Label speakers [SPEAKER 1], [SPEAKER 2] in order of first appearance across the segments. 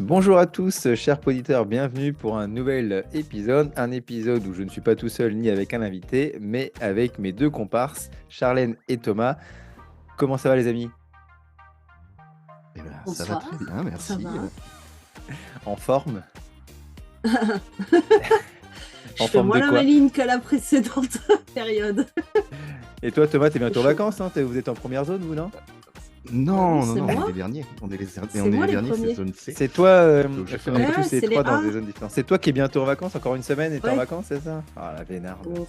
[SPEAKER 1] Bonjour à tous, chers auditeurs, bienvenue pour un nouvel épisode. Un épisode où je ne suis pas tout seul ni avec un invité, mais avec mes deux comparses, Charlène et Thomas. Comment ça va les amis?
[SPEAKER 2] Eh ben, ça va très
[SPEAKER 3] Bonsoir,
[SPEAKER 2] bien,
[SPEAKER 3] ça
[SPEAKER 2] merci.
[SPEAKER 3] va?
[SPEAKER 1] En forme? En
[SPEAKER 3] Je fais
[SPEAKER 1] forme
[SPEAKER 3] moins
[SPEAKER 1] de
[SPEAKER 3] la
[SPEAKER 1] quoi?
[SPEAKER 3] maline que la précédente période.
[SPEAKER 1] Et toi Thomas, t'es bientôt en
[SPEAKER 3] Chaud.
[SPEAKER 1] vacances, hein? Vous êtes en première zone, vous, non?
[SPEAKER 3] Bah oui,
[SPEAKER 2] Non, non,
[SPEAKER 3] c'est
[SPEAKER 2] non, on est
[SPEAKER 3] moi.
[SPEAKER 2] les derniers.
[SPEAKER 3] C'est
[SPEAKER 2] On est
[SPEAKER 3] moi
[SPEAKER 2] les
[SPEAKER 3] les
[SPEAKER 2] derniers, c'est
[SPEAKER 3] premiers.
[SPEAKER 2] zone C.
[SPEAKER 1] C'est toi,
[SPEAKER 2] Donc je
[SPEAKER 1] parce
[SPEAKER 2] fais
[SPEAKER 1] qu'on
[SPEAKER 2] un
[SPEAKER 1] est
[SPEAKER 3] Ouais,
[SPEAKER 2] peu.
[SPEAKER 1] tous les
[SPEAKER 3] c'est les
[SPEAKER 1] trois dans
[SPEAKER 3] A.
[SPEAKER 1] des zones différentes. C'est toi qui es bientôt en vacances, encore une semaine et t'es en
[SPEAKER 3] Ouais.
[SPEAKER 1] vacances, c'est ça? Ah la vénarde.
[SPEAKER 3] Ouf.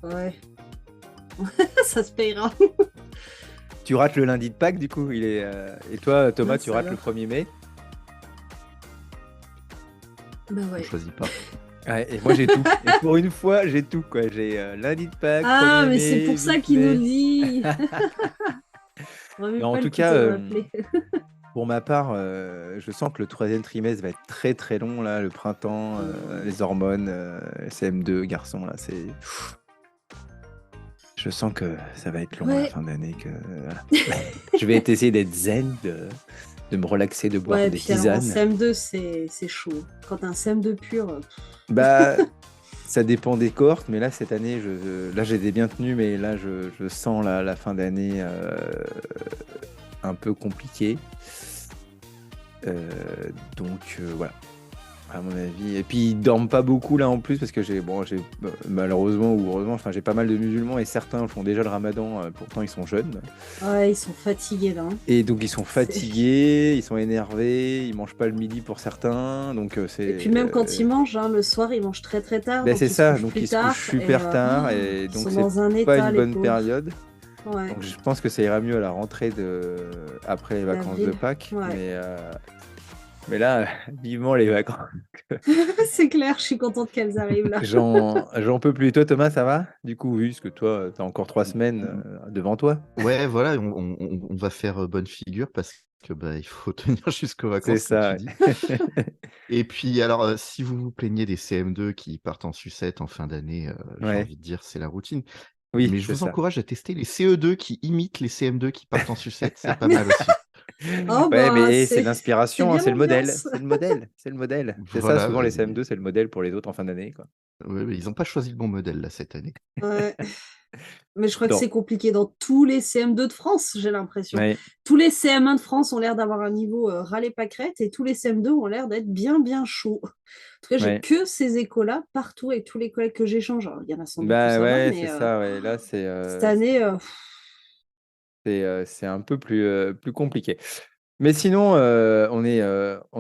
[SPEAKER 3] Ouais. Ça se payera.
[SPEAKER 1] Tu rates le lundi de Pâques du coup, et toi Thomas,
[SPEAKER 3] Mince
[SPEAKER 1] tu rates le
[SPEAKER 3] alors.
[SPEAKER 1] 1er mai?
[SPEAKER 3] Bah
[SPEAKER 2] On
[SPEAKER 3] ouais.
[SPEAKER 2] choisit pas.
[SPEAKER 1] Ouais, et moi j'ai tout. Et pour une fois, j'ai tout quoi. J'ai lundi de Pâques,
[SPEAKER 3] Ah,
[SPEAKER 1] 1er
[SPEAKER 3] mais c'est
[SPEAKER 1] mai,
[SPEAKER 3] pour ça
[SPEAKER 1] 8
[SPEAKER 3] qu'il nous
[SPEAKER 1] mai.
[SPEAKER 3] le dit. On va même
[SPEAKER 1] Non, en
[SPEAKER 3] pas le
[SPEAKER 1] tout
[SPEAKER 3] coup
[SPEAKER 1] cas,
[SPEAKER 3] de rappeler.
[SPEAKER 1] pour ma part, je sens que le troisième trimestre va être très très long là, le printemps, les hormones, CM2, garçon là, c'est. Je sens que ça va être long à la
[SPEAKER 3] Ouais.
[SPEAKER 1] fin d'année. Voilà. Je vais essayer d'être zen, de me relaxer, de boire
[SPEAKER 3] Ouais,
[SPEAKER 1] des
[SPEAKER 3] puis alors en
[SPEAKER 1] tisanes.
[SPEAKER 3] CM2, c'est chaud. Quand t'as un CM2 pur,
[SPEAKER 1] Bah, ça dépend des cohortes, mais là cette année, là j'ai bien tenu, mais là je sens la fin d'année un peu compliquée. Donc voilà, à mon avis. Et puis ils dorment pas beaucoup là en plus parce que j'ai malheureusement ou heureusement, enfin j'ai pas mal de musulmans et certains font déjà le ramadan, pourtant ils sont jeunes.
[SPEAKER 3] ouais, ils sont fatigués là.
[SPEAKER 1] Et donc ils sont
[SPEAKER 3] C'est-
[SPEAKER 1] fatigués, ils sont énervés, ils mangent pas le midi pour certains, donc
[SPEAKER 3] Et puis même quand ils mangent, hein, le soir, ils mangent très très tard,
[SPEAKER 1] ben
[SPEAKER 3] donc
[SPEAKER 1] c'est
[SPEAKER 3] ils se
[SPEAKER 1] ça,
[SPEAKER 3] couchent
[SPEAKER 1] donc
[SPEAKER 3] plus
[SPEAKER 1] ils se couchent
[SPEAKER 3] tard et
[SPEAKER 1] super tard et
[SPEAKER 3] ils
[SPEAKER 1] donc
[SPEAKER 3] sont
[SPEAKER 1] c'est
[SPEAKER 3] dans un
[SPEAKER 1] pas
[SPEAKER 3] état,
[SPEAKER 1] une
[SPEAKER 3] les
[SPEAKER 1] bonne
[SPEAKER 3] pauvres.
[SPEAKER 1] période.
[SPEAKER 3] Ouais,
[SPEAKER 1] Donc je pense que ça ira mieux à la rentrée après les vacances de
[SPEAKER 3] d'avril.
[SPEAKER 1] Pâques,
[SPEAKER 3] Ouais.
[SPEAKER 1] mais là, vivement les vacances.
[SPEAKER 3] C'est clair, je suis contente qu'elles arrivent là.
[SPEAKER 1] J'en peux plus. Toi, Thomas, ça va? Du coup, vu que toi, tu as encore 3 semaines devant toi.
[SPEAKER 2] Ouais, voilà, on va faire bonne figure parce que bah, il faut tenir jusqu'aux
[SPEAKER 1] C'est
[SPEAKER 2] vacances, comme tu
[SPEAKER 1] ça.
[SPEAKER 2] dis. Et puis, alors, si vous vous plaignez des CM2 qui partent en sucette en fin d'année, j'ai
[SPEAKER 1] Ouais.
[SPEAKER 2] envie de dire, c'est la routine.
[SPEAKER 1] Oui,
[SPEAKER 2] Mais je
[SPEAKER 1] c'est
[SPEAKER 2] vous
[SPEAKER 1] ça.
[SPEAKER 2] encourage à tester les CE2 qui imitent les CM2 qui partent en sucette, c'est pas mal aussi.
[SPEAKER 3] Oh
[SPEAKER 1] Ouais,
[SPEAKER 3] bah
[SPEAKER 1] mais c'est
[SPEAKER 3] c'est
[SPEAKER 1] l'inspiration, hein,
[SPEAKER 3] bien
[SPEAKER 1] c'est le modèle.
[SPEAKER 3] l'ambiance.
[SPEAKER 1] C'est le modèle. C'est le modèle. C'est ça,
[SPEAKER 2] Voilà,
[SPEAKER 1] souvent, les CM2, c'est le modèle pour les autres en fin d'année, quoi.
[SPEAKER 2] ouais, mais ils n'ont pas choisi le bon modèle là cette année.
[SPEAKER 3] Ouais. Mais je crois que
[SPEAKER 1] Donc,
[SPEAKER 3] c'est compliqué dans tous les CM2 de France, j'ai l'impression.
[SPEAKER 1] ouais,
[SPEAKER 3] Tous les CM1 de France ont l'air d'avoir un niveau râlé pâquerette et tous les CM2 ont l'air d'être bien bien chauds. En tout cas, j'ai
[SPEAKER 1] ouais.
[SPEAKER 3] que ces échos-là partout avec tous les collègues que j'échange. Alors, il y en a sans doute où
[SPEAKER 1] Bah
[SPEAKER 3] ça va,
[SPEAKER 1] ouais, c'est
[SPEAKER 3] mais
[SPEAKER 1] ça, ouais. Là,
[SPEAKER 3] cette année,
[SPEAKER 1] c'est un peu plus compliqué. Mais sinon, on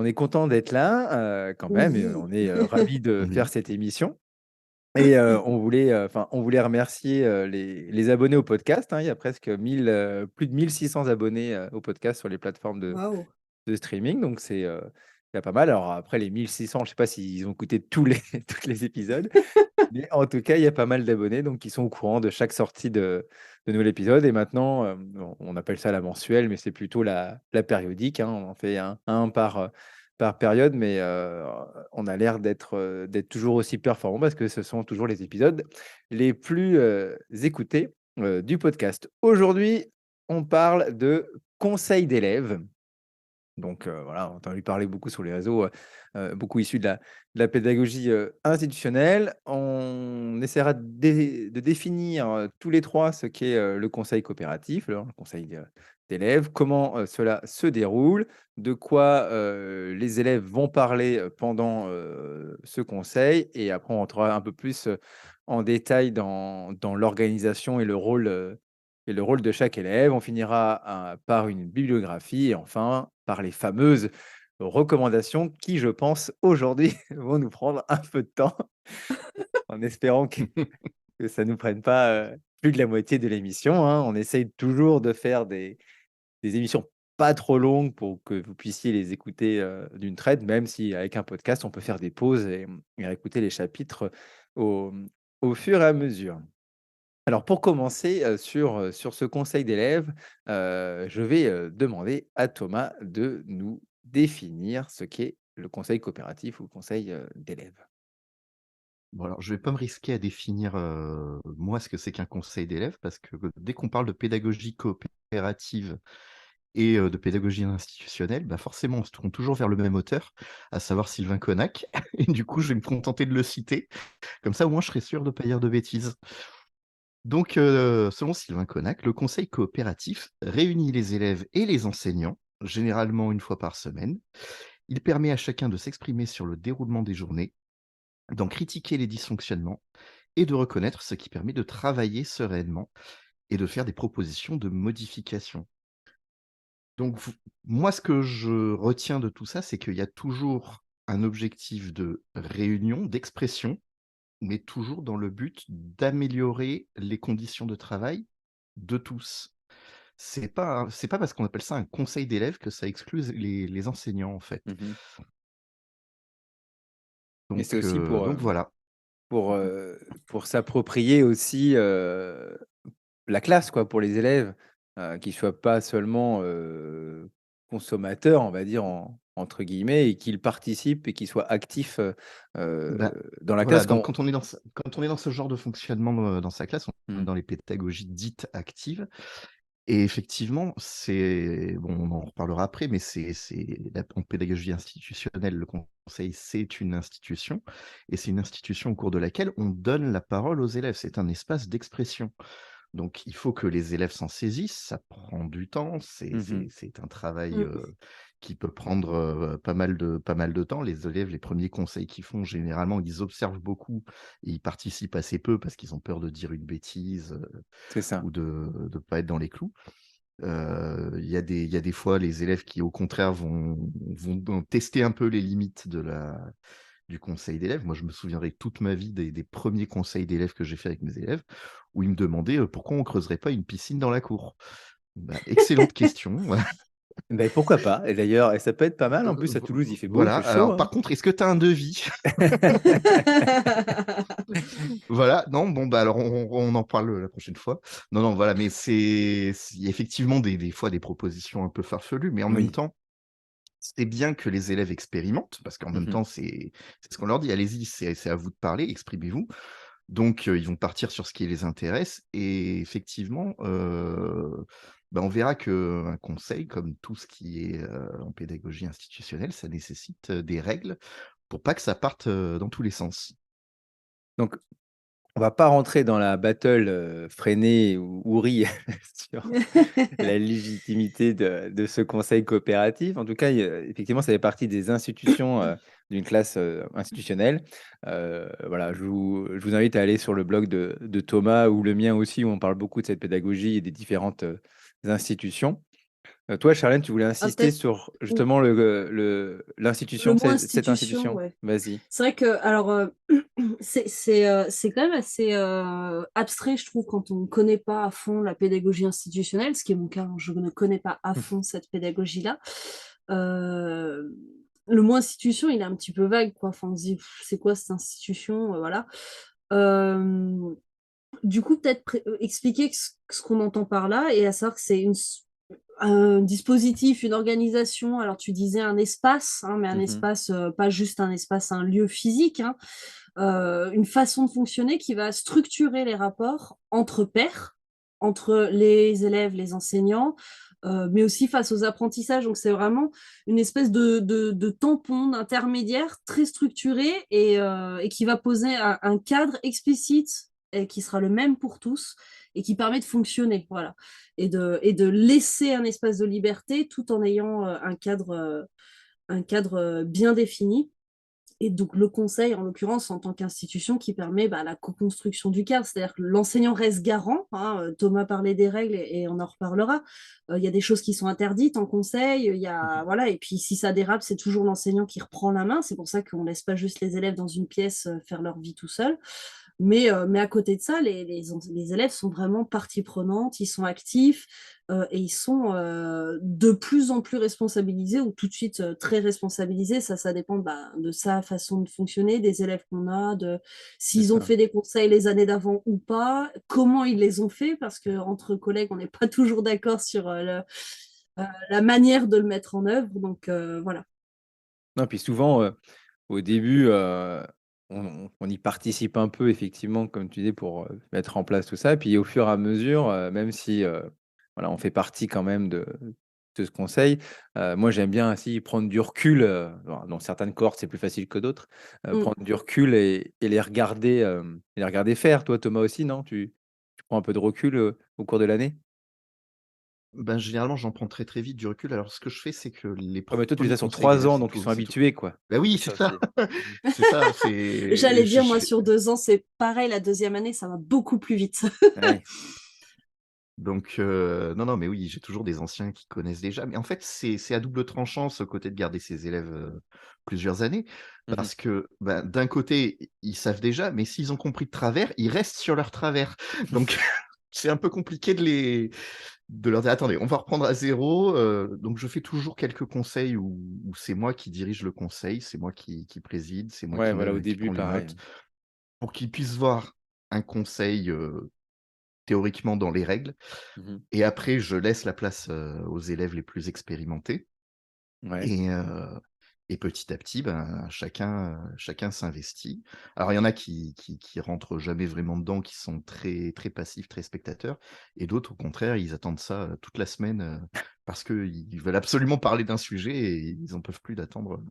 [SPEAKER 1] est content d'être là quand même. Et,
[SPEAKER 3] oui.
[SPEAKER 1] on est ravis de faire
[SPEAKER 2] Oui.
[SPEAKER 1] cette émission. Et on voulait remercier les abonnés au podcast, hein. Il y a presque plus de 1600 abonnés au podcast sur les plateformes
[SPEAKER 3] Waouh.
[SPEAKER 1] de streaming. Donc, il y a pas mal. Alors, après, les 1600, je ne sais pas s'ils ont écouté tous les épisodes. Mais en tout cas, il y a pas mal d'abonnés donc qui sont au courant de chaque sortie de nouvel épisode. Et maintenant, on appelle ça la mensuelle, mais c'est plutôt la périodique, hein. On en fait un par période, mais on a l'air d'être toujours aussi performant parce que ce sont toujours les épisodes les plus écoutés du podcast. Aujourd'hui, on parle de conseils d'élèves. Donc voilà, on a entendu parler beaucoup sur les réseaux, beaucoup issus de la pédagogie institutionnelle. On essaiera de définir tous les trois ce qu'est le conseil coopératif, le conseil d'élèves, comment cela se déroule, de quoi les élèves vont parler pendant ce conseil, et après on rentrera un peu plus en détail dans l'organisation et le rôle de chaque élève. On finira par une bibliographie et enfin par les fameuses recommandations qui, je pense, aujourd'hui vont nous prendre un peu de temps en espérant que ça ne nous prenne pas plus de la moitié de l'émission, hein. On essaye toujours de faire des émissions pas trop longues pour que vous puissiez les écouter d'une traite, même si avec un podcast, on peut faire des pauses et écouter les chapitres au, au fur et à mesure. Alors pour commencer, sur ce conseil d'élèves, je vais, demander à Thomas de nous définir ce qu'est le conseil coopératif ou le conseil, d'élèves.
[SPEAKER 2] Bon alors je vais pas me risquer à définir, moi ce que c'est qu'un conseil d'élèves parce que dès qu'on parle de pédagogie coopérative et de pédagogie institutionnelle, bah, forcément, on se tourne toujours vers le même auteur, à savoir Sylvain Connac. Et du coup, je vais me contenter de le citer. Comme ça, au moins, je serai sûr de ne pas dire de bêtises. Donc, selon Sylvain Connac, le conseil coopératif réunit les élèves et les enseignants, généralement une fois par semaine. Il permet à chacun de s'exprimer sur le déroulement des journées, d'en critiquer les dysfonctionnements et de reconnaître ce qui permet de travailler sereinement et de faire des propositions de modification. Donc, moi, ce que je retiens de tout ça, c'est qu'il y a toujours un objectif de réunion, d'expression, mais toujours dans le but d'améliorer les conditions de travail de tous. C'est pas parce qu'on appelle ça un conseil d'élèves que ça exclut les enseignants, en fait.
[SPEAKER 1] Mmh. Mais c'est
[SPEAKER 2] Donc,
[SPEAKER 1] aussi
[SPEAKER 2] voilà.
[SPEAKER 1] pour, pour s'approprier aussi, la classe quoi, pour les élèves, qu'ils soient pas seulement, consommateurs, on va dire entre guillemets et qu'ils participent et qu'ils soient actifs,
[SPEAKER 2] Bah,
[SPEAKER 1] dans la
[SPEAKER 2] voilà,
[SPEAKER 1] classe
[SPEAKER 2] donc
[SPEAKER 1] quand
[SPEAKER 2] quand on est dans ce genre de fonctionnement, dans sa classe, on est
[SPEAKER 1] mmh,
[SPEAKER 2] dans les pédagogies dites actives. Et effectivement, c'est bon, on en reparlera après, mais en pédagogie institutionnelle, le conseil, c'est une institution et c'est une institution au cours de laquelle on donne la parole aux élèves. C'est un espace d'expression. Donc il faut que les élèves s'en saisissent, ça prend du temps, c'est
[SPEAKER 1] mmh.
[SPEAKER 2] c'est c'est un travail,
[SPEAKER 3] Mmh.
[SPEAKER 2] qui peut prendre, pas mal de temps. Les élèves, les premiers conseils qu'ils font, généralement, ils observent beaucoup et ils participent assez peu parce qu'ils ont peur de dire une bêtise,
[SPEAKER 1] C'est ça.
[SPEAKER 2] ou de pas être dans les clous. Il y a des fois les élèves qui, au contraire, vont tester un peu les limites du conseil d'élèves. Moi, je me souviendrai toute ma vie des premiers conseils d'élèves que j'ai fait avec mes élèves, où ils me demandaient pourquoi on creuserait pas une piscine dans la cour. Bah, excellente question.
[SPEAKER 1] Beh, pourquoi pas? Et d'ailleurs et ça peut être pas mal en plus à Toulouse, il fait beau, il
[SPEAKER 2] Voilà.
[SPEAKER 1] fait chaud,
[SPEAKER 2] Alors,
[SPEAKER 1] hein?
[SPEAKER 2] par contre, est-ce que tu as un devis? Voilà, non, bon, bah alors on en parle la prochaine fois. Non, non, voilà, mais il y a effectivement des fois des propositions un peu farfelues, mais en même
[SPEAKER 1] Oui.
[SPEAKER 2] temps, c'est bien que les élèves expérimentent, parce qu'en même
[SPEAKER 1] Mmh.
[SPEAKER 2] temps, c'est ce qu'on leur dit: «Allez-y, c'est à vous de parler, exprimez-vous». Donc, ils vont partir sur ce qui les intéresse et effectivement, bah, on verra qu'un conseil, comme tout ce qui est, en pédagogie institutionnelle, ça nécessite, des règles pour pas que ça parte, dans tous les sens.
[SPEAKER 1] Donc on va pas rentrer dans la battle, freinée ou hourrie sur la légitimité de ce conseil coopératif. En tout cas, effectivement, ça fait partie des institutions, d'une classe, institutionnelle. Voilà, je vous invite à aller sur le blog de Thomas ou le mien aussi, où on parle beaucoup de cette pédagogie et des différentes, institutions. Toi, Charlène, tu voulais
[SPEAKER 3] Ah,
[SPEAKER 1] insister
[SPEAKER 3] peut-être
[SPEAKER 1] sur
[SPEAKER 3] ou
[SPEAKER 1] justement
[SPEAKER 3] le
[SPEAKER 1] l'institution,
[SPEAKER 3] mot
[SPEAKER 1] cette
[SPEAKER 3] institution,
[SPEAKER 1] institution?
[SPEAKER 3] ouais.
[SPEAKER 1] Vas-y.
[SPEAKER 3] C'est vrai que alors, c'est quand même assez, abstrait, je trouve, quand on ne connaît pas à fond la pédagogie institutionnelle, ce qui est mon cas, hein. Je ne connais pas à fond cette pédagogie-là. Heu, le mot institution, il est un petit peu vague, quoi. Enfin, on se dit: «Pff, c'est quoi cette institution?» Voilà. Hem, du coup, peut-être expliquer ce qu'on entend par là et à savoir que c'est un dispositif, une organisation. Alors tu disais un espace, hein, mais un
[SPEAKER 1] Mmh.
[SPEAKER 3] espace, pas juste un espace, un lieu physique, hein, une façon de fonctionner qui va structurer les rapports entre pairs, entre les élèves, les enseignants, mais aussi face aux apprentissages. Donc c'est vraiment une espèce de tampon, d'intermédiaire très structuré et qui va poser un cadre explicite et qui sera le même pour tous et qui permet de fonctionner, voilà. Et de laisser un espace de liberté tout en ayant, un cadre bien défini. Et donc le conseil, en l'occurrence, en tant qu'institution qui permet, bah, la co-construction du cadre. C'est-à-dire que l'enseignant reste garant, hein, Thomas parlait des règles et on en reparlera. Il y a des choses qui sont interdites en conseil, il y a
[SPEAKER 1] Mmh.
[SPEAKER 3] voilà et puis si ça dérape, c'est toujours l'enseignant qui reprend la main. C'est pour ça qu'on laisse pas juste les élèves dans une pièce, faire leur vie tout seuls. Mais à côté de ça, les élèves sont vraiment partie prenante, ils sont actifs, et ils sont, de plus en plus responsabilisés ou tout de suite, très responsabilisés. Ça dépend, bah, de sa façon de fonctionner, des élèves qu'on a, de
[SPEAKER 1] C'est
[SPEAKER 3] s'ils ont
[SPEAKER 1] ça.
[SPEAKER 3] fait des conseils les années d'avant ou pas, comment ils les ont fait parce qu'entre collègues, on n'est pas toujours d'accord sur, la manière de le mettre en œuvre donc voilà.
[SPEAKER 1] Non, puis souvent, au début, on y participe un peu effectivement, comme tu dis, pour, mettre en place tout ça. Puis au fur et à mesure, même si, voilà, on fait partie quand même de ce conseil. Moi, j'aime bien aussi prendre du recul. Dans certaines cohortes, c'est plus facile que d'autres.
[SPEAKER 3] Mm.
[SPEAKER 1] Prendre du recul et les regarder faire. Toi, Thomas aussi, non? Tu prends un peu de recul au cours de l'année?
[SPEAKER 2] Ben, généralement, j'en prends très, très vite du recul. Alors ce que je fais, c'est que les
[SPEAKER 1] Ouais, mais toi, tu les
[SPEAKER 2] premiers
[SPEAKER 1] as sur
[SPEAKER 2] conseils
[SPEAKER 1] 3
[SPEAKER 2] d'élèves,
[SPEAKER 1] ans, donc ils sont
[SPEAKER 2] c'est tout
[SPEAKER 1] habitués, quoi.
[SPEAKER 2] bah, oui,
[SPEAKER 1] C'est
[SPEAKER 2] c'est
[SPEAKER 1] ça
[SPEAKER 2] ça,
[SPEAKER 1] aussi.
[SPEAKER 2] c'est ça,
[SPEAKER 3] J'allais dire, moi,
[SPEAKER 2] je
[SPEAKER 3] sur 2 ans, c'est pareil, la deuxième année, ça va beaucoup plus vite.
[SPEAKER 1] Ouais.
[SPEAKER 2] donc non, non, mais oui, j'ai toujours des anciens qui connaissent déjà. Mais en fait, c'est à double tranchant, ce côté de garder ses élèves, plusieurs années.
[SPEAKER 1] Mmh.
[SPEAKER 2] Parce que, ben, d'un côté, ils savent déjà, mais s'ils ont compris de travers, ils restent sur leur travers. Donc c'est un peu compliqué de leur dire: «Attendez, on va reprendre à zéro», donc je fais toujours quelques conseils où c'est moi qui dirige le conseil, c'est moi qui préside, c'est moi
[SPEAKER 1] Ouais, voilà, au
[SPEAKER 2] qui
[SPEAKER 1] début,
[SPEAKER 2] prend les
[SPEAKER 1] pareil.
[SPEAKER 2] notes, pour qu'ils puissent voir un conseil, théoriquement dans les règles
[SPEAKER 1] Mmh.
[SPEAKER 2] et après je laisse la place, aux élèves les plus expérimentés
[SPEAKER 1] Ouais.
[SPEAKER 2] et petit à petit, ben, chacun s'investit. Alors il y en a qui rentrent jamais vraiment dedans, qui sont très très passifs, très spectateurs et d'autres au contraire, ils attendent ça, toute la semaine, parce qu'ils veulent absolument parler d'un sujet et ils en peuvent plus d'attendre.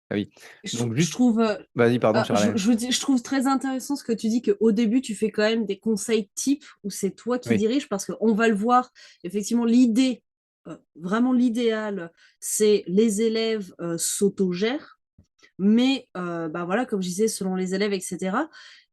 [SPEAKER 1] Ah oui. Donc
[SPEAKER 3] Je
[SPEAKER 1] juste
[SPEAKER 3] trouve,
[SPEAKER 1] vas-y, pardon, Charlène.
[SPEAKER 3] je trouve très intéressant ce que tu dis qu'au début, tu fais quand même des conseils types où c'est toi qui
[SPEAKER 1] Oui.
[SPEAKER 3] diriges parce qu'on va le voir, effectivement, l'idée, vraiment l'idéal, c'est les élèves s'autogèrent, mais bah voilà, comme je disais, selon les élèves, etc.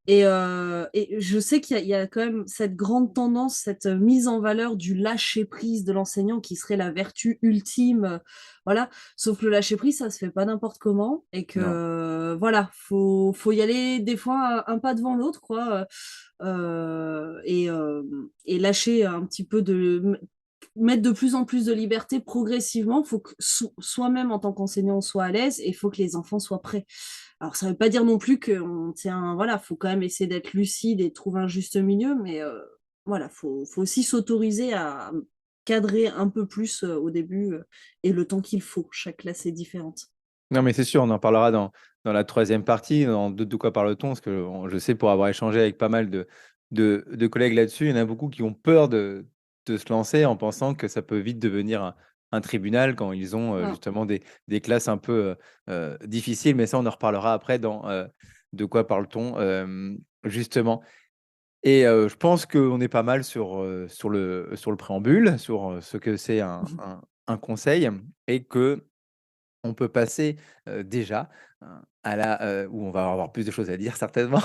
[SPEAKER 3] Et je sais il y a quand même cette grande tendance, cette mise en valeur du lâcher-prise de l'enseignant qui serait la vertu ultime. Voilà. Sauf que le lâcher-prise, ça se fait pas n'importe comment. Et que
[SPEAKER 1] Non.
[SPEAKER 3] voilà, faut y aller des fois un pas devant l'autre, quoi. Et lâcher un petit peu mettre de plus en plus de liberté progressivement. Il faut que soi-même, en tant qu'enseignant, on soit à l'aise et il faut que les enfants soient prêts. Alors, ça ne veut pas dire non plus qu'on tient. Voilà, il faut quand même essayer d'être lucide et de trouver un juste milieu, mais voilà, faut aussi s'autoriser à cadrer un peu plus au début et le temps qu'il faut. Chaque classe est différente.
[SPEAKER 1] Non, mais c'est sûr, on en parlera dans la troisième partie, dans de quoi parle-t-on? Parce que je sais, pour avoir échangé avec pas mal de collègues là-dessus, il y en a beaucoup qui ont peur de se lancer en pensant que ça peut vite devenir un tribunal quand ils ont
[SPEAKER 3] Ah.
[SPEAKER 1] justement des classes un peu difficiles. Mais ça, on en reparlera après dans de quoi parle-t-on, justement. Et je pense qu'on est pas mal sur le préambule, sur ce que c'est un conseil et que on peut passer, déjà, à où on va avoir plus de choses à dire certainement,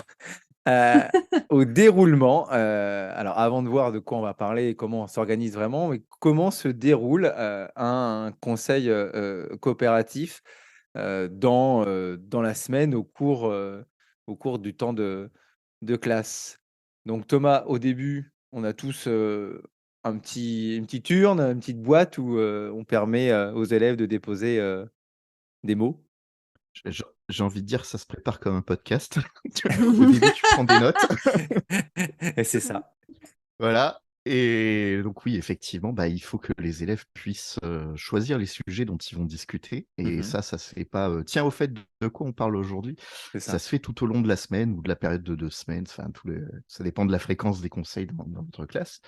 [SPEAKER 1] heu, au déroulement. Alors avant de voir de quoi on va parler et comment on s'organise vraiment, mais comment se déroule, un conseil, coopératif, dans la semaine au cours du temps de classe? Donc Thomas, au début, on a tous, une petite urne, une petite boîte où, on permet, aux élèves de déposer, des mots?
[SPEAKER 2] J'ai envie de dire, ça se prépare comme un podcast. Au début, tu prends des notes.
[SPEAKER 1] Et c'est ça.
[SPEAKER 2] Voilà et donc oui, effectivement, bah, il faut que les élèves puissent, choisir les sujets dont ils vont discuter et
[SPEAKER 1] Mmh.
[SPEAKER 2] ça se fait pas, «Tiens, au fait, de quoi on parle aujourd'hui?»
[SPEAKER 1] C'est
[SPEAKER 2] Ça
[SPEAKER 1] ça.
[SPEAKER 2] se fait tout au long de la semaine ou de la période de 2 semaines, enfin ça dépend de la fréquence des conseils dans votre classe.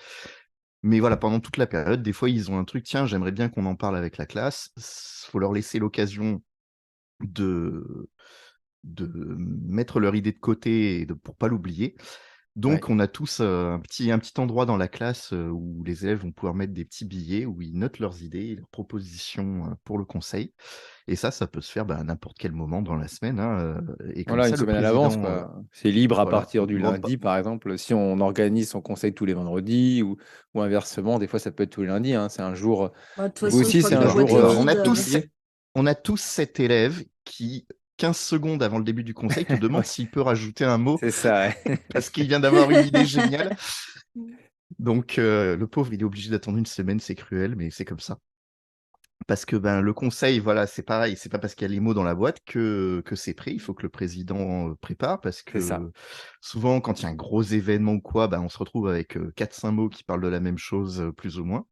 [SPEAKER 2] Mais voilà, pendant toute la période, des fois, ils ont un truc: «Tiens, j'aimerais bien qu'on en parle avec la classe». Faut leur laisser l'occasion de mettre leur idée de côté et pour pas l'oublier.
[SPEAKER 1] Ouais.
[SPEAKER 2] Donc on a tous, un petit endroit dans la classe, où les élèves vont pouvoir mettre des petits billets où ils notent leurs idées et leurs propositions, pour le conseil et ça peut se faire, bah, à n'importe quel moment dans la semaine, hein, et comme
[SPEAKER 1] Voilà, une
[SPEAKER 2] ça le
[SPEAKER 1] semaine à l'avance,
[SPEAKER 2] président,
[SPEAKER 1] quoi. C'est libre à
[SPEAKER 2] voilà,
[SPEAKER 1] partir du
[SPEAKER 2] bon bah
[SPEAKER 1] lundi, par exemple. Si on organise son conseil tous les vendredis ou inversement, des fois, ça peut être tous les lundis, hein. C'est un jour,
[SPEAKER 3] Bah, de toute
[SPEAKER 1] vous
[SPEAKER 3] façon, une
[SPEAKER 1] aussi,
[SPEAKER 3] fois
[SPEAKER 1] c'est
[SPEAKER 3] que
[SPEAKER 1] un
[SPEAKER 3] la
[SPEAKER 2] voilà,
[SPEAKER 3] boîte
[SPEAKER 1] jour,
[SPEAKER 3] est
[SPEAKER 2] voilà,
[SPEAKER 3] vide.
[SPEAKER 2] on a tous cet élève qui 15 secondes avant le début du conseil te demande
[SPEAKER 1] Ouais,
[SPEAKER 2] s'il peut rajouter un mot
[SPEAKER 1] c'est ça, ouais.
[SPEAKER 2] parce qu'il vient d'avoir une idée géniale. Donc le pauvre, il est obligé d'attendre une semaine, c'est cruel, mais c'est comme ça. Parce que, ben, le conseil, voilà, c'est pareil, c'est pas parce qu'il y a les mots dans la boîte que c'est prêt. Il faut que le président, prépare parce
[SPEAKER 1] C'est ça.
[SPEAKER 2] que souvent, quand il y a un gros événement ou quoi, ben, on se retrouve avec, 4-5 mots qui parlent de la même chose, plus ou moins.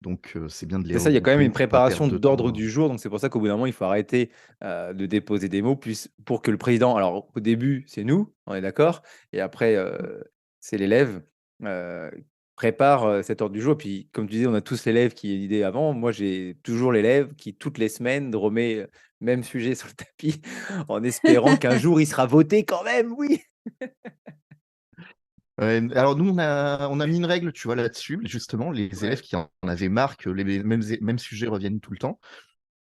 [SPEAKER 2] Donc c'est bien de les
[SPEAKER 1] C'est ça, il y a quand même
[SPEAKER 2] regrouper
[SPEAKER 1] une
[SPEAKER 2] pour pas
[SPEAKER 1] préparation
[SPEAKER 2] perdre de
[SPEAKER 1] d'ordre
[SPEAKER 2] temps, hein.
[SPEAKER 1] du jour, donc c'est pour ça qu'au bout d'un moment, il faut arrêter, de déposer des mots pour que le président, alors au début, c'est nous, on est d'accord? Et après, c'est l'élève, heu, prépare cet ordre du jour. Puis, comme tu disais, on a tous l'élève qui est l'idée avant. Moi, j'ai toujours l'élève qui, toutes les semaines, remet même sujet sur le tapis en espérant qu'un jour, il sera voté quand même, oui.
[SPEAKER 2] Ouais, alors nous, on a mis une règle, tu vois, là-dessus, justement, les élèves
[SPEAKER 1] Ouais,
[SPEAKER 2] qui en avaient marre que les mêmes sujets reviennent tout le temps.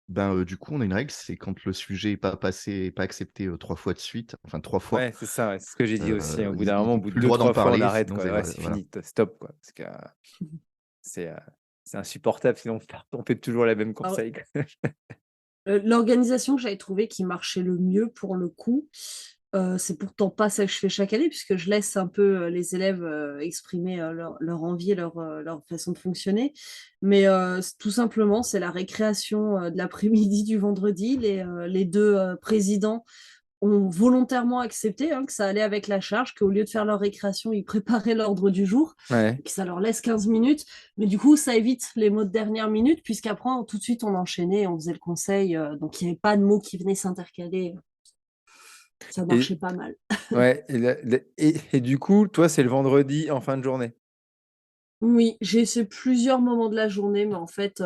[SPEAKER 2] Du coup, on a une règle, c'est quand le sujet n'est pas passé, pas accepté 3 fois de suite, enfin 3 fois,
[SPEAKER 1] ouais, c'est ça, ouais, c'est ce que j'ai dit aussi. Au bout d'un
[SPEAKER 2] ils
[SPEAKER 1] moment, au
[SPEAKER 2] n'ont
[SPEAKER 1] bout de
[SPEAKER 2] plus le
[SPEAKER 1] deux,
[SPEAKER 2] droit d'en
[SPEAKER 1] trois fois, on
[SPEAKER 2] parler,
[SPEAKER 1] arrête,
[SPEAKER 2] sinon
[SPEAKER 1] quoi. Ouais, c'est
[SPEAKER 2] voilà.
[SPEAKER 1] fini, stop, quoi. Parce que c'est euh, c'est insupportable, sinon on fait toujours les mêmes
[SPEAKER 3] Alors,
[SPEAKER 1] conseils, quoi.
[SPEAKER 3] l'organisation que j'avais trouvée qui marchait le mieux pour le coup, c'est pourtant pas ça que je fais chaque année, puisque je laisse un peu les élèves exprimer leur envie et leur façon de fonctionner. Mais tout simplement, c'est la récréation de l'après-midi du vendredi. Les deux présidents ont volontairement accepté que ça allait avec la charge, qu'au lieu de faire leur récréation, ils préparaient l'ordre du jour,
[SPEAKER 1] Ouais.
[SPEAKER 3] et que ça leur laisse 15 minutes. Mais du coup, ça évite les mots de dernière minute, puisqu'après, tout de suite, on enchaînait, on faisait le conseil. Donc, il n'y avait pas de mots qui venaient s'intercaler. Ça
[SPEAKER 1] Et,
[SPEAKER 3] marchait pas mal.
[SPEAKER 1] ouais, et du coup, toi, c'est le vendredi en fin de journée.
[SPEAKER 3] Oui, j'ai essayé plusieurs moments de la journée, mais en fait,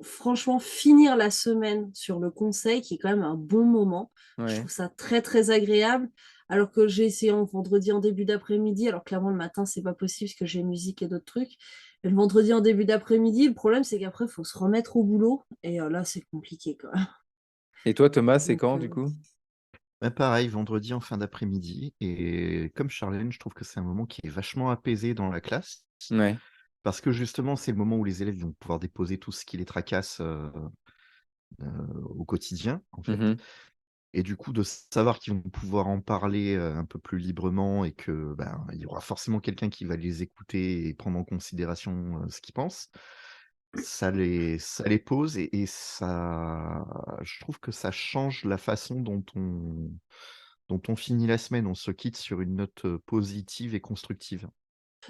[SPEAKER 3] franchement, finir la semaine sur le conseil, qui est quand même un bon moment, je
[SPEAKER 1] Ouais.
[SPEAKER 3] trouve ça très, très agréable. Alors que j'ai essayé en vendredi en début d'après-midi, alors clairement le matin, c'est pas possible parce que j'ai musique et d'autres trucs. Et le vendredi en début d'après-midi, le problème, c'est qu'après, il faut se remettre au boulot. Et là, c'est compliqué, quoi.
[SPEAKER 1] Et toi, Thomas, c'est
[SPEAKER 3] Donc,
[SPEAKER 1] quand, du coup?
[SPEAKER 2] Pareil, vendredi en fin d'après-midi. Et comme Charlène, je trouve que c'est un moment qui est vachement apaisé dans la classe.
[SPEAKER 1] Ouais.
[SPEAKER 2] Parce que justement, c'est le moment où les élèves vont pouvoir déposer tout ce qui les tracasse au quotidien, en fait.
[SPEAKER 1] Mhm.
[SPEAKER 2] Et du coup, de savoir qu'ils vont pouvoir en parler un peu plus librement et que il y aura forcément quelqu'un qui va les écouter et prendre en considération ce qu'ils pensent, ça les pose et ça, je trouve que ça change la façon dont on finit la semaine. On se quitte sur une note positive et constructive.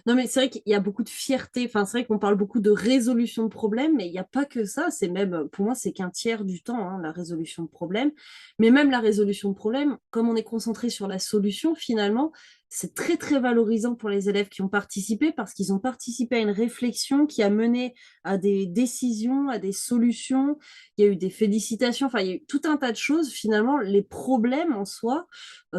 [SPEAKER 3] Non, mais c'est vrai qu'il y a beaucoup de fierté. Enfin, c'est vrai qu'on parle beaucoup de résolution de problèmes, mais il n'y a pas que ça. C'est même, pour moi, c'est qu'un tiers du temps, la résolution de problèmes. Mais même la résolution de problèmes, comme on est concentré sur la solution, finalement, c'est très, très valorisant pour les élèves qui ont participé parce qu'ils ont participé à une réflexion qui a mené à des décisions, à des solutions. Il y a eu des félicitations. Enfin, il y a eu tout un tas de choses. Finalement, les problèmes en soi,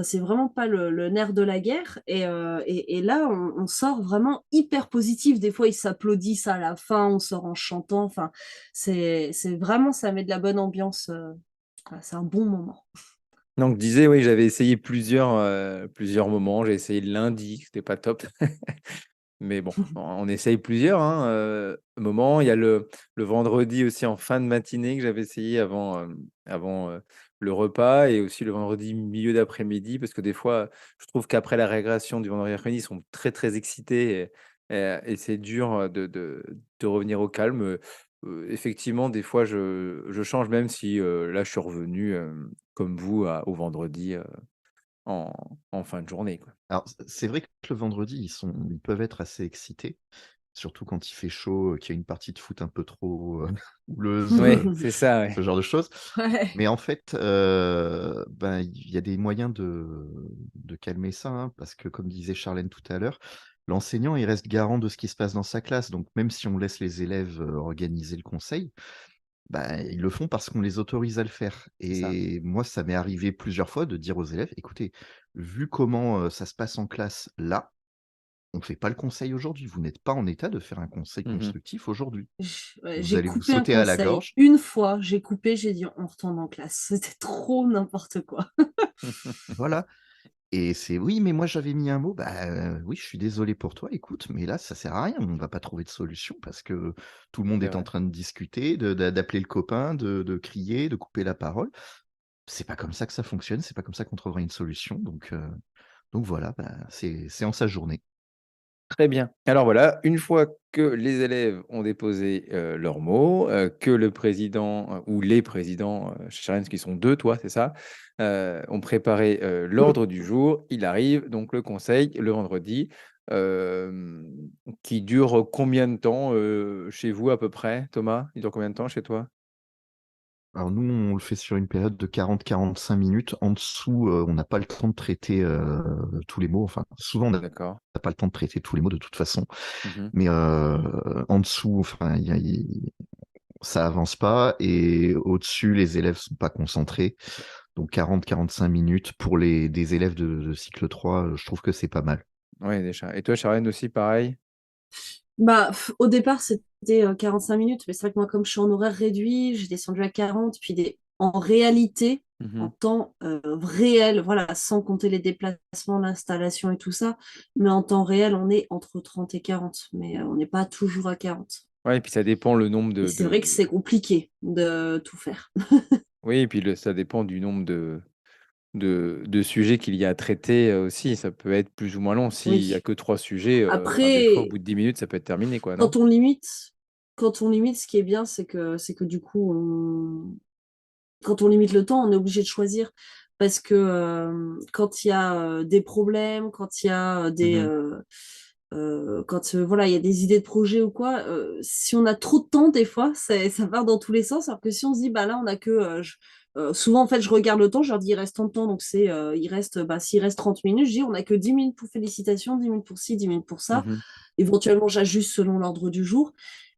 [SPEAKER 3] c'est vraiment pas le nerf de la guerre. Et là, on sort vraiment hyper positif. Des fois, ils s'applaudissent à la fin, on sort en chantant. Enfin, c'est vraiment, ça met de la bonne ambiance. Voilà, c'est un bon moment.
[SPEAKER 1] Donc, je disais, oui, j'avais essayé plusieurs moments. J'ai essayé le lundi, c'était pas top. Mais bon, on essaye plusieurs moments. Il y a le vendredi aussi en fin de matinée que j'avais essayé avant le repas et aussi le vendredi milieu d'après-midi parce que des fois, je trouve qu'après la régression du vendredi après-midi, ils sont très, très excités et c'est dur de revenir au calme. Effectivement, des fois, je change même si là, je suis revenu comme vous au vendredi en, en fin de journée, quoi.
[SPEAKER 2] Alors, c'est vrai que le vendredi, ils peuvent être assez excités, surtout quand il fait chaud, qu'il y a une partie de foot un peu trop houleuse,
[SPEAKER 1] Oui, c'est ça,
[SPEAKER 2] ce
[SPEAKER 1] ouais.
[SPEAKER 2] genre de choses.
[SPEAKER 3] Ouais.
[SPEAKER 2] Mais en fait, il y a des moyens de calmer ça, hein, parce que comme disait Charlène tout à l'heure, l'enseignant, il reste garant de ce qui se passe dans sa classe. Donc même si on laisse les élèves organiser le conseil, ils le font parce qu'on les autorise à le faire.
[SPEAKER 1] C'est ça.
[SPEAKER 2] Et moi, ça m'est arrivé plusieurs fois de dire aux élèves, écoutez, vu comment ça se passe en classe là, on ne fait pas le conseil aujourd'hui. Vous n'êtes pas en état de faire un conseil
[SPEAKER 1] Mhm.
[SPEAKER 2] constructif aujourd'hui.
[SPEAKER 3] Ouais,
[SPEAKER 2] Vous
[SPEAKER 3] j'ai
[SPEAKER 2] allez vous
[SPEAKER 3] coupé un
[SPEAKER 2] sauter à la
[SPEAKER 3] conseil.
[SPEAKER 2] gorge.
[SPEAKER 3] Une fois, j'ai coupé, j'ai dit on retourne en classe. C'était trop n'importe quoi.
[SPEAKER 2] Voilà. Et c'est oui, mais moi j'avais mis un mot. Oui, je suis désolé pour toi. Écoute, mais là, ça sert à rien. On ne va pas trouver de solution parce que tout le monde
[SPEAKER 1] C'est
[SPEAKER 2] est en
[SPEAKER 1] vrai.
[SPEAKER 2] train de discuter, d'appeler le copain, de crier, de couper la parole. C'est pas comme ça que ça fonctionne. C'est pas comme ça qu'on trouvera une solution. Donc voilà, c'est en sa journée.
[SPEAKER 1] Très bien. Alors voilà, une fois que les élèves ont déposé leurs mots, que le président ou les présidents, chez Challenge, qui sont deux, toi, c'est ça, ont préparé l'ordre du jour, il arrive donc le conseil le vendredi, euh, qui dure combien de temps chez vous à peu près, Thomas? Il dure combien de temps chez toi?
[SPEAKER 2] Alors nous, on le fait sur une période de 40-45 minutes. En dessous, on n'a pas le temps de traiter tous les mots. Enfin, souvent, on n'a
[SPEAKER 1] D'accord.
[SPEAKER 2] pas le temps de prêter tous les mots de toute façon.
[SPEAKER 1] Mhm.
[SPEAKER 2] Mais en dessous, enfin, ça avance pas, et au-dessus, les élèves sont pas concentrés. Donc 40-45 minutes pour des élèves de cycle 3, je trouve que c'est pas mal.
[SPEAKER 1] Ouais, déjà. Et toi, Charlène, aussi, pareil?
[SPEAKER 3] Bah, au départ, c'était 45 minutes, mais c'est vrai que moi, comme je suis en horaire réduit, j'ai descendu à 40, puis en réalité, en
[SPEAKER 1] Mhm.
[SPEAKER 3] temps réel, voilà, sans compter les déplacements, l'installation et tout ça, mais en temps réel, on est entre 30 et 40, mais on n'est pas toujours à 40.
[SPEAKER 1] Ouais, et puis ça dépend le nombre
[SPEAKER 3] Et c'est vrai que c'est compliqué de tout faire.
[SPEAKER 1] Oui, et puis ça dépend du nombre de sujets qu'il y a à traiter aussi. Ça peut être plus ou moins long. S'il n'y a
[SPEAKER 3] Oui.
[SPEAKER 1] que 3 sujets, enfin, des fois, au
[SPEAKER 3] Après,
[SPEAKER 1] bout de 10 minutes, ça peut être terminé, quoi, non?
[SPEAKER 3] quand on limite, quand on limite, ce qui est bien, c'est que du coup, quand on limite le temps, on est obligé de choisir parce que quand il y a des problèmes, quand il y a
[SPEAKER 1] Mhm.
[SPEAKER 3] quand voilà, il y a des idées de projet ou quoi, si on a trop de temps, des fois, ça part dans tous les sens. Alors que si on se dit, bah là, on a que. Souvent, en fait, je regarde le temps, je leur dis, il reste tant de temps, donc il reste, bah, s'il reste 30 minutes, je dis, on a que 10 minutes pour félicitations, 10 minutes pour ci, 10 minutes pour ça.
[SPEAKER 1] Mhm.
[SPEAKER 3] Éventuellement, j'ajuste selon l'ordre du jour.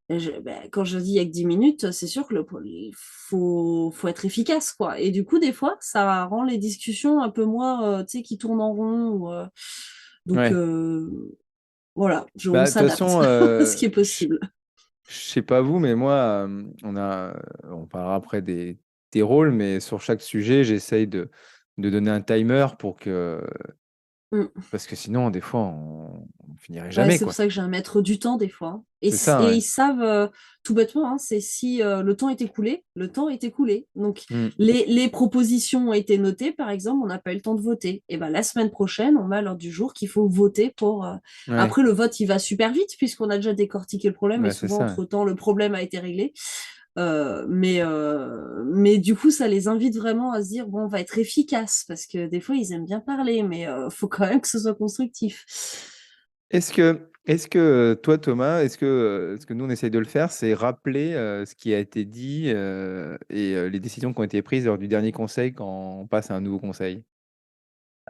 [SPEAKER 3] Ben, quand je dis il y a que 10 minutes, c'est sûr que il faut être efficace, quoi. Et du coup, des fois, ça rend les discussions un peu moins, tu sais, qui tournent en rond. Donc,
[SPEAKER 1] Ouais.
[SPEAKER 3] voilà, on
[SPEAKER 1] Bah, de toute
[SPEAKER 3] s'adapte
[SPEAKER 1] façon,
[SPEAKER 3] à ce qui est possible.
[SPEAKER 1] je sais pas vous, mais moi, on parlera après des rôles, mais sur chaque sujet, j'essaye de donner un timer
[SPEAKER 3] Mm.
[SPEAKER 1] parce que sinon, des fois, on finirait
[SPEAKER 3] Ouais,
[SPEAKER 1] jamais,
[SPEAKER 3] c'est pour
[SPEAKER 1] quoi.
[SPEAKER 3] ça que j'ai un maître du temps des fois, hein.
[SPEAKER 1] C'est ça,
[SPEAKER 3] Et
[SPEAKER 1] ouais.
[SPEAKER 3] ils savent tout bêtement, hein, c'est si le temps est écoulé, le temps est écoulé. Donc
[SPEAKER 1] Mm.
[SPEAKER 3] les propositions ont été notées, par exemple, on n'a pas eu le temps de voter. Et ben la semaine prochaine, on met à l'ordre du jour qu'il faut voter pour.
[SPEAKER 1] Ouais,
[SPEAKER 3] Après le vote, il va super vite puisqu'on a déjà décortiqué le problème et
[SPEAKER 1] ouais, c'est
[SPEAKER 3] souvent
[SPEAKER 1] ça.
[SPEAKER 3] entre-temps le problème a été réglé. Mais du coup, ça les invite vraiment à se dire bon, on va être efficace parce que des fois ils aiment bien parler, mais faut quand même que ce soit constructif.
[SPEAKER 1] Est-ce que toi, Thomas, ce que nous, on essaye de le faire, c'est rappeler ce qui a été dit et les décisions qui ont été prises lors du dernier conseil quand on passe à un nouveau conseil?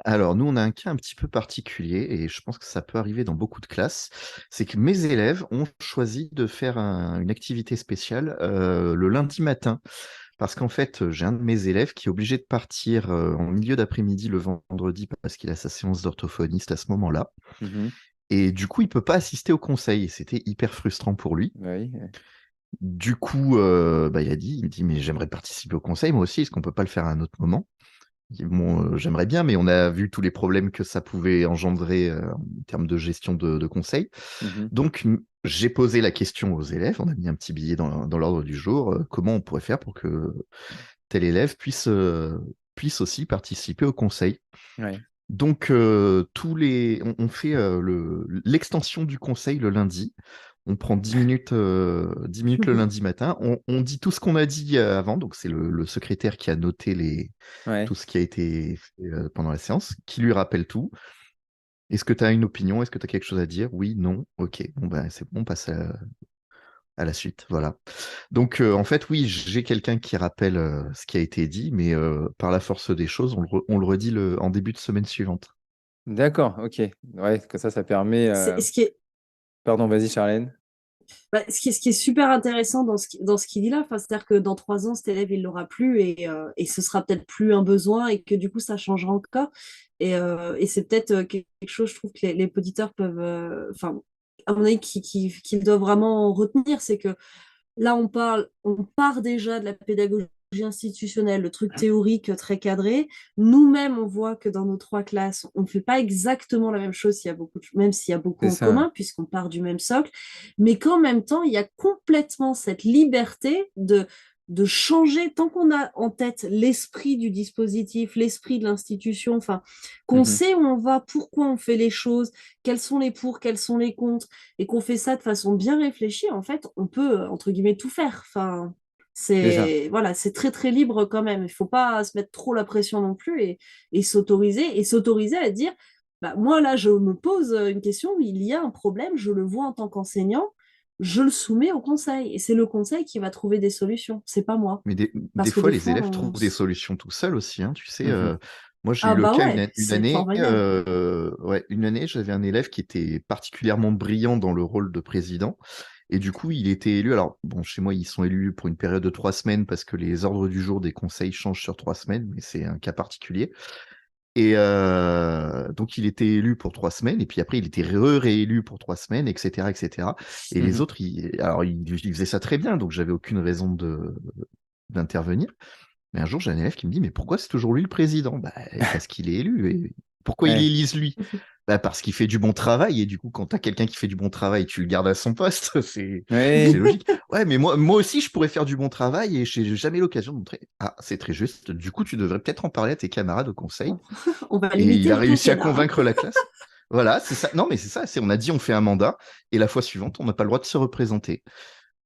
[SPEAKER 2] Alors, nous, on a un cas un petit peu particulier, et je pense que ça peut arriver dans beaucoup de classes. C'est que mes élèves ont choisi de faire une activité spéciale le lundi matin. Parce qu'en fait, j'ai un de mes élèves qui est obligé de partir en milieu d'après-midi le vendredi parce qu'il a sa séance d'orthophoniste à ce moment-là.
[SPEAKER 1] Mhm.
[SPEAKER 2] Et du coup, il peut pas assister au conseil. Et c'était hyper frustrant pour lui.
[SPEAKER 1] Oui.
[SPEAKER 2] Du coup, bah, il me dit, mais j'aimerais participer au conseil, moi aussi, est-ce qu'on peut pas le faire à un autre moment? Bon, j'aimerais bien, mais on a vu tous les problèmes que ça pouvait engendrer en termes de gestion de conseil.
[SPEAKER 1] Mhm.
[SPEAKER 2] Donc, j'ai posé la question aux élèves, on a mis un petit billet dans l'ordre du jour, comment on pourrait faire pour que tel élève puisse aussi participer au conseil.
[SPEAKER 1] Ouais.
[SPEAKER 2] Donc, on fait l'extension du conseil le lundi. On prend 10 minutes le lundi matin. On dit tout ce qu'on a dit avant. Donc, c'est le secrétaire qui a noté tout
[SPEAKER 1] Ouais.
[SPEAKER 2] ce qui a été fait pendant la séance, qui lui rappelle tout. Est-ce que tu as une opinion? Est-ce que tu as quelque chose à dire? Oui, non, ok. Bon, ben, c'est bon, on passe à la suite. Voilà. Donc, en fait, oui, j'ai quelqu'un qui rappelle ce qui a été dit, mais par la force des choses, on le redit en début de semaine suivante.
[SPEAKER 1] D'accord, ok. Ouais, que ça permet.
[SPEAKER 3] Ce qui est,
[SPEAKER 1] Pardon, vas-y, Charlène.
[SPEAKER 3] bah, ce qui est super intéressant dans ce qu'il dit là, enfin, c'est-à-dire que dans 3 ans, cet élève, il l'aura plus et ce sera peut-être plus un besoin et que du coup, ça changera encore. Et c'est peut-être quelque chose, je trouve, que les auditeurs peuvent, enfin, à mon avis, qu'ils doivent vraiment retenir, c'est que là, on part déjà de la pédagogie institutionnelle, le truc théorique très cadré. Nous-mêmes, on voit que dans nos 3 classes, on ne fait pas exactement la même chose, même s'il y a beaucoup
[SPEAKER 1] C'est
[SPEAKER 3] en
[SPEAKER 1] ça.
[SPEAKER 3] commun, puisqu'on part du même socle, mais qu'en même temps, il y a complètement cette liberté de changer, tant qu'on a en tête l'esprit du dispositif, l'esprit de l'institution, enfin, qu'on
[SPEAKER 1] Mhm.
[SPEAKER 3] sait où on va, pourquoi on fait les choses, quels sont les pour, quels sont les contre, et qu'on fait ça de façon bien réfléchie, en fait, on peut, entre guillemets, tout faire. Enfin,
[SPEAKER 1] C'est ça.
[SPEAKER 3] c'est très, très libre quand même. Il ne faut pas se mettre trop la pression non plus et s'autoriser à dire, bah, moi, là, je me pose une question, il y a un problème, je le vois en tant qu'enseignant, je le soumets au conseil. Et c'est le conseil qui va trouver des solutions. C'est pas moi.
[SPEAKER 2] Mais des
[SPEAKER 3] Parce que
[SPEAKER 2] fois,
[SPEAKER 3] des
[SPEAKER 2] les
[SPEAKER 3] fois,
[SPEAKER 2] élèves trouvent des solutions tout seuls aussi, hein, tu sais.
[SPEAKER 1] Mhm.
[SPEAKER 2] Moi, j'ai eu
[SPEAKER 3] Ah
[SPEAKER 2] le
[SPEAKER 3] bah
[SPEAKER 2] cas
[SPEAKER 3] ouais,
[SPEAKER 2] une
[SPEAKER 3] c'est
[SPEAKER 2] année,
[SPEAKER 3] formidable.
[SPEAKER 2] ouais, une année, j'avais un élève qui était particulièrement brillant dans le rôle de président. Et du coup, il était élu. Alors, bon, chez moi, ils sont élus pour une période de 3 semaines parce que les ordres du jour des conseils changent sur 3 semaines, mais c'est un cas particulier. Et donc, il était élu pour 3 semaines, et puis après, il était réélu pour 3 semaines, etc., etc. Et les
[SPEAKER 1] Mhm.
[SPEAKER 2] autres, alors, ils faisaient ça très bien, donc j'avais aucune raison d'intervenir. Mais un jour, j'ai un élève qui me dit, mais pourquoi c'est toujours lui le président? Bah, parce qu'il est élu. Et pourquoi il
[SPEAKER 1] Ouais,
[SPEAKER 2] élise lui? Bah, parce qu'il fait du bon travail. Et du coup, quand tu as quelqu'un qui fait du bon travail, tu le gardes à son poste. C'est
[SPEAKER 1] ouais,
[SPEAKER 2] logique. Ouais, mais moi aussi, je pourrais faire du bon travail et j'ai jamais l'occasion de montrer. Ah, c'est très juste. Du coup, tu devrais peut-être en parler à tes camarades au conseil.
[SPEAKER 3] On va
[SPEAKER 2] Et il
[SPEAKER 3] limiter
[SPEAKER 2] a
[SPEAKER 3] le
[SPEAKER 2] réussi à
[SPEAKER 3] quinquennat, hein.
[SPEAKER 2] convaincre la classe. Voilà, c'est ça. Non, mais c'est ça. On a dit, on fait un mandat. Et la fois suivante, on n'a pas le droit de se représenter.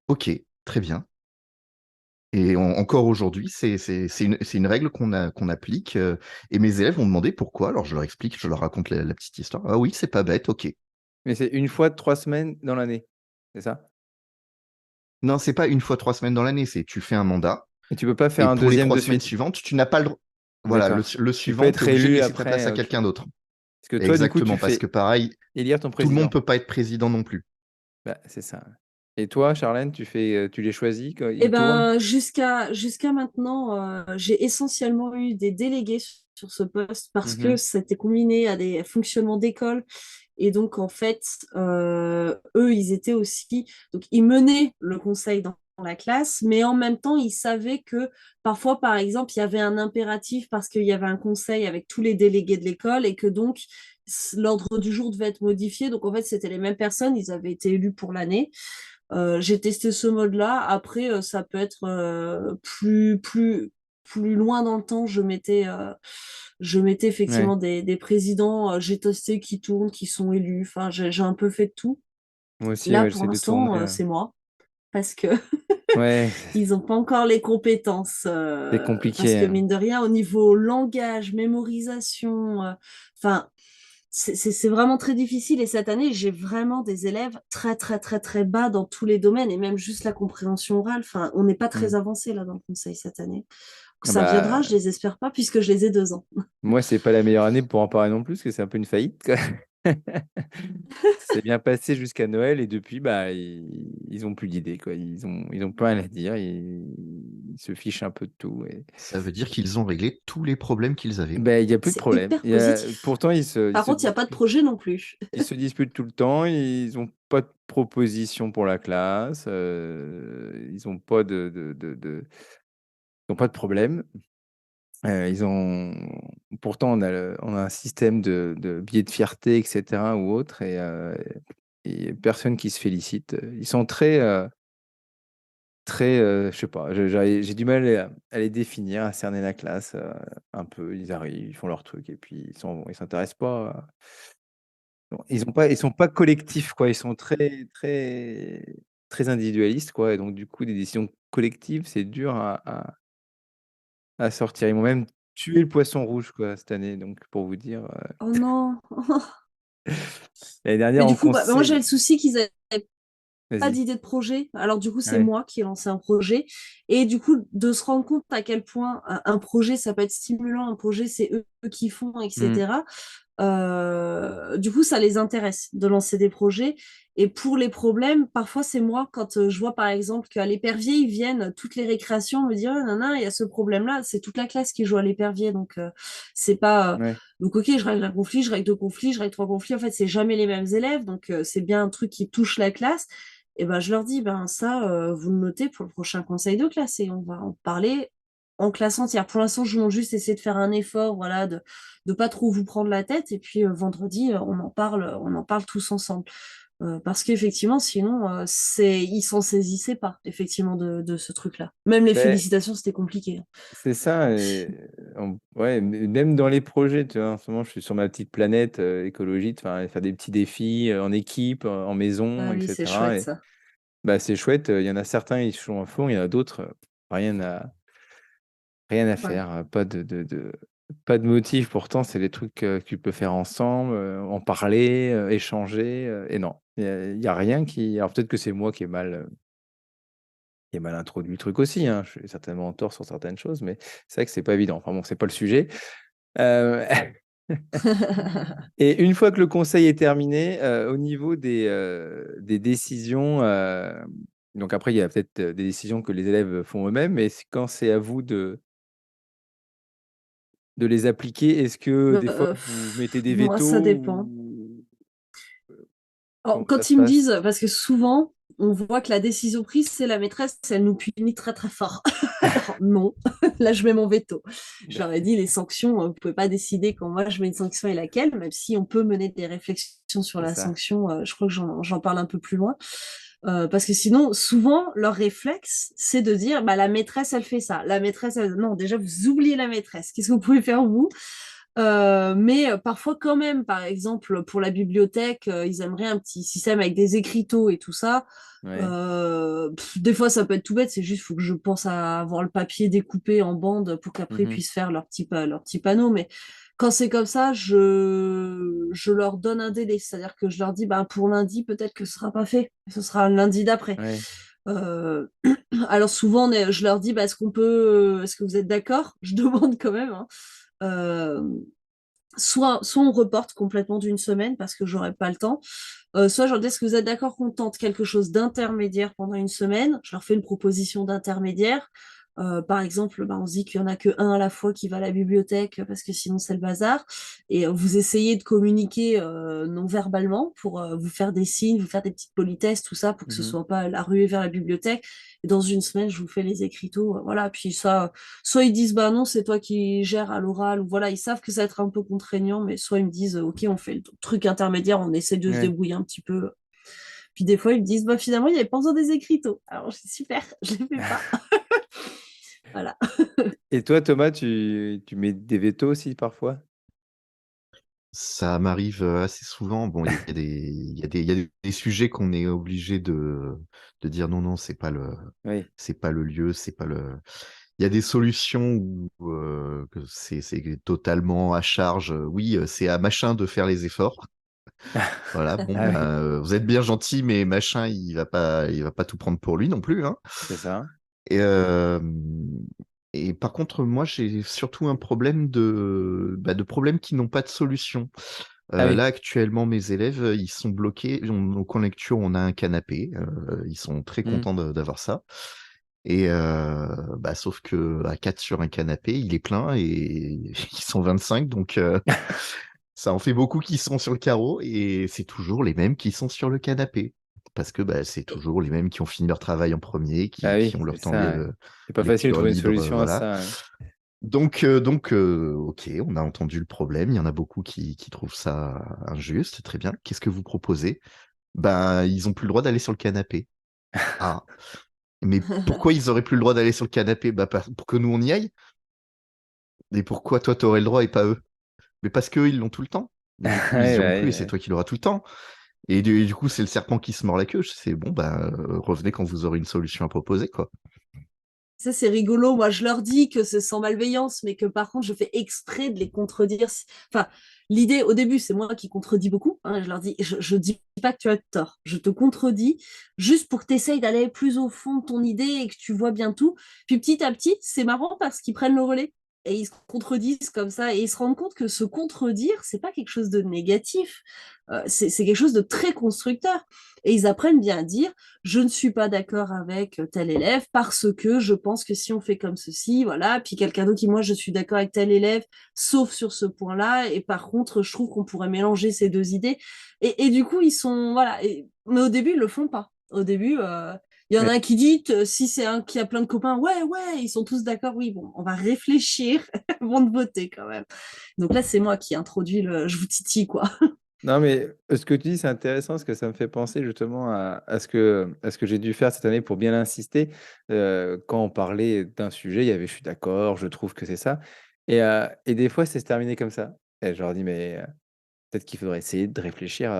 [SPEAKER 2] Ok, très bien. Et encore aujourd'hui, c'est une règle qu'on applique. Et mes élèves m'ont demandé pourquoi. Alors je leur explique, je leur raconte la petite histoire. Ah oui, c'est pas bête, ok.
[SPEAKER 1] mais c'est une fois de 3 semaines dans l'année, c'est ça?
[SPEAKER 2] Non, c'est pas une fois 3 semaines dans l'année, c'est tu fais un mandat.
[SPEAKER 1] Et tu peux pas faire
[SPEAKER 2] Et
[SPEAKER 1] un
[SPEAKER 2] pour les
[SPEAKER 1] deuxième
[SPEAKER 2] trois
[SPEAKER 1] de
[SPEAKER 2] semaines
[SPEAKER 1] suite.
[SPEAKER 2] suivantes, tu n'as pas le droit. Voilà, le,
[SPEAKER 1] D'accord.
[SPEAKER 2] le
[SPEAKER 1] Tu peux
[SPEAKER 2] suivant, tu
[SPEAKER 1] être
[SPEAKER 2] es obligé de
[SPEAKER 1] élu
[SPEAKER 2] laisser ta place
[SPEAKER 1] après.
[SPEAKER 2] à quelqu'un d'autre.
[SPEAKER 1] Parce que toi, du coup, tu
[SPEAKER 2] Exactement, parce
[SPEAKER 1] fais
[SPEAKER 2] que pareil,
[SPEAKER 1] élire ton
[SPEAKER 2] tout le monde
[SPEAKER 1] président.
[SPEAKER 2] peut pas être président non plus.
[SPEAKER 1] Bah, c'est ça. Et toi, Charlène, tu les choisis quand
[SPEAKER 3] Eh
[SPEAKER 1] ils tournent?
[SPEAKER 3] ben, jusqu'à maintenant, j'ai essentiellement eu des délégués sur ce poste parce que
[SPEAKER 1] Mhm.
[SPEAKER 3] c'était combiné à des fonctionnements d'école. Et donc, en fait, eux, ils étaient aussi. Donc, ils menaient le conseil dans la classe, mais en même temps, ils savaient que parfois, par exemple, il y avait un impératif parce qu'il y avait un conseil avec tous les délégués de l'école et que donc, l'ordre du jour devait être modifié. Donc, en fait, c'était les mêmes personnes. Ils avaient été élus pour l'année. J'ai testé ce mode-là. Après, ça peut être plus loin dans le temps. Je mettais
[SPEAKER 1] Ouais.
[SPEAKER 3] effectivement des présidents. J'ai testé qui tournent, qui sont élus. Enfin, j'ai un peu fait de tout.
[SPEAKER 1] Moi aussi,
[SPEAKER 3] Là,
[SPEAKER 1] ouais,
[SPEAKER 3] pour
[SPEAKER 1] j'essaie de tourner.
[SPEAKER 3] l'instant, c'est moi. Parce que
[SPEAKER 1] Ouais,
[SPEAKER 3] ils n'ont pas encore les compétences.
[SPEAKER 1] c'est
[SPEAKER 3] Parce
[SPEAKER 1] compliqué,
[SPEAKER 3] que
[SPEAKER 1] hein.
[SPEAKER 3] mine de rien, au niveau langage, mémorisation, enfin, c'est vraiment très difficile. Et cette année, j'ai vraiment des élèves très, très, très, très bas dans tous les domaines, et même juste la compréhension orale. Enfin, on n'est pas
[SPEAKER 1] Mm.
[SPEAKER 3] très avancé là dans le conseil cette année.
[SPEAKER 1] Ah
[SPEAKER 3] Ça viendra, je
[SPEAKER 1] bah,
[SPEAKER 3] les espère pas, puisque je les ai 2 ans.
[SPEAKER 1] moi, c'est pas la meilleure année pour en parler non plus, parce que c'est un peu une faillite, quoi. Ça s'est bien passé jusqu'à Noël et depuis, bah, ils ont plus d'idées, quoi. Ils ont plus rien à dire. Ils se fichent un peu de tout. Et
[SPEAKER 2] Ça veut dire qu'ils ont réglé tous les problèmes qu'ils avaient.
[SPEAKER 1] ben, il y a plus de
[SPEAKER 3] C'est
[SPEAKER 1] problème.
[SPEAKER 3] hyper positif.
[SPEAKER 1] Pourtant, ils se, ils
[SPEAKER 3] Par
[SPEAKER 1] se
[SPEAKER 3] contre, il n'y a pas de
[SPEAKER 1] disputent.
[SPEAKER 3] projet non plus.
[SPEAKER 1] Ils se disputent tout le temps. Ils ont pas de proposition pour la classe. Ils ont pas ils ont pas de problème. Ils ont pourtant on a un système de biais de fierté, etc., ou autre, et personne qui se félicite. Ils sont très, je sais pas, j'ai du mal à les définir, à cerner la classe, un peu. Ils arrivent, ils font leur truc et puis ils s'intéressent pas. Non, ils sont pas collectifs, quoi. Ils sont très, très, très individualistes, quoi. Et donc du coup, des décisions collectives, c'est dur à sortir. Ils m'ont même tué le poisson rouge, quoi, cette année. Donc pour vous dire,
[SPEAKER 3] Oh non.
[SPEAKER 1] l'année
[SPEAKER 3] Mais
[SPEAKER 1] dernière
[SPEAKER 3] du
[SPEAKER 1] en
[SPEAKER 3] coup, bah, moi, j'ai
[SPEAKER 1] conseil.
[SPEAKER 3] le souci qu'ils aient pas
[SPEAKER 1] Vas-y.
[SPEAKER 3] d'idée de projet. Alors du coup, c'est
[SPEAKER 1] Ouais.
[SPEAKER 3] moi qui ai lancé un projet. Et du coup, de se rendre compte à quel point un projet, ça peut être stimulant, un projet, c'est eux qui font,
[SPEAKER 1] Mmh.
[SPEAKER 3] etc. Du coup, ça les intéresse de lancer des projets. Et pour les problèmes, parfois, c'est moi, quand je vois par exemple qu'à l'épervier, ils viennent toutes les récréations me dire, ah, nana, il y a ce problème-là, c'est toute la classe qui joue à l'épervier. Donc, c'est pas.
[SPEAKER 1] Ouais.
[SPEAKER 3] Donc, ok, je règle un conflit, je règle 2 conflits, je règle 3 conflits. En fait, c'est jamais les mêmes élèves. Donc, c'est bien un truc qui touche la classe. Et ben, je leur dis, ben, ça, vous le notez pour le prochain conseil de classe et on va en parler en classe entière. Pour l'instant, je vais juste essayer de faire un effort, voilà, de pas trop vous prendre la tête. Et puis vendredi, on en parle tous ensemble. Parce qu'effectivement, sinon, ils s'en saisissaient pas, effectivement, de ce truc-là. Même les
[SPEAKER 1] Beh,
[SPEAKER 3] félicitations, c'était compliqué, hein.
[SPEAKER 1] c'est ça. Et ouais, même dans les projets, tu vois, en ce moment, je suis sur ma petite planète écologie, enfin, faire des petits défis en équipe, en maison,
[SPEAKER 3] Ah oui, c'est
[SPEAKER 1] etc.
[SPEAKER 3] chouette
[SPEAKER 1] Et
[SPEAKER 3] ça.
[SPEAKER 1] bah, c'est chouette. Il y en a certains, ils sont à fond, il y en a d'autres, rien à, rien à
[SPEAKER 3] Ouais.
[SPEAKER 1] faire. Pas de motif. Pourtant, c'est des trucs que tu peux faire ensemble, en parler, échanger. Et non, il y a rien qui. Alors peut-être que c'est moi qui ai mal introduit le truc aussi, hein. Je suis certainement en tort sur certaines choses, mais c'est vrai que c'est pas évident. Enfin bon, c'est pas le sujet. Euh, Et une fois que le conseil est terminé, au niveau des décisions, donc après, il y a peut-être des décisions que les élèves font eux-mêmes, mais quand c'est à vous de les appliquer, est-ce que des fois vous mettez des
[SPEAKER 3] Moi, ça
[SPEAKER 1] veto
[SPEAKER 3] dépend.
[SPEAKER 1] ou
[SPEAKER 3] Alors,
[SPEAKER 1] comment ça
[SPEAKER 3] quand
[SPEAKER 1] se
[SPEAKER 3] ils me
[SPEAKER 1] passe?
[SPEAKER 3] disent, parce que souvent, on voit que la décision prise, c'est la maîtresse, elle nous punit très très fort. Alors, non, là, je mets mon veto. Je leur ai dit, les sanctions, vous ne pouvez pas décider quand moi je mets une sanction et laquelle, même si on peut mener des réflexions sur
[SPEAKER 1] C'est
[SPEAKER 3] la
[SPEAKER 1] ça.
[SPEAKER 3] sanction, je crois que j'en parle un peu plus loin. Parce que sinon, souvent, leur réflexe, c'est de dire, bah, la maîtresse, elle fait ça. La maîtresse, non, déjà, vous oubliez la maîtresse. Qu'est-ce que vous pouvez faire, vous? Mais parfois quand même, par exemple, pour la bibliothèque, ils aimeraient un petit système avec des écriteaux et tout ça.
[SPEAKER 1] Ouais.
[SPEAKER 3] Des fois, ça peut être tout bête, c'est juste faut que je pense à avoir le papier découpé en bandes pour qu'après ils
[SPEAKER 1] Mhm.
[SPEAKER 3] puissent faire leur petit panneau. Mais quand c'est comme ça, je leur donne un délai. C'est-à-dire que je leur dis, ben, pour lundi, peut-être que ce sera pas fait. Ce sera lundi d'après.
[SPEAKER 1] Ouais.
[SPEAKER 3] Euh, alors souvent, je leur dis, bah, est-ce que vous êtes d'accord? Je demande quand même, hein. Euh, soit on reporte complètement d'une semaine parce que j'aurai pas le temps, soit je leur dis est-ce que vous êtes d'accord qu'on tente quelque chose d'intermédiaire pendant une semaine, je leur fais une proposition d'intermédiaire. Par exemple, bah, on se dit qu'il y en a que un à la fois qui va à la bibliothèque parce que sinon c'est le bazar. Et vous essayez de communiquer non verbalement pour vous faire des signes, vous faire des petites politesses, tout ça, pour que ce
[SPEAKER 1] Mhm.
[SPEAKER 3] soit pas la ruée vers la bibliothèque. Et dans une semaine, je vous fais les écriteaux. Voilà. Puis ça, soit ils disent bah non, c'est toi qui gères à l'oral, ou voilà, ils savent que ça va être un peu contraignant, mais soit ils me disent ok, on fait le truc intermédiaire, on essaie de se
[SPEAKER 1] Ouais.
[SPEAKER 3] débrouiller un petit peu. Puis des fois, ils me disent bah finalement, il n'y avait pas besoin des écriteaux. Alors je dis super, je les fais pas. Voilà.
[SPEAKER 1] Et toi, Thomas, tu mets des vétos aussi parfois?
[SPEAKER 2] Ça m'arrive assez souvent. Bon, il y a des sujets qu'on est obligé de dire non, non,
[SPEAKER 1] Oui.
[SPEAKER 2] c'est pas le lieu, c'est pas le. Il y a des solutions où que c'est totalement à charge. Oui, c'est à machin de faire les efforts. Voilà, bon,
[SPEAKER 1] Ah oui,
[SPEAKER 2] bah, vous êtes bien gentil, mais machin, il va pas tout prendre pour lui non plus, hein.
[SPEAKER 1] c'est ça.
[SPEAKER 2] Et, euh, et par contre, moi, j'ai surtout un problème de problèmes qui n'ont pas de solution.
[SPEAKER 1] Ah oui.
[SPEAKER 2] Là, actuellement, mes élèves, ils sont bloqués. Donc, en lecture, on a un canapé. Ils sont très
[SPEAKER 1] Mhm.
[SPEAKER 2] contents d'avoir ça. Et bah, sauf que à 4 sur un canapé, il est plein et ils sont 25. Donc, ça en fait beaucoup qui sont sur le carreau. Et c'est toujours les mêmes qui sont sur le canapé. Parce que bah, c'est toujours les mêmes qui ont fini leur travail en premier,
[SPEAKER 1] Ah
[SPEAKER 2] qui
[SPEAKER 1] oui,
[SPEAKER 2] ont
[SPEAKER 1] c'est
[SPEAKER 2] leur temps
[SPEAKER 1] ça. Ouais. C'est pas facile de
[SPEAKER 2] lecture
[SPEAKER 1] trouver une
[SPEAKER 2] libre.
[SPEAKER 1] solution à
[SPEAKER 2] Voilà.
[SPEAKER 1] ça. Ouais.
[SPEAKER 2] Donc, ok, on a entendu le problème. Il y en a beaucoup qui trouvent ça injuste. Très bien. Qu'est-ce que vous proposez? Ben, ils ont plus le droit d'aller sur le canapé. Ah, mais pourquoi ils auraient plus le droit d'aller sur le canapé? Bah, pour que nous on y aille. Et pourquoi toi t'aurais le droit et pas eux? Mais parce qu'eux ils l'ont tout le temps. Mais du coup ils
[SPEAKER 1] Ouais,
[SPEAKER 2] y auront
[SPEAKER 1] ouais,
[SPEAKER 2] plus et c'est
[SPEAKER 1] ouais.
[SPEAKER 2] toi qui l'auras tout le temps. Et du coup c'est le serpent qui se mord la queue. C'est bon, bah revenez quand vous aurez une solution à proposer, quoi.
[SPEAKER 3] Ça, c'est rigolo. Moi, je leur dis que c'est sans malveillance, mais que par contre, je fais exprès de les contredire. Enfin, l'idée, au début, c'est moi qui contredis beaucoup, hein. Je leur dis, je dis pas que tu as tort. Je te contredis juste pour que tu essayes d'aller plus au fond de ton idée et que tu vois bien tout. Puis petit à petit, c'est marrant parce qu'ils prennent le relais et ils se contredisent comme ça et ils se rendent compte que se contredire, c'est pas quelque chose de négatif. C'est quelque chose de très constructeur. Et ils apprennent bien à dire, je ne suis pas d'accord avec tel élève parce que je pense que si on fait comme ceci, voilà, puis quelqu'un d'autre qui, moi, je suis d'accord avec tel élève, sauf sur ce point-là, et par contre, je trouve qu'on pourrait mélanger ces deux idées. Et du coup, ils sont, voilà, mais au début, ils le font pas. Au début, il y en a
[SPEAKER 1] Ouais.
[SPEAKER 3] un qui dit, si c'est un qui a plein de copains, ouais, ouais, ils sont tous d'accord, oui, bon, on va réfléchir avant de voter quand même. Donc là, c'est moi qui introduis je vous titille, quoi.
[SPEAKER 1] Non, mais ce que tu dis, c'est intéressant parce que ça me fait penser justement à ce que j'ai dû faire cette année pour bien l'insister. Quand on parlait d'un sujet, il y avait je suis d'accord, je trouve que c'est ça. Et des fois, c'est se terminé comme ça. Et je leur dis, mais peut-être qu'il faudrait essayer de réfléchir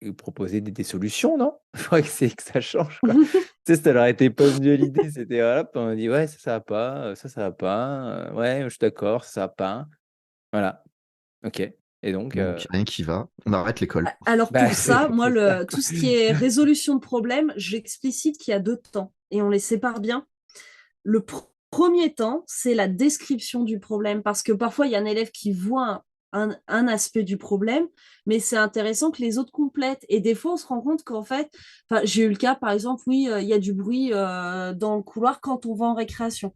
[SPEAKER 1] et proposer des solutions, non? Il faudrait que ça change, quoi. Tu sais, ça leur était pas venu à l'idée. C'était voilà, puis on a dit, ouais, ça va pas, ça va pas. Ouais, je suis d'accord, ça va pas. Voilà, ok. Et donc,
[SPEAKER 2] Bon, puis rien qui va. On arrête l'école.
[SPEAKER 3] Alors
[SPEAKER 1] bah,
[SPEAKER 3] pour ça, moi,
[SPEAKER 1] c'est ça, quoi.
[SPEAKER 3] tout ce qui est résolution de problème, j'explicite qu'il y a deux temps et on les sépare bien. Le premier temps, c'est la description du problème, parce que parfois, il y a un élève qui voit un aspect du problème, mais c'est intéressant que les autres complètent. Et des fois, on se rend compte qu'en fait, j'ai eu le cas, par exemple, oui, il y a du bruit dans le couloir quand on va en récréation.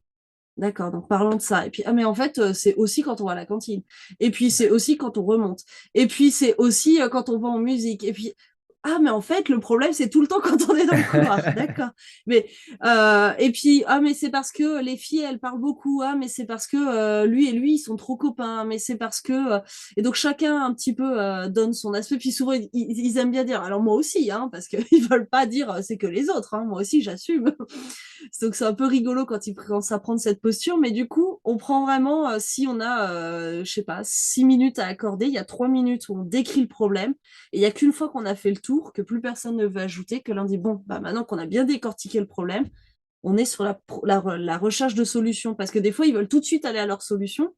[SPEAKER 3] D'accord, donc parlons de ça. Et puis, mais en fait, c'est aussi quand on va à la cantine. Et puis, c'est aussi quand on remonte. Et puis, c'est aussi quand on va en musique. Et puis, mais en fait, le problème, c'est tout le temps quand on est dans le couloir. D'accord. Mais, et puis, mais c'est parce que les filles, elles parlent beaucoup. Mais c'est parce que lui et lui, ils sont trop copains. Mais c'est parce que. Et donc, chacun, un petit peu, donne son aspect. Puis souvent, ils aiment bien dire, alors moi aussi, parce qu'ils veulent pas dire c'est que les autres. Moi aussi, j'assume. Donc c'est un peu rigolo quand ils commencent à prendre cette posture, mais du coup, on prend vraiment, si on a, je sais pas, 6 minutes à accorder, il y a 3 minutes où on décrit le problème, et il n'y a qu'une fois qu'on a fait le tour, que plus personne ne veut ajouter, que l'on dit, bon, maintenant qu'on a bien décortiqué le problème, on est sur la recherche de solutions, parce que des fois, ils veulent tout de suite aller à leur solution,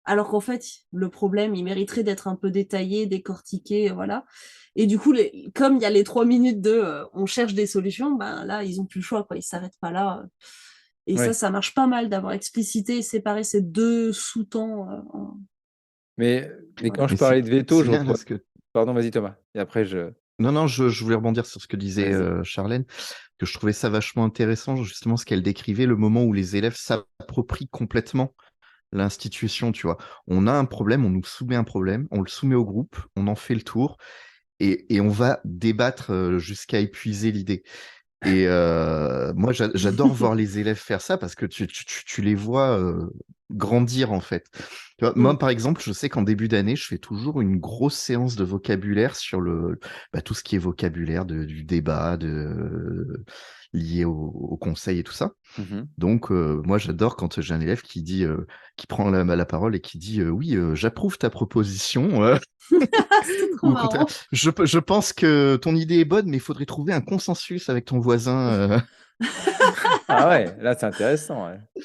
[SPEAKER 3] alors qu'en fait, le problème, il mériterait d'être un peu détaillé, décortiqué, voilà. Et du coup, comme il y a les 3 minutes de on cherche des solutions, là, ils n'ont plus le choix, quoi. Ils ne s'arrêtent pas là. Et
[SPEAKER 1] Oui.
[SPEAKER 3] ça marche pas mal d'avoir explicité et séparé ces deux sous-temps.
[SPEAKER 1] Mais quand je
[SPEAKER 2] Mais
[SPEAKER 1] parlais de veto,
[SPEAKER 2] c'est
[SPEAKER 1] je
[SPEAKER 2] bien là
[SPEAKER 1] reprenais.
[SPEAKER 2] ce que.
[SPEAKER 1] Pardon, vas-y Thomas. Et après,
[SPEAKER 2] Non, je voulais rebondir sur ce que disait
[SPEAKER 1] vas-y.
[SPEAKER 2] Charlène, que je trouvais ça vachement intéressant, justement, ce qu'elle décrivait, le moment où les élèves s'approprient complètement l'institution, tu vois. On a un problème, on nous soumet un problème, on le soumet au groupe, on en fait le tour, et on va débattre jusqu'à épuiser l'idée. Et moi, j'adore voir les élèves faire ça parce que tu les vois grandir en fait. Tu vois, moi, par exemple, je sais qu'en début d'année, je fais toujours une grosse séance de vocabulaire sur tout ce qui est vocabulaire du débat, lié au conseil et tout ça.
[SPEAKER 1] Mhm.
[SPEAKER 2] Donc, moi, j'adore quand j'ai un élève qui dit, qui prend la parole et qui dit, oui, j'approuve ta proposition.
[SPEAKER 3] C'est trop
[SPEAKER 2] Ou au contraire,
[SPEAKER 3] marrant.
[SPEAKER 2] je pense que ton idée est bonne, mais il faudrait trouver un consensus avec ton voisin.
[SPEAKER 1] Ah ouais, là c'est intéressant. Ouais.
[SPEAKER 3] Et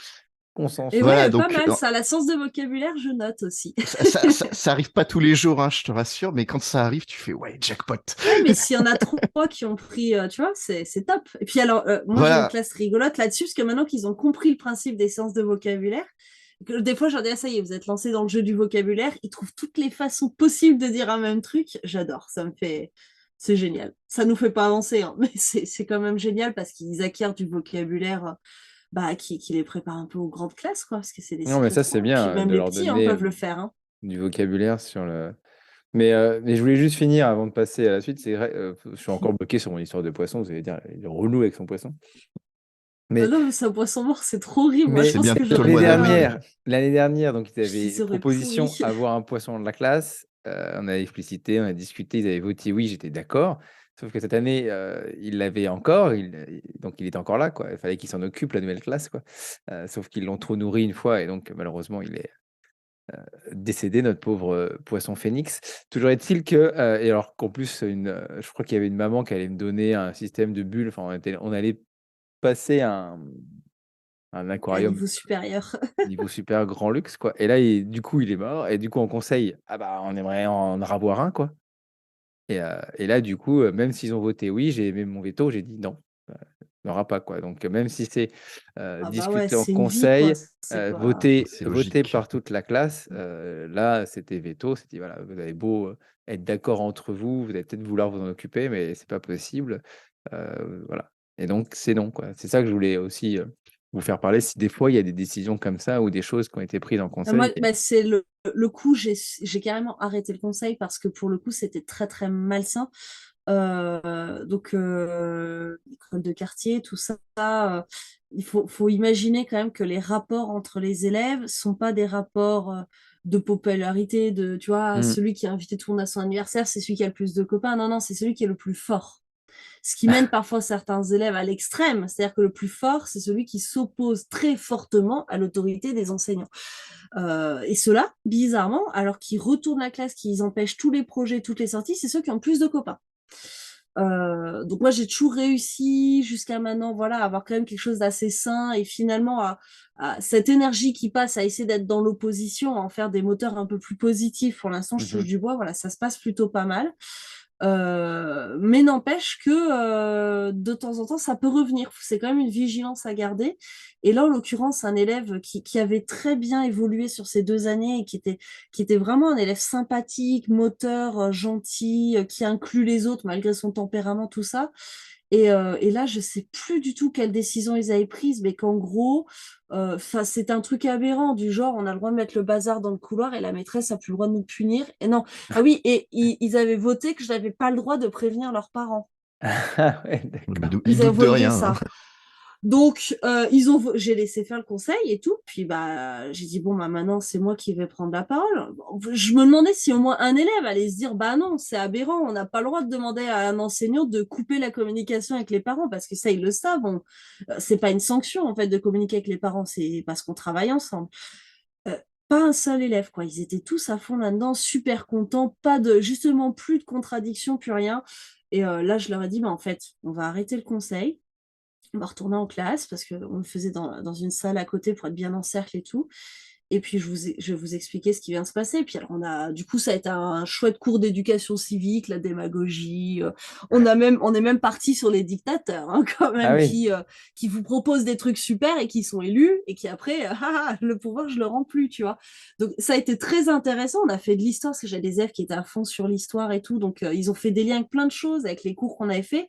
[SPEAKER 1] Consensus.
[SPEAKER 2] Voilà,
[SPEAKER 3] ouais, pas
[SPEAKER 2] donc
[SPEAKER 3] mal ça. La science de vocabulaire, je note aussi.
[SPEAKER 2] ça arrive pas tous les jours, hein, je te rassure, mais quand ça arrive, tu fais ouais, jackpot.
[SPEAKER 3] Ouais, mais s'il y en a 3 qui ont pris, tu vois, c'est top. Et puis alors, moi j'ai une
[SPEAKER 2] Voilà,
[SPEAKER 3] classe rigolote là-dessus, parce que maintenant qu'ils ont compris le principe des séances de vocabulaire, des fois j'en dis, ça y est, vous êtes lancés dans le jeu du vocabulaire, ils trouvent toutes les façons possibles de dire un même truc. J'adore, ça me fait. C'est génial. Ça nous fait pas avancer, mais c'est quand même génial parce qu'ils acquièrent du vocabulaire qui les prépare un peu aux grandes classes, quoi, parce que c'est des
[SPEAKER 1] Non, mais
[SPEAKER 3] cycles
[SPEAKER 1] ça c'est
[SPEAKER 3] 3. Puis
[SPEAKER 1] bien
[SPEAKER 3] même
[SPEAKER 1] de
[SPEAKER 3] les
[SPEAKER 1] leur
[SPEAKER 3] petits
[SPEAKER 1] donner
[SPEAKER 3] peuvent le faire.
[SPEAKER 1] du vocabulaire sur le. Mais je voulais juste finir avant de passer à la suite. C'est vrai, je suis encore bloqué sur mon histoire de poisson. Vous allez dire, il est relou avec son poisson. Mais,
[SPEAKER 3] Non, mais c'est un poisson mort, c'est trop horrible. Moi, je
[SPEAKER 1] mais
[SPEAKER 2] c'est
[SPEAKER 3] pense que
[SPEAKER 2] bientôt le
[SPEAKER 3] j'aurais
[SPEAKER 2] mois
[SPEAKER 3] pas.
[SPEAKER 2] d'avril.
[SPEAKER 1] l'année dernière, donc ils avaient
[SPEAKER 3] Ils auraient
[SPEAKER 1] proposition
[SPEAKER 3] pourri.
[SPEAKER 1] avoir un poisson de la classe. On a explicité, on a discuté, ils avaient voté oui, j'étais d'accord. Sauf que cette année, ils l'avaient encore, donc il était encore là, quoi. Il fallait qu'il s'en occupe, la nouvelle classe, quoi. Sauf qu'ils l'ont trop nourri une fois et donc malheureusement, il est décédé, notre pauvre poisson phénix. Toujours est-il que, et alors qu'en plus, je crois qu'il y avait une maman qui allait me donner un système de bulles. Enfin, on allait passer un
[SPEAKER 3] À
[SPEAKER 1] aquarium
[SPEAKER 3] niveau supérieur.
[SPEAKER 1] niveau super grand luxe, quoi. Et là, du coup, il est mort. Et du coup, on conseille, ah bah, on aimerait en ravoir un, quoi. Et là, du coup, même s'ils ont voté oui, j'ai mis mon veto, j'ai dit non, il n'y aura pas, quoi. Donc, même si c'est
[SPEAKER 3] Ah bah ouais,
[SPEAKER 1] discuté en
[SPEAKER 3] c'est une vie, quoi.
[SPEAKER 1] conseil,
[SPEAKER 3] C'est pas.
[SPEAKER 2] C'est
[SPEAKER 1] voté
[SPEAKER 2] logique.
[SPEAKER 1] par toute la classe, là, c'était veto. C'était, voilà, vous avez beau être d'accord entre vous, vous allez peut-être vouloir vous en occuper, mais c'est pas possible. Voilà. Et donc, c'est non, quoi. C'est ça que je voulais aussi vous faire parler. Si des fois, il y a des décisions comme ça ou des choses qui ont été prises en
[SPEAKER 3] Moi,
[SPEAKER 1] conseil.
[SPEAKER 3] c'est le coup, j'ai carrément arrêté le conseil parce que pour le coup, c'était très, très malsain. Donc, école de quartier, tout ça, faut imaginer quand même que les rapports entre les élèves sont pas des rapports de popularité, tu vois,
[SPEAKER 1] Hmm.
[SPEAKER 3] celui qui a invité tout le monde à son anniversaire, c'est celui qui a le plus de copains. Non, non, c'est celui qui est le plus fort. Ce qui mène parfois certains élèves à l'extrême, c'est-à-dire que le plus fort, c'est celui qui s'oppose très fortement à l'autorité des enseignants. Et ceux-là, bizarrement, alors qu'ils retournent la classe, qu'ils empêchent tous les projets, toutes les sorties, c'est ceux qui ont le plus de copains. Donc moi j'ai toujours réussi jusqu'à maintenant, voilà, à avoir quand même quelque chose d'assez sain et finalement à cette énergie qui passe à essayer d'être dans l'opposition, à en faire des moteurs un peu plus positifs. Pour l'instant, je touche
[SPEAKER 1] Mhm.
[SPEAKER 3] du bois, voilà, ça se passe plutôt pas mal. Mais n'empêche que de temps en temps, ça peut revenir. C'est quand même une vigilance à garder. Et là, en l'occurrence, un élève qui avait très bien évolué sur ces 2 années et qui était vraiment un élève sympathique, moteur, gentil, qui inclut les autres malgré son tempérament, tout ça. Et là, je sais plus du tout quelle décision ils avaient prise, mais qu'en gros, c'est un truc aberrant, du genre, on a le droit de mettre le bazar dans le couloir et la maîtresse a plus le droit de nous punir. Et non, ah oui, et ils avaient voté que je n'avais pas le droit de prévenir leurs parents.
[SPEAKER 1] Ah ouais,
[SPEAKER 2] Mais
[SPEAKER 1] d'accord.
[SPEAKER 2] ils
[SPEAKER 3] Ils avaient
[SPEAKER 2] doutent de
[SPEAKER 3] voté
[SPEAKER 2] rien, hein.
[SPEAKER 3] ça. Donc, j'ai laissé faire le conseil et tout. Puis, bah, j'ai dit, bon, bah, maintenant, c'est moi qui vais prendre la parole. Je me demandais si au moins un élève allait se dire, bah non, c'est aberrant, on n'a pas le droit de demander à un enseignant de couper la communication avec les parents, parce que ça, ils le savent. C'est pas une sanction, en fait, de communiquer avec les parents, c'est parce qu'on travaille ensemble. Euh, Pas un seul élève, quoi. Ils étaient tous à fond là-dedans, super contents, justement, plus de contradictions, plus rien. Et là, je leur ai dit, bah, en fait, on va arrêter le conseil, on va retourner en classe parce qu'on le faisait dans une salle à côté pour être bien en cercle et tout. Et puis, je vais vous expliquer ce qui vient de se passer. Et puis, alors, du coup, ça a été un chouette cours d'éducation civique, la démagogie. On est même parti sur les dictateurs, hein, quand
[SPEAKER 1] Ah
[SPEAKER 3] même,
[SPEAKER 1] oui.
[SPEAKER 3] qui vous proposent des trucs super et qui sont élus et qui après, le pouvoir, je le rends plus, tu vois. Donc, ça a été très intéressant. On a fait de l'histoire parce que j'ai des élèves qui étaient à fond sur l'histoire et tout. Donc, ils ont fait des liens avec plein de choses, avec les cours qu'on avait fait.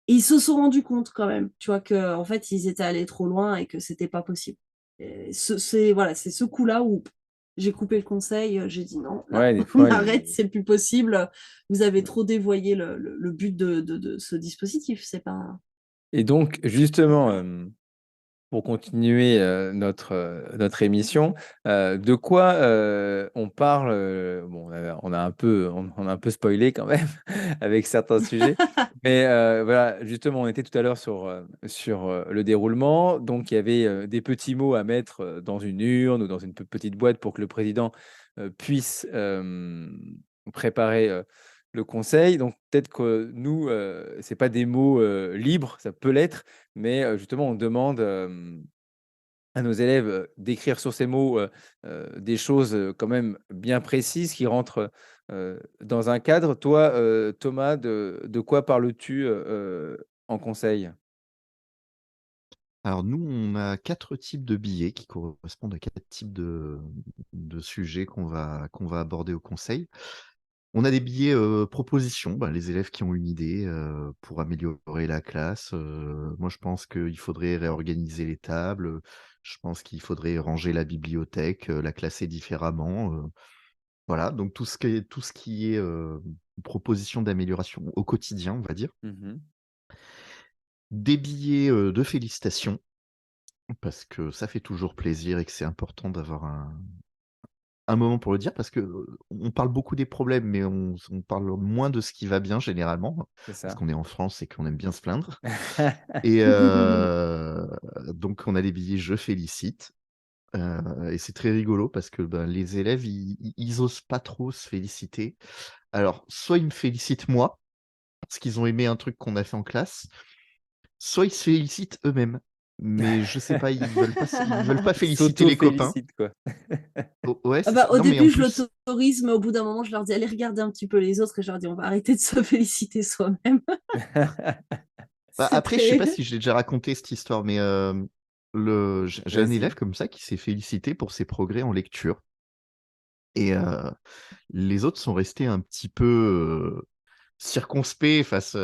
[SPEAKER 3] Et ils se sont rendus compte quand même, tu vois, que en fait, ils étaient allés trop loin et que c'était pas possible. Voilà, c'est ce coup-là où j'ai coupé le conseil, j'ai dit non, là,
[SPEAKER 1] Ouais, des
[SPEAKER 3] on
[SPEAKER 1] fois,
[SPEAKER 3] arrête, c'est plus possible. Vous avez trop dévoyé le but de ce dispositif. C'est pas.
[SPEAKER 1] et donc, justement, pour continuer notre émission, de quoi on parle bon, on a un peu spoilé quand même avec certains sujets, mais voilà, justement, on était tout à l'heure sur le déroulement. Donc, il y avait des petits mots à mettre dans une urne ou dans une petite boîte pour que le président puisse préparer le conseil. Donc, peut-être que nous, c'est pas des mots libres, ça peut l'être, mais justement, on demande à nos élèves d'écrire sur ces mots des choses quand même bien précises qui rentrent dans un cadre. Toi, Thomas, de quoi parles-tu en conseil?
[SPEAKER 2] Alors nous, on a 4 types de billets qui correspondent à 4 types de sujets qu'on va aborder au conseil. On a des billets, propositions, bah, les élèves qui ont une idée, pour améliorer la classe. Moi, je pense qu'il faudrait réorganiser les tables, je pense qu'il faudrait ranger la bibliothèque, la classer différemment, voilà, donc tout ce qui est, proposition d'amélioration au quotidien, on va dire.
[SPEAKER 1] Mhm.
[SPEAKER 2] Des billets, de félicitations, parce que ça fait toujours plaisir et que c'est important d'avoir un moment pour le dire, parce que, on parle beaucoup des problèmes, mais on parle moins de ce qui va bien généralement,
[SPEAKER 1] C'est
[SPEAKER 2] parce
[SPEAKER 1] ça.
[SPEAKER 2] qu'on est en France et qu'on aime bien se plaindre. Et donc on a des billets «Je félicite», et c'est très rigolo parce que, ben, les élèves, ils osent pas trop se féliciter. Alors, soit ils me félicitent moi, parce qu'ils ont aimé un truc qu'on a fait en classe, soit ils se félicitent eux-mêmes. Mais je sais pas, ils veulent pas
[SPEAKER 1] Ils
[SPEAKER 2] féliciter les copains.
[SPEAKER 1] s'auto-félicitent, quoi.
[SPEAKER 2] Ouais,
[SPEAKER 3] Ah
[SPEAKER 2] c'est
[SPEAKER 3] bah,
[SPEAKER 2] ça.
[SPEAKER 3] au
[SPEAKER 2] Non, mais en
[SPEAKER 3] début, je
[SPEAKER 2] plus,
[SPEAKER 3] l'autorise, mais au bout d'un moment, je leur dis, allez regarder un petit peu les autres et je leur dis, on va arrêter de se féliciter soi-même.
[SPEAKER 2] bah,
[SPEAKER 3] C'est
[SPEAKER 2] après, je sais pas
[SPEAKER 3] très.
[SPEAKER 2] si je l'ai déjà raconté cette histoire, mais j'ai un élève
[SPEAKER 1] Vas-y.
[SPEAKER 2] comme ça qui s'est félicité pour ses progrès en lecture. Et les autres sont restés un petit peu circonspects face,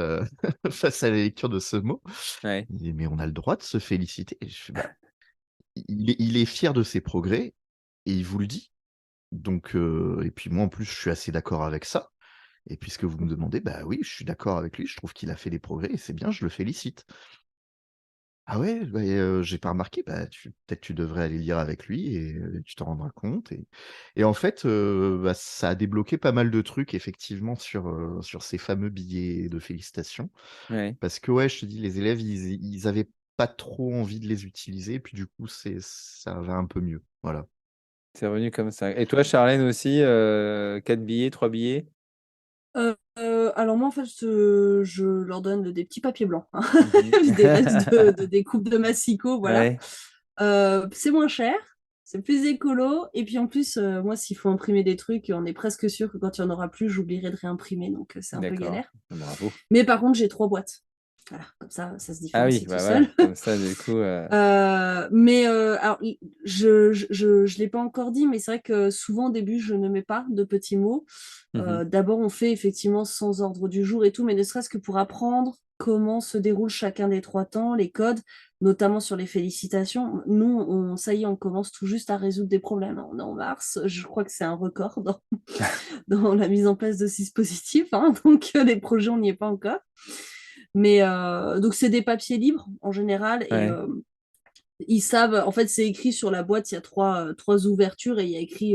[SPEAKER 2] face à la lecture de ce mot.
[SPEAKER 1] Ouais.
[SPEAKER 2] Il dit: «Mais on a le droit de se féliciter». Et je fais: «Bah, il est fier de ses progrès et il vous le dit. Donc et puis moi, en plus, je suis assez d'accord avec ça. Et puisque vous me demandez, bah oui, je suis d'accord avec lui, je trouve qu'il a fait des progrès et c'est bien, je le félicite». «Ah ouais? Bah, j'ai pas remarqué». «Bah, peut-être tu devrais aller lire avec lui et tu t'en rendras compte». Et en fait, bah, ça a débloqué pas mal de trucs effectivement sur ces fameux billets de félicitations.
[SPEAKER 1] Ouais.
[SPEAKER 2] Parce que ouais, je te dis, les élèves, ils avaient pas trop envie de les utiliser et puis du coup, ça va un peu mieux. Voilà.
[SPEAKER 1] C'est revenu comme ça. Et toi, Charlène aussi, 4 billets, 3 billets?
[SPEAKER 3] Alors moi, en fait, je leur donne des petits papiers blancs, hein.
[SPEAKER 1] Mhm.
[SPEAKER 3] Des restes de découpe de massicot, voilà.
[SPEAKER 1] Ouais.
[SPEAKER 3] C'est moins cher. C'est plus écolo. Et puis en plus, moi, s'il faut imprimer des trucs, on est presque sûr que quand il n'y en aura plus, j'oublierai de réimprimer. Donc c'est un peu
[SPEAKER 1] D'accord,
[SPEAKER 3] galère.
[SPEAKER 1] bravo.
[SPEAKER 3] Mais par contre, j'ai 3 boîtes. Voilà, comme ça se
[SPEAKER 1] Ah oui,
[SPEAKER 3] différencie tout
[SPEAKER 1] bah voilà,
[SPEAKER 3] seul.
[SPEAKER 1] comme ça, du coup.
[SPEAKER 3] Mais alors, je l'ai pas encore dit, mais c'est vrai que souvent au début, je ne mets pas de petits mots.
[SPEAKER 1] Mhm.
[SPEAKER 3] D'abord, on fait effectivement sans ordre du jour et tout, mais ne serait-ce que pour apprendre comment se déroule chacun des 3 temps, les codes, notamment sur les félicitations. Nous, ça y est, on commence tout juste à résoudre des problèmes. On est en mars, je crois que c'est un record dans la mise en place de 6 positifs, hein, donc les projets, on n'y est pas encore. Mais donc, c'est des papiers libres en général et
[SPEAKER 1] Ouais.
[SPEAKER 3] ils savent, en fait, c'est écrit sur la boîte, il y a trois ouvertures et il y a écrit,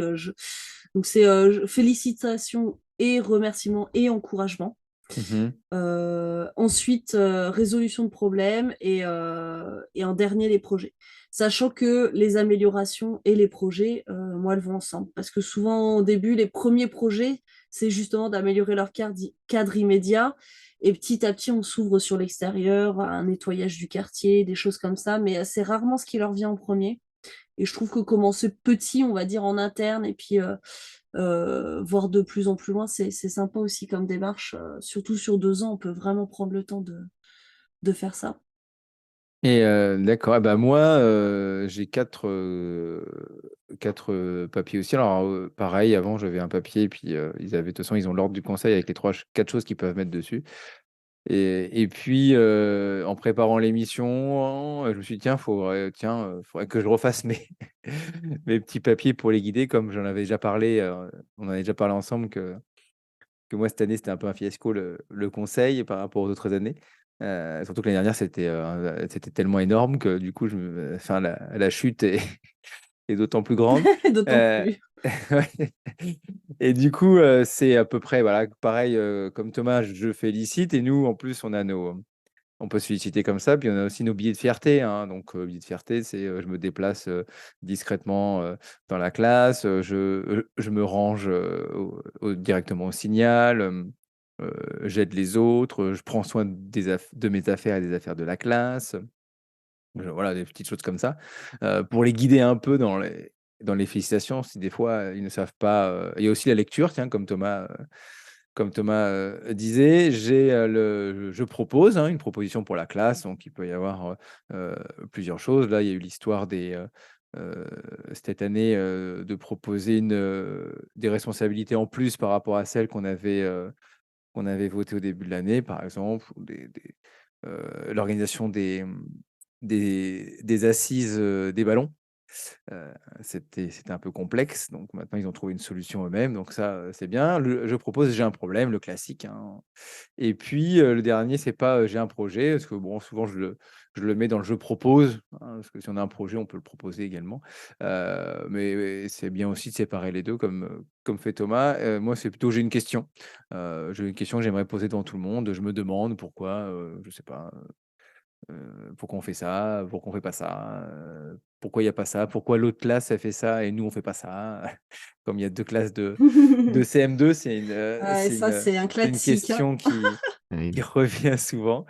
[SPEAKER 3] donc c'est félicitations et remerciements et encouragements.
[SPEAKER 1] Mhm.
[SPEAKER 3] Ensuite, résolution de problèmes et en dernier, les projets. Sachant que les améliorations et les projets, moi, elles vont ensemble. Parce que souvent, au début, les premiers projets, c'est justement d'améliorer leur cadre immédiat. Et petit à petit, on s'ouvre sur l'extérieur, un nettoyage du quartier, des choses comme ça. Mais c'est rarement ce qui leur vient en premier. Et je trouve que commencer petit, on va dire en interne, et puis voir de plus en plus loin, c'est sympa aussi comme démarche. Surtout sur 2 ans, on peut vraiment prendre le temps de faire ça.
[SPEAKER 1] Et d'accord, ah bah moi, j'ai quatre papiers aussi. Alors, pareil, avant, j'avais un papier, et puis ils avaient, de toute façon, ils ont l'ordre du conseil avec les quatre choses qu'ils peuvent mettre dessus. Et puis, en préparant l'émission, je me suis dit, faudrait que je refasse mes petits papiers pour les guider, comme j'en avais déjà parlé, on en avait déjà parlé ensemble, que moi, cette année, c'était un peu un fiasco, le conseil, par rapport aux autres années. Surtout que l'année dernière, c'était tellement énorme que du coup, enfin, la chute est, est d'autant plus grande.
[SPEAKER 3] D'autant
[SPEAKER 1] Euh,
[SPEAKER 3] plus.
[SPEAKER 1] ouais. Et du coup, c'est à peu près, voilà, pareil, comme Thomas, je félicite. Et nous, en plus, on peut se féliciter comme ça. Puis on a aussi nos billets de fierté, hein. Donc, billets de fierté, c'est je me déplace discrètement dans la classe, je me range directement au signal, j'aide les autres, je prends soin de mes affaires et des affaires de la classe. Voilà, des petites choses comme ça, pour les guider un peu dans les félicitations, si des fois ils ne savent pas. Il y a aussi la lecture, tiens, comme Thomas disait, je propose, hein, une proposition pour la classe, donc il peut y avoir plusieurs choses. Là, il y a eu l'histoire cette année, de proposer des responsabilités en plus par rapport à celles qu'on avait votées au début de l'année, par exemple, ou l'organisation des assises des ballons. Heu, c'était un peu complexe, donc maintenant ils ont trouvé une solution eux-mêmes, donc ça, c'est bien. Je propose, j'ai un problème, le classique, hein. Et puis, le dernier, c'est pas, j'ai un projet, parce que bon, souvent je le mets dans le «je propose», hein, parce que si on a un projet, on peut le proposer également. Mais c'est bien aussi de séparer les 2 comme fait Thomas. Moi, c'est plutôt j'ai une question. J'ai une question que j'aimerais poser devant tout le monde. Je me demande pourquoi, je sais pas, pourquoi on fait ça? Pourquoi on fait pas ça? Pourquoi il y a pas ça? Pourquoi l'autre classe, elle fait ça et nous, on fait pas ça? Comme il y a 2 classes de CM2,
[SPEAKER 3] Ouais, ça, c'est un
[SPEAKER 1] c'est une
[SPEAKER 3] classique, hein.
[SPEAKER 1] question qui
[SPEAKER 2] Oui.
[SPEAKER 1] revient souvent.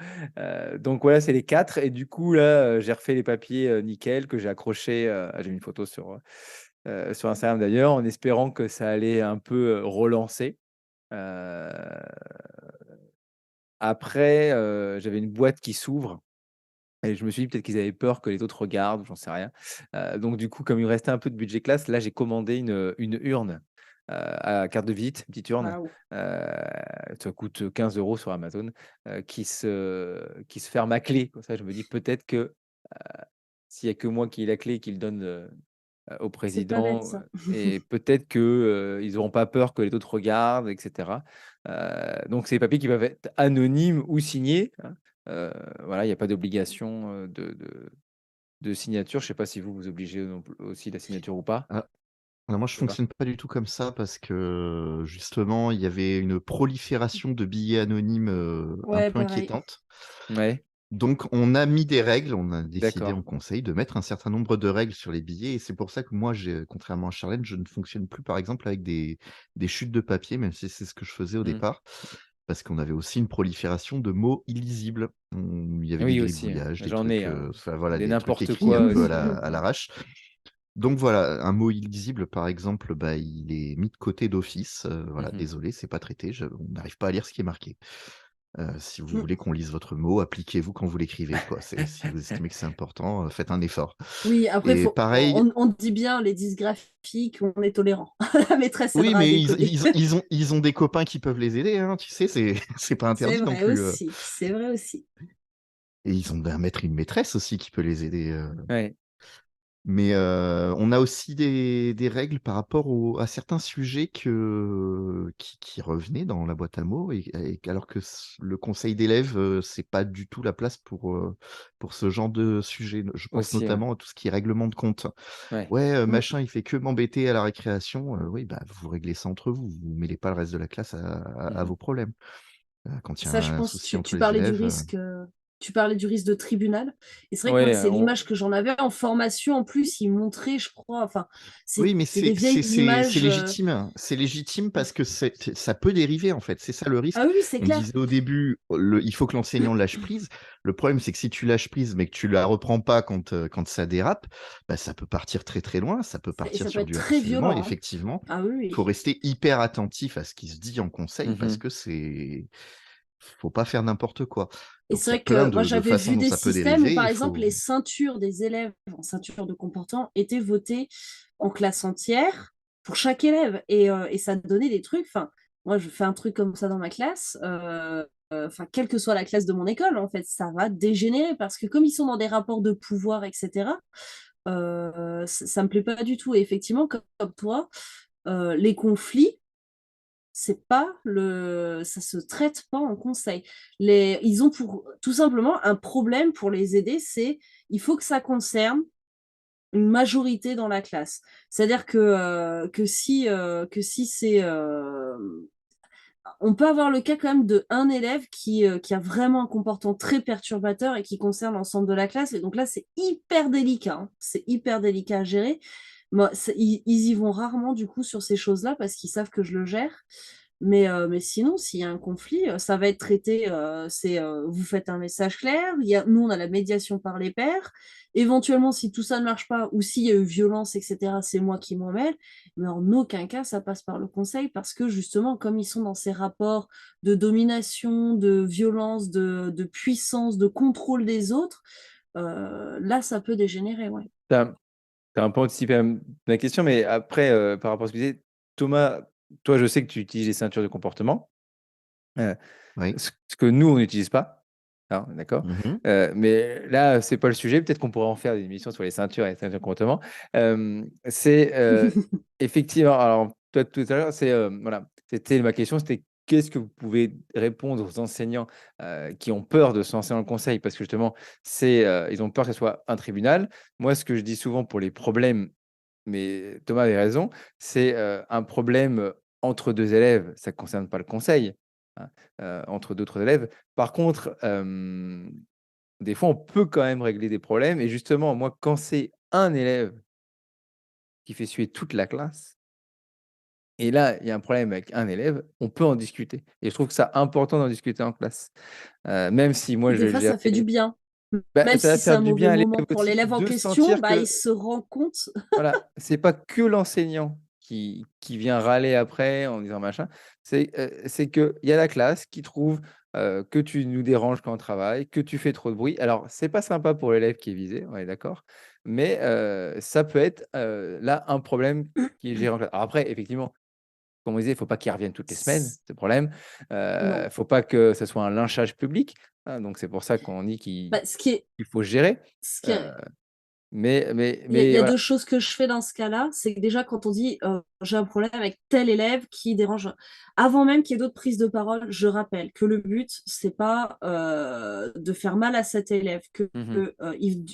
[SPEAKER 1] Donc voilà, c'est les 4. Et du coup, là, j'ai refait les papiers, nickel, que j'ai accrochés, j'ai mis une photo sur Instagram d'ailleurs, en espérant que ça allait un peu, relancer. Heu, Après, j'avais une boîte qui s'ouvre. Et je me suis dit peut-être qu'ils avaient peur que les autres regardent, j'en sais rien. Donc du coup, comme il me restait un peu de budget classe, là, j'ai commandé une urne, à carte de visite, petite urne.
[SPEAKER 3] Waouh.
[SPEAKER 1] Heu, Ça coûte 15 € sur Amazon, qui se ferme à clé. Comme ça, je me dis peut-être que, s'il y a que moi qui ai la clé, qu'il donne, au
[SPEAKER 3] C'est pas bête,
[SPEAKER 1] président,
[SPEAKER 3] ça.
[SPEAKER 1] et peut-être que, ils n'auront pas peur que les autres regardent, et cetera. Donc c'est des papiers qui peuvent être anonymes ou signés, hein. Voilà, il y a pas d'obligation, de signature. Je sais pas si vous obligez non plus aussi la signature ou pas?
[SPEAKER 2] Ah, alors moi, je
[SPEAKER 1] Je sais pas.
[SPEAKER 2] fonctionne pas du tout comme ça parce que, justement, il y avait une prolifération de billets anonymes, un
[SPEAKER 3] Ouais,
[SPEAKER 2] peu
[SPEAKER 3] pareil.
[SPEAKER 2] inquiétante.
[SPEAKER 1] Ouais,
[SPEAKER 2] Donc on a mis des règles, on a décidé en
[SPEAKER 1] d'accord.
[SPEAKER 2] conseil de mettre un certain nombre de règles sur les billets et c'est pour ça que moi, contrairement à Charlène, je ne fonctionne plus, par exemple, avec des chutes de papier, même si c'est ce que je faisais au
[SPEAKER 1] Mmh.
[SPEAKER 2] départ, parce qu'on avait aussi une prolifération de mots illisibles. Il y avait des
[SPEAKER 1] Oui aussi,
[SPEAKER 2] gribouillages, des
[SPEAKER 1] j'en ai,
[SPEAKER 2] trucs,
[SPEAKER 1] hein.
[SPEAKER 2] enfin voilà,
[SPEAKER 1] Des
[SPEAKER 2] des trucs
[SPEAKER 1] n'importe
[SPEAKER 2] écrits un
[SPEAKER 1] quoi
[SPEAKER 2] peu
[SPEAKER 1] aussi,
[SPEAKER 2] à l'arrache. Donc voilà, un mot illisible, par exemple, bah, il est mis de côté d'office. Voilà,
[SPEAKER 1] Mhm.
[SPEAKER 2] désolé, c'est pas traité. On n'arrive pas à lire ce qui est marqué. Si vous
[SPEAKER 3] Mm.
[SPEAKER 2] voulez qu'on lise votre mot, appliquez-vous quand vous l'écrivez, quoi. Si vous estimez que c'est important, faites un effort.
[SPEAKER 3] Oui, après,
[SPEAKER 2] Et pareil,
[SPEAKER 3] on dit bien les dysgraphiques, on est tolérant. La maîtresse
[SPEAKER 2] oui,
[SPEAKER 3] aidera à
[SPEAKER 2] mais
[SPEAKER 3] décoder.
[SPEAKER 2] ils ont des copains qui peuvent les aider, hein, tu sais, c'est pas
[SPEAKER 3] C'est
[SPEAKER 2] interdit non
[SPEAKER 3] vrai
[SPEAKER 2] plus.
[SPEAKER 3] aussi, c'est vrai aussi.
[SPEAKER 2] Et ils ont un maître et une maîtresse aussi qui peut les aider.
[SPEAKER 1] Ouais,
[SPEAKER 2] Mais on a aussi des règles par rapport à certains sujets qui revenaient dans la boîte à mots, alors que le conseil d'élèves, c'est pas du tout la place pour ce genre de sujet. Je pense
[SPEAKER 1] aussi, ouais.
[SPEAKER 2] notamment à tout ce qui est règlement de compte.
[SPEAKER 1] Ouais.
[SPEAKER 2] Ouais,
[SPEAKER 3] Mm.
[SPEAKER 2] machin, il fait que m'embêter à la récréation. Oui, bah, vous réglez ça entre vous. Vous mêlez pas le reste de la classe à
[SPEAKER 1] Mhm.
[SPEAKER 2] vos problèmes. Quand il y a
[SPEAKER 3] Ça, je
[SPEAKER 2] un
[SPEAKER 3] pense,
[SPEAKER 2] souci entre
[SPEAKER 3] tu
[SPEAKER 2] les
[SPEAKER 3] parlais du
[SPEAKER 2] élèves.
[SPEAKER 3] risque, tu parlais du risque de tribunal. Et c'est vrai que moi,
[SPEAKER 1] Ouais,
[SPEAKER 3] c'est l'image que j'en avais en formation. En plus, ils montraient, je crois, enfin,
[SPEAKER 2] Oui, mais
[SPEAKER 3] c'était des vieilles
[SPEAKER 2] c'est
[SPEAKER 3] images.
[SPEAKER 2] légitime, hein. C'est légitime parce que ça peut dériver, en fait. C'est ça le
[SPEAKER 3] Ah
[SPEAKER 2] risque.
[SPEAKER 3] oui, c'est
[SPEAKER 2] On
[SPEAKER 3] clair.
[SPEAKER 2] disait au début, il faut que l'enseignant lâche prise. Le problème, c'est que si tu lâches prise, mais que tu la reprends pas quand ça dérape, bah, ça peut partir très très loin. Ça peut
[SPEAKER 3] Et
[SPEAKER 2] partir
[SPEAKER 3] ça peut
[SPEAKER 2] sur
[SPEAKER 3] être
[SPEAKER 2] du
[SPEAKER 3] très
[SPEAKER 2] harcèlement. Et
[SPEAKER 3] violent, hein.
[SPEAKER 2] effectivement,
[SPEAKER 3] Ah oui,
[SPEAKER 2] il faut
[SPEAKER 3] oui.
[SPEAKER 2] rester hyper attentif à ce qui se dit en conseil parce
[SPEAKER 1] Mhm.
[SPEAKER 2] que faut pas faire n'importe quoi.
[SPEAKER 3] Et
[SPEAKER 2] Donc,
[SPEAKER 3] c'est
[SPEAKER 2] il y a
[SPEAKER 3] vrai
[SPEAKER 2] plein
[SPEAKER 3] que moi,
[SPEAKER 2] de
[SPEAKER 3] j'avais
[SPEAKER 2] façons
[SPEAKER 3] vu
[SPEAKER 2] dont
[SPEAKER 3] des
[SPEAKER 2] ça peut
[SPEAKER 3] systèmes où,
[SPEAKER 2] dériver.
[SPEAKER 3] par
[SPEAKER 2] Il
[SPEAKER 3] exemple,
[SPEAKER 2] faut.
[SPEAKER 3] les ceintures des élèves en ceinture de comportement étaient votées en classe entière pour chaque élève. Et ça donnait des trucs. Enfin, moi, je fais un truc comme ça dans ma classe. Enfin, quelle que soit la classe de mon école, en fait, ça va dégénérer parce que comme ils sont dans des rapports de pouvoir, etc., ça me plaît pas du tout. Et effectivement, comme toi, les conflits, c'est pas ça se traite pas en conseil. Ils ont tout simplement un problème pour les aider, c'est il faut que ça concerne une majorité dans la classe. C'est-à-dire que si c'est on peut avoir le cas quand même de un élève qui a vraiment un comportement très perturbateur et qui concerne l'ensemble de la classe. Et donc là, c'est hyper délicat, hein. C'est hyper délicat à gérer. Moi, ils y vont rarement du coup sur ces choses-là parce qu'ils savent que je le gère. Mais sinon, s'il y a un conflit, ça va être traité, vous faites un message clair, nous, on a la médiation par les pairs. Éventuellement, si tout ça ne marche pas, ou s'il y a eu violence, etc., c'est moi qui m'en mêle. Mais en aucun cas, ça passe par le conseil, parce que justement, comme ils sont dans ces rapports de domination, de violence, de puissance, de contrôle des autres, là, ça peut dégénérer, ouais.
[SPEAKER 1] T'as un peu anticipé ma question, mais après, par rapport à ce que tu disais, Thomas, toi, je sais que tu utilises les ceintures de comportement, euh,
[SPEAKER 2] Oui.
[SPEAKER 1] ce que nous, on n'utilise pas. Hein, d'accord.
[SPEAKER 2] Mhm.
[SPEAKER 1] Mais là, c'est pas le sujet. Peut-être qu'on pourrait en faire des émissions sur les ceintures et les ceintures de comportement. C'est effectivement. Alors, toi, tout à l'heure, voilà. C'était ma question. C'était qu'est-ce que vous pouvez répondre aux enseignants qui ont peur de se lancer dans le conseil parce que justement, ils ont peur que ce soit un tribunal. Moi, ce que je dis souvent pour les problèmes, mais Thomas avait raison, c'est un problème entre deux élèves. Ça ne concerne pas le conseil, hein, entre d'autres élèves. Par contre, des fois, on peut quand même régler des problèmes. Et justement, moi, quand c'est un élève qui fait suer toute la classe, et là, il y a un problème avec un élève, on peut en discuter. Et je trouve que c'est important d'en discuter en classe. Même si moi,
[SPEAKER 3] Et
[SPEAKER 1] je
[SPEAKER 3] des
[SPEAKER 1] vais le
[SPEAKER 3] fois, ça fait du
[SPEAKER 1] gérer.
[SPEAKER 3] bien.
[SPEAKER 1] Bah,
[SPEAKER 3] Même
[SPEAKER 1] ça va
[SPEAKER 3] si c'est
[SPEAKER 1] faire
[SPEAKER 3] un
[SPEAKER 1] du
[SPEAKER 3] mauvais
[SPEAKER 1] bien à
[SPEAKER 3] moment
[SPEAKER 1] l'élève
[SPEAKER 3] pour
[SPEAKER 1] aussi
[SPEAKER 3] l'élève en
[SPEAKER 1] de
[SPEAKER 3] question,
[SPEAKER 1] sentir
[SPEAKER 3] bah, il
[SPEAKER 1] que
[SPEAKER 3] se rend compte.
[SPEAKER 1] voilà, c'est pas que l'enseignant qui vient râler après en disant machin, c'est qu'il y a la classe qui trouve que tu nous déranges quand on travaille, que tu fais trop de bruit. Alors, c'est pas sympa pour l'élève qui est visé, on est d'accord, mais ça peut être là un problème qui est géré en classe. Alors après, effectivement, comme on disait, il ne faut pas qu'il revienne toutes les semaines, ce problème. Il ne
[SPEAKER 3] Non.
[SPEAKER 1] faut pas que ce soit un lynchage public, hein, donc c'est pour ça qu'on dit
[SPEAKER 3] Bah,
[SPEAKER 1] qu'il faut gérer.
[SPEAKER 3] ce qui
[SPEAKER 1] Euh,
[SPEAKER 3] est- il y
[SPEAKER 1] mais
[SPEAKER 3] a
[SPEAKER 1] voilà.
[SPEAKER 3] deux choses que je fais dans ce cas-là. C'est que déjà, quand on dit j'ai un problème avec tel élève qui dérange, avant même qu'il y ait d'autres prises de parole, je rappelle que le but, c'est pas de faire mal à cet élève,
[SPEAKER 1] Mhm.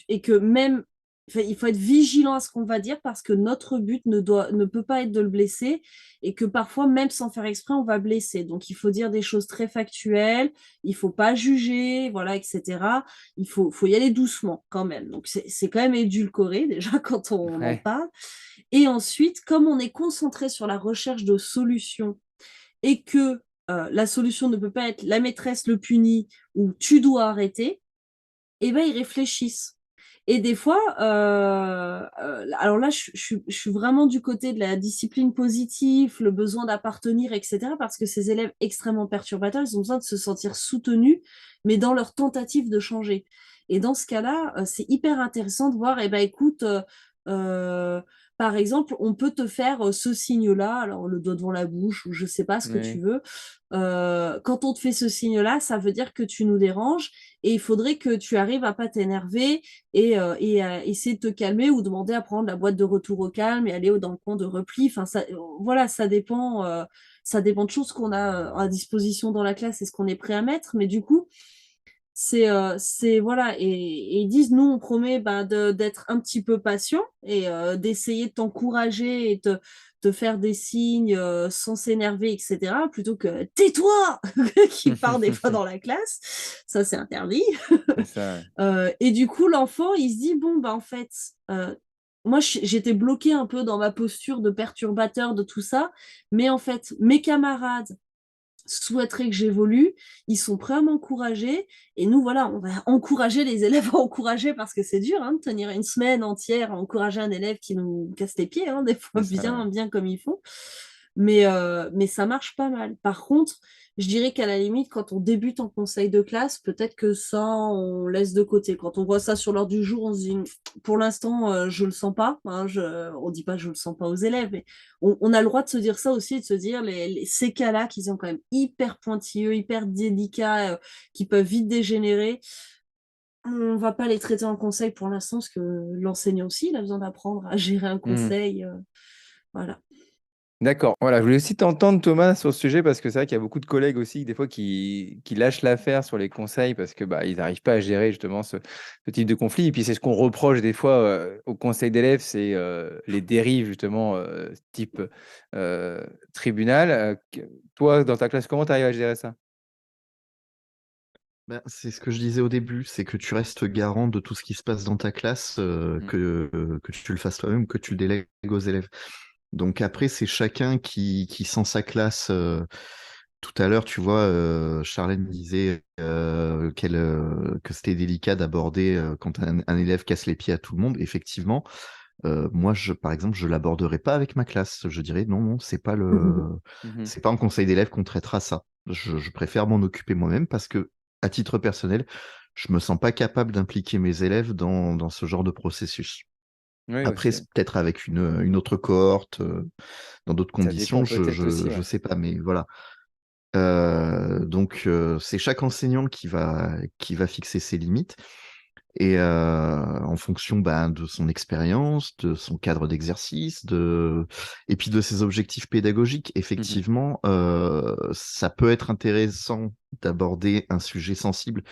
[SPEAKER 3] et que même, enfin, il faut être vigilant à ce qu'on va dire parce que notre but ne peut pas être de le blesser et que parfois, même sans faire exprès, on va blesser. Donc, il faut dire des choses très factuelles, il faut pas juger, voilà, etc. Il faut y aller doucement quand même. Donc, c'est quand même édulcoré déjà quand on en
[SPEAKER 1] Ouais.
[SPEAKER 3] parle. Et ensuite, comme on est concentré sur la recherche de solutions et que la solution ne peut pas être la maîtresse le punit ou tu dois arrêter, eh ben, ils réfléchissent. Et des fois, alors là, je suis vraiment du côté de la discipline positive, le besoin d'appartenir, etc. Parce que ces élèves extrêmement perturbateurs, ils ont besoin de se sentir soutenus, mais dans leur tentative de changer. Et dans ce cas-là, c'est hyper intéressant de voir, eh ben, écoute, euh, par exemple, on peut te faire ce signe-là, alors le doigt devant la bouche, ou je sais pas ce que tu
[SPEAKER 1] Oui.
[SPEAKER 3] veux. Quand on te fait ce signe-là, ça veut dire que tu nous déranges et il faudrait que tu arrives à pas t'énerver et à essayer de te calmer ou demander à prendre la boîte de retour au calme et aller dans le coin de repli. Enfin, ça, voilà, ça dépend de choses qu'on a à disposition dans la classe et ce qu'on est prêt à mettre. Mais du coup, voilà, et ils disent, nous, on promet bah, d'être un petit peu patient et d'essayer de t'encourager et te faire des signes sans s'énerver, etc., plutôt que tais-toi qui part des fois dans la classe. Ça, c'est interdit.
[SPEAKER 1] C'est ça. Ouais.
[SPEAKER 3] Et du coup, l'enfant, il se dit, bon, bah, en fait, moi, j'étais bloquée un peu dans ma posture de perturbateur de tout ça, mais en fait, mes camarades souhaiteraient que j'évolue, ils sont prêts à m'encourager, et nous, voilà, on va encourager les élèves à encourager, parce que c'est dur, hein, de tenir une semaine entière à encourager un élève qui nous casse les pieds, hein, des fois
[SPEAKER 1] C'est ça.
[SPEAKER 3] bien,
[SPEAKER 1] Ouais.
[SPEAKER 3] bien comme ils font. Mais ça marche pas mal. Par contre, je dirais qu'à la limite, quand on débute en conseil de classe, peut-être que ça, on laisse de côté. Quand on voit ça sur l'ordre du jour, on se dit, pour l'instant, je le sens pas. Hein, on dit pas je le sens pas aux élèves, mais on a le droit de se dire ça aussi, et de se dire ces cas-là qui sont quand même hyper pointilleux, hyper délicats, qui peuvent vite dégénérer. On va pas les traiter en conseil pour l'instant, parce que l'enseignant aussi, il a besoin d'apprendre à gérer un
[SPEAKER 1] Mhm.
[SPEAKER 3] conseil. Voilà.
[SPEAKER 1] D'accord. Voilà, je voulais aussi t'entendre, Thomas, sur ce sujet, parce que c'est vrai qu'il y a beaucoup de collègues aussi, des fois, qui lâchent l'affaire sur les conseils parce que bah, ils n'arrivent pas à gérer justement ce type de conflit. Et puis, c'est ce qu'on reproche des fois au conseil d'élèves, c'est les dérives, justement, type euh, tribunal. Toi, dans ta classe, comment tu arrives à gérer ça?
[SPEAKER 2] Ben, c'est ce que je disais au début, c'est que tu restes garant de tout ce qui se passe dans ta classe,
[SPEAKER 1] Mm.
[SPEAKER 2] que tu le fasses toi-même ou que tu le délègues aux élèves. Donc après, c'est chacun qui sent sa classe. Tout à l'heure, tu vois, Charlène disait que c'était délicat d'aborder quand un élève casse les pieds à tout le monde. Effectivement, moi, par exemple, je l'aborderai pas avec ma classe. Je dirais non, non,
[SPEAKER 1] Mhm.
[SPEAKER 2] c'est pas en conseil d'élèves qu'on traitera ça. Je préfère m'en occuper moi-même parce que, à titre personnel, je me sens pas capable d'impliquer mes élèves dans ce genre de processus.
[SPEAKER 1] Oui,
[SPEAKER 2] Après,
[SPEAKER 1] aussi.
[SPEAKER 2] c'est peut-être avec une autre cohorte, dans d'autres
[SPEAKER 1] Ça dépend
[SPEAKER 2] conditions,
[SPEAKER 1] peut-être aussi,
[SPEAKER 2] je
[SPEAKER 1] ouais.
[SPEAKER 2] sais pas, mais voilà. Donc, c'est chaque enseignant qui va fixer ses limites et en fonction ben, de son expérience, de son cadre d'exercice, et puis de ses objectifs pédagogiques.
[SPEAKER 1] Mhm.
[SPEAKER 2] Effectivement, ça peut être intéressant d'aborder un sujet sensible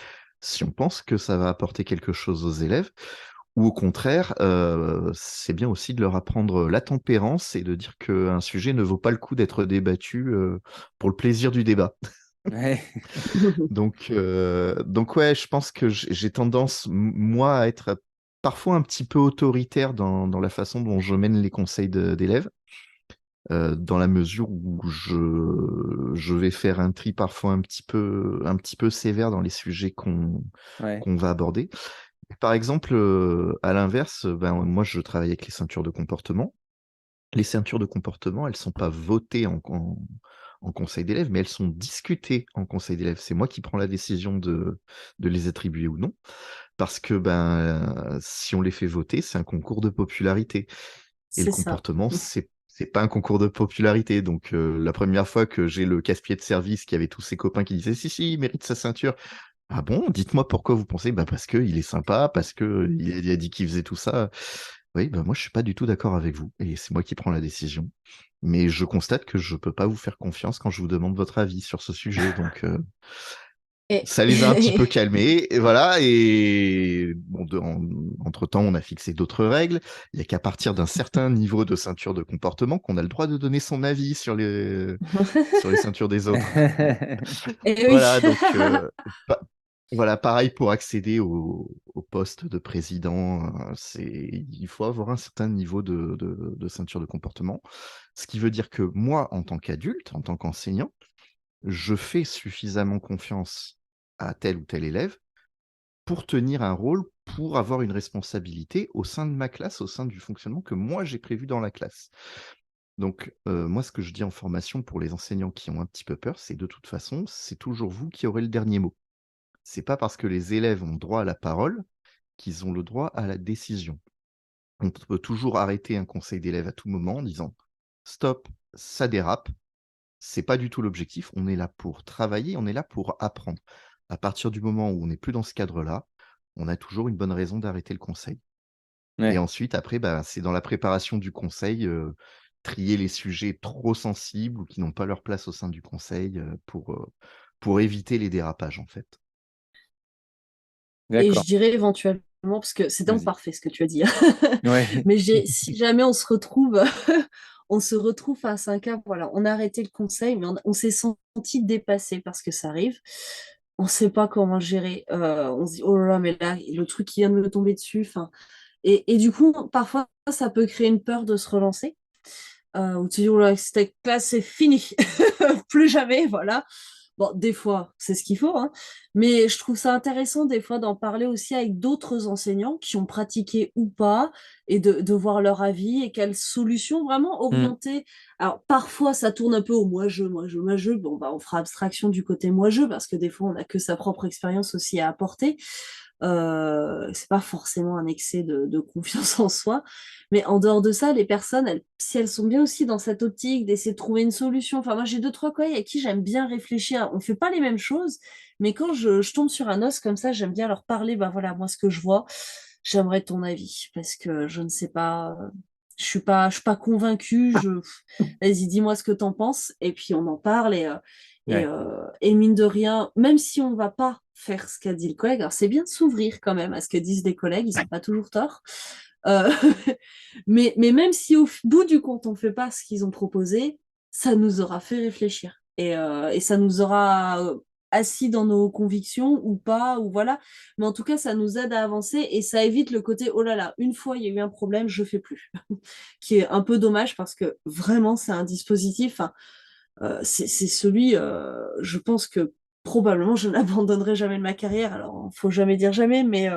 [SPEAKER 2] si on pense que ça va apporter quelque chose aux élèves. Ou au contraire, c'est bien aussi de leur apprendre la tempérance et de dire qu'un sujet ne vaut pas le coup d'être débattu pour le plaisir du débat.
[SPEAKER 1] Ouais.
[SPEAKER 2] Donc ouais, je pense que j'ai tendance, moi, à être parfois un petit peu autoritaire dans la façon dont je mène les conseils d'élèves, dans la mesure où je vais faire un tri parfois un petit peu sévère dans les sujets
[SPEAKER 1] Ouais.
[SPEAKER 2] qu'on va aborder. Par exemple, à l'inverse, ben, moi, je travaille avec les ceintures de comportement. Les ceintures de comportement, elles sont pas votées en conseil d'élèves, mais elles sont discutées en conseil d'élèves. C'est moi qui prends la décision de les attribuer ou non, parce que ben, si on les fait voter, c'est un concours de popularité. Et le
[SPEAKER 3] C'est ça.
[SPEAKER 2] comportement, c'est pas un concours de popularité. Donc, la première fois que j'ai le casse-pied de service qui avait tous ses copains qui disaient si, si, il mérite sa ceinture. Ah bon? Dites-moi pourquoi vous pensez? Bah parce que il est sympa, parce que il a dit qu'il faisait tout ça. Oui, bah moi je suis pas du tout d'accord avec vous et c'est moi qui prends la décision. Mais je constate que je peux pas vous faire confiance quand je vous demande votre avis sur ce sujet. Donc
[SPEAKER 3] Et,
[SPEAKER 2] ça les a un petit peu calmés et voilà. Et bon, entre-temps, on a fixé d'autres règles. Il y a qu'à partir d'un certain niveau de ceinture de comportement qu'on a le droit de donner son avis sur les ceintures des autres.
[SPEAKER 3] et oui.
[SPEAKER 2] Voilà, donc voilà, pareil pour accéder au poste de président, il faut avoir un certain niveau de ceinture de comportement. Ce qui veut dire que moi, en tant qu'adulte, en tant qu'enseignant, je fais suffisamment confiance à tel ou tel élève pour tenir un rôle pour avoir une responsabilité au sein de ma classe, au sein du fonctionnement que moi j'ai prévu dans la classe. Donc, moi, ce que je dis en formation pour les enseignants qui ont un petit peu peur, c'est de toute façon, c'est toujours vous qui aurez le dernier mot. C'est pas parce que les élèves ont droit à la parole qu'ils ont le droit à la décision. On peut toujours arrêter un conseil d'élèves à tout moment en disant: «Stop, ça dérape, c'est pas du tout l'objectif, on est là pour travailler, on est là pour apprendre». À partir du moment où on n'est plus dans ce cadre-là, on a toujours une bonne raison d'arrêter le conseil. Et
[SPEAKER 1] Ouais.
[SPEAKER 2] ensuite, après, bah, c'est dans la préparation du conseil, trier les sujets trop sensibles ou qui n'ont pas leur place au sein du conseil, pour éviter les dérapages, en fait.
[SPEAKER 3] Et je
[SPEAKER 1] D'accord,
[SPEAKER 3] dirais éventuellement, parce que c'est donc
[SPEAKER 1] vas-y.
[SPEAKER 3] parfait ce que tu as dit,
[SPEAKER 1] Ouais.
[SPEAKER 3] mais si jamais on se retrouve, on se retrouve face à un cas, voilà, on a arrêté le conseil, mais on s'est senti dépassé parce que ça arrive. On ne sait pas comment gérer. On se dit, oh là là, mais là, le truc qui vient de me tomber dessus. Enfin, et du coup, parfois, ça peut créer une peur de se relancer. Où tu dis, oh là, cette classe, c'est fini. Plus jamais, voilà. Bon, des fois, c'est ce qu'il faut, hein. Mais je trouve ça intéressant des fois d'en parler aussi avec d'autres enseignants qui ont pratiqué ou pas, et de voir leur avis et quelles solutions vraiment
[SPEAKER 1] Mmh.
[SPEAKER 3] orientées. Alors, parfois, ça tourne un peu au moi-je, moi-je, moi-je. Bon, bah, on fera abstraction du côté moi-je parce que des fois, on n'a que sa propre expérience aussi à apporter. C'est pas forcément un excès de confiance en soi. Mais en dehors de ça, les personnes, si elles sont bien aussi dans cette optique d'essayer de trouver une solution. Enfin, moi, j'ai deux, trois collègues avec qui j'aime bien réfléchir. On fait pas les mêmes choses, mais quand je tombe sur un os comme ça, j'aime bien leur parler. Ben voilà, moi, ce que je vois, j'aimerais ton avis parce que je ne sais pas. Je suis pas convaincue. Vas-y, dis-moi ce que t'en penses. Et puis on en parle
[SPEAKER 1] Ouais.
[SPEAKER 3] et mine de rien, même si on va pas faire ce qu'a dit le collègue, alors c'est bien de s'ouvrir quand même à ce que disent les collègues. Ils ont pas toujours tort. Euh, mais même si au bout du compte, on ne fait pas ce qu'ils ont proposé, ça nous aura fait réfléchir. Et ça nous aura assis dans nos convictions ou pas, ou voilà. Mais en tout cas, ça nous aide à avancer et ça évite le côté, oh là là, une fois il y a eu un problème, je fais plus. Qui est un peu dommage parce que vraiment, c'est un dispositif. Hein, c'est celui, je pense que probablement je n'abandonnerai jamais de ma carrière. Alors, faut jamais dire jamais, mais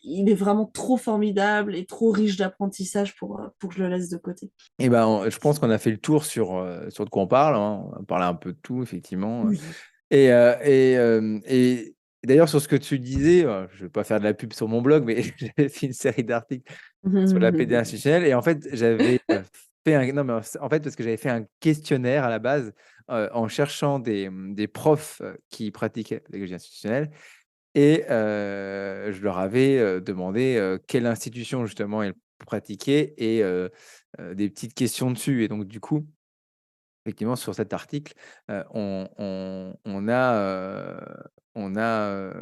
[SPEAKER 3] il est vraiment trop formidable et trop riche d'apprentissage pour que je le laisse de côté.
[SPEAKER 1] Et ben, je pense qu'on a fait le tour sur de quoi on parle, hein. On a parlé un peu de tout, effectivement.
[SPEAKER 3] Oui.
[SPEAKER 1] Et d'ailleurs, sur ce que tu disais, je ne vais pas faire de la pub sur mon blog, mais j'avais fait une série d'articles sur la PD institutionnelle. Et en fait, j'avais fait un. Non, mais en fait, parce que j'avais fait un questionnaire à la base en cherchant des profs qui pratiquaient la pédagogie institutionnelle. Et je leur avais demandé quelle institution, justement, ils pratiquaient et des petites questions dessus. Et donc, du coup, effectivement, sur cet article, on a, on a,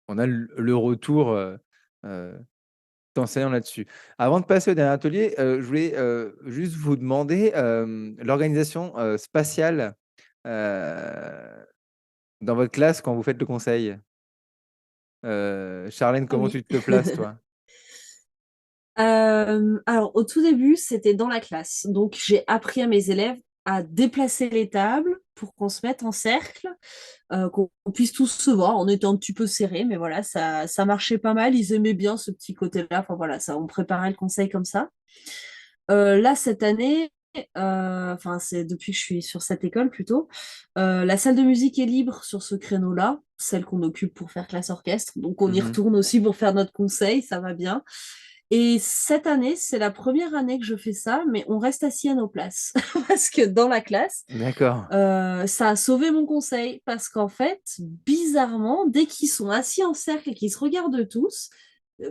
[SPEAKER 1] on a le retour, heu, d'enseignants là-dessus. Avant de passer au dernier atelier, je voulais, juste vous demander, l'organisation, spatiale, heu, dans votre classe quand vous faites le conseil. Charlène,
[SPEAKER 3] Ah
[SPEAKER 1] comment
[SPEAKER 3] oui.
[SPEAKER 1] tu te places, toi?
[SPEAKER 3] Alors, au tout début, c'était dans la classe. Donc, j'ai appris à mes élèves à déplacer les tables pour qu'on se mette en cercle, qu'on puisse tous se voir. On était un petit peu serrés, mais voilà, ça marchait pas mal. Ils aimaient bien ce petit côté-là. Enfin, voilà, ça, on préparait le conseil comme ça. Là, cette année, enfin, c'est depuis que je suis sur cette école plutôt, la salle de musique est libre sur ce créneau-là, celle qu'on occupe pour faire classe-orchestre. Donc, on y
[SPEAKER 1] Mmh.
[SPEAKER 3] retourne aussi pour faire notre conseil, ça va bien. Et cette année, c'est la première année que je fais ça, mais on reste assis à nos places. Parce que dans la classe,
[SPEAKER 1] D'accord.
[SPEAKER 3] ça a sauvé mon conseil. Parce qu'en fait, bizarrement, dès qu'ils sont assis en cercle et qu'ils se regardent tous,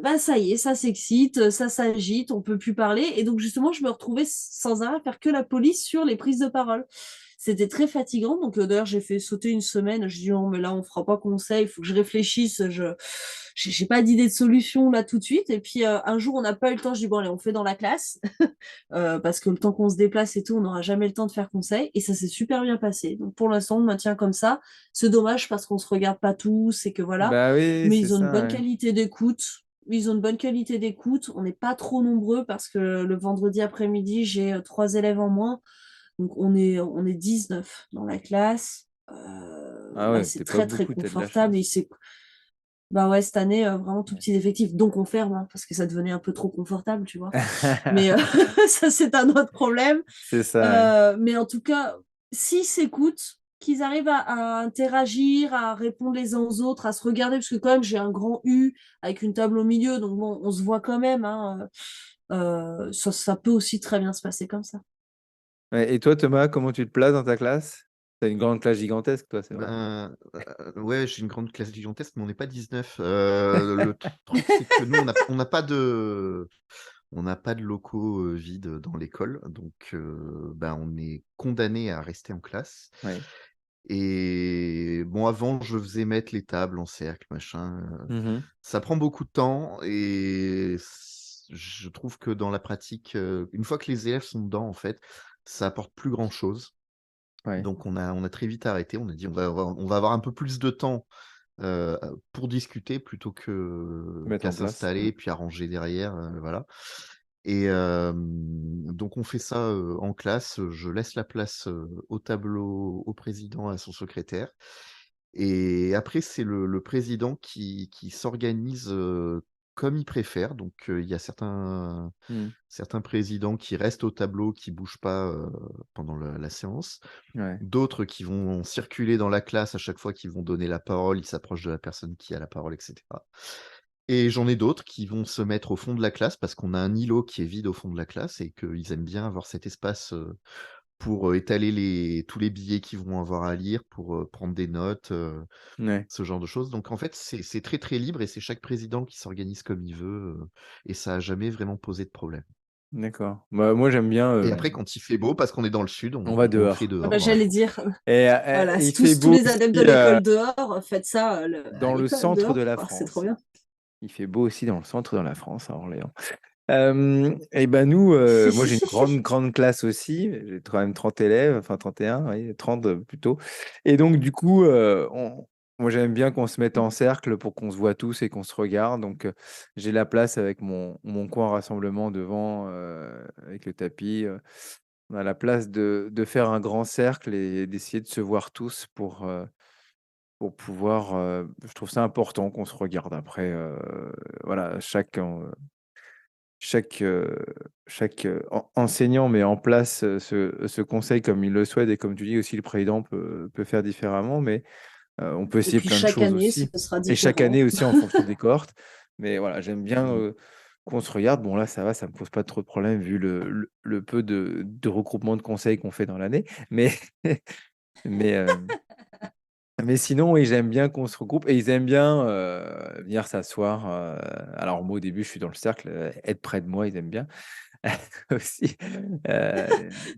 [SPEAKER 3] bah ça y est, ça s'excite, ça s'agite, on peut plus parler. Et donc justement, je me retrouvais sans arrêt à faire que la police sur les prises de parole. C'était très fatigant. Donc d'ailleurs, j'ai fait sauter une semaine. Je dis non, mais là, on fera pas conseil. Il faut que je réfléchisse. J'ai pas d'idée de solution là tout de suite. Et puis un jour, on n'a pas eu le temps. Je dis bon, allez, on fait dans la classe parce que le temps qu'on se déplace et tout, on n'aura jamais le temps de faire conseil. Et ça s'est super bien passé. Donc pour l'instant, on maintient comme ça. C'est dommage parce qu'on se regarde pas tous et que voilà.
[SPEAKER 1] Bah oui,
[SPEAKER 3] Mais
[SPEAKER 1] c'est
[SPEAKER 3] ils ont une
[SPEAKER 1] ça,
[SPEAKER 3] bonne
[SPEAKER 1] ouais.
[SPEAKER 3] qualité d'écoute. Ils ont une bonne qualité d'écoute. On n'est pas trop nombreux parce que le vendredi après-midi, j'ai 3 élèves en moins. Donc on est 19 dans la classe.
[SPEAKER 1] Ah
[SPEAKER 3] Là,
[SPEAKER 1] ouais,
[SPEAKER 3] c'est
[SPEAKER 1] t'es pas
[SPEAKER 3] très très
[SPEAKER 1] beaucoup, t'as de la
[SPEAKER 3] confortable.
[SPEAKER 1] chance.
[SPEAKER 3] Bah ouais, cette année, vraiment tout petit effectif. Donc on ferme, hein, parce que ça devenait un peu trop confortable, tu vois. Mais ça, c'est un autre problème.
[SPEAKER 1] C'est ça, ouais.
[SPEAKER 3] Mais en tout cas, s'ils s'écoutent, qu'ils arrivent à interagir, à répondre les uns aux autres, à se regarder, parce que quand même, j'ai un grand U avec une table au milieu, donc bon, on se voit quand même. Hein, ça peut aussi très bien se passer comme ça.
[SPEAKER 1] Ouais, et toi, Thomas, comment tu te places dans ta classe? T'as une grande classe gigantesque, toi, c'est vrai.
[SPEAKER 2] Ouais, j'ai une grande classe gigantesque, mais on n'est pas 19. Le truc, c'est que nous, on n'a pas de locaux vides dans l'école, donc on est condamné à rester en classe.
[SPEAKER 1] Ouais.
[SPEAKER 2] Et bon, avant, je faisais mettre les tables en cercle, machin.
[SPEAKER 1] Mhm.
[SPEAKER 2] Ça prend beaucoup de temps et je trouve que dans la pratique, une fois que les élèves sont dedans, en fait, ça apporte plus grand-chose.
[SPEAKER 1] Ouais.
[SPEAKER 2] Donc on a très vite arrêté. On a dit on va avoir un peu plus de temps euh, pour discuter plutôt
[SPEAKER 1] Mettre
[SPEAKER 2] qu'à
[SPEAKER 1] en place.
[SPEAKER 2] s'installer puis à ranger derrière, voilà. Et donc on fait ça en classe. Je laisse la place au tableau, au président, à son secrétaire. Et après, c'est le président qui s'organise comme il préfère. Donc il y a
[SPEAKER 1] Mhm.
[SPEAKER 2] certains présidents qui restent au tableau, qui bougent pas pendant la séance.
[SPEAKER 1] Ouais.
[SPEAKER 2] D'autres qui vont circuler dans la classe à chaque fois qu'ils vont donner la parole, ils s'approchent de la personne qui a la parole, etc. Et j'en ai d'autres qui vont se mettre au fond de la classe parce qu'on a un îlot qui est vide au fond de la classe et qu'ils aiment bien avoir cet espace pour étaler tous les billets qu'ils vont avoir à lire, pour prendre des notes,
[SPEAKER 1] Ouais.
[SPEAKER 2] ce genre de choses. Donc en fait, c'est très très libre et c'est chaque président qui s'organise comme il veut et ça n'a jamais vraiment posé de problème.
[SPEAKER 1] D'accord. Bah, moi, j'aime bien.
[SPEAKER 2] Et après, quand il fait beau, parce qu'on est dans le sud,
[SPEAKER 1] On va
[SPEAKER 2] on le fait
[SPEAKER 1] dehors.
[SPEAKER 3] Ah bah,
[SPEAKER 2] dehors.
[SPEAKER 3] j'allais dire, voilà,
[SPEAKER 1] Et il
[SPEAKER 3] si
[SPEAKER 1] fait
[SPEAKER 3] tous
[SPEAKER 1] beau
[SPEAKER 3] les
[SPEAKER 1] aussi
[SPEAKER 3] adeptes de l'école dehors, faites ça à
[SPEAKER 1] dans le
[SPEAKER 3] l'école
[SPEAKER 1] centre de
[SPEAKER 3] dehors,
[SPEAKER 1] la
[SPEAKER 3] quoi. C'est trop
[SPEAKER 1] France.
[SPEAKER 3] bien.
[SPEAKER 1] Il fait beau aussi dans le centre de la France, à Orléans. Et ben nous, moi j'ai une grande classe aussi, j'ai quand même 30 élèves, enfin 31, oui, 30 plutôt. Et donc du coup, moi j'aime bien qu'on se mette en cercle pour qu'on se voit tous et qu'on se regarde. Donc j'ai la place avec mon coin rassemblement devant, avec le tapis. On a la place de faire un grand cercle et d'essayer de se voir tous pour pouvoir... je trouve ça important qu'on se regarde après. Voilà, chaque, enseignant met en place ce conseil comme il le souhaite et comme tu dis aussi, le président peut faire différemment, mais on peut
[SPEAKER 3] Et
[SPEAKER 1] essayer
[SPEAKER 3] puis
[SPEAKER 1] plein de
[SPEAKER 3] chaque
[SPEAKER 1] choses
[SPEAKER 3] année, ce
[SPEAKER 1] aussi.
[SPEAKER 3] sera
[SPEAKER 1] Et chaque année
[SPEAKER 3] différent.
[SPEAKER 1] aussi en fonction des cohortes. Mais voilà, j'aime bien
[SPEAKER 2] Mm.
[SPEAKER 1] qu'on se regarde. Bon, là, ça va, ça me pose pas trop de problème vu le peu de regroupement de conseils qu'on fait dans l'année. Mais, mais, mais sinon, oui, j'aime bien qu'on se regroupe et ils aiment bien venir s'asseoir. Alors, moi, au début, je suis dans le cercle, être près de moi, ils aiment bien aussi.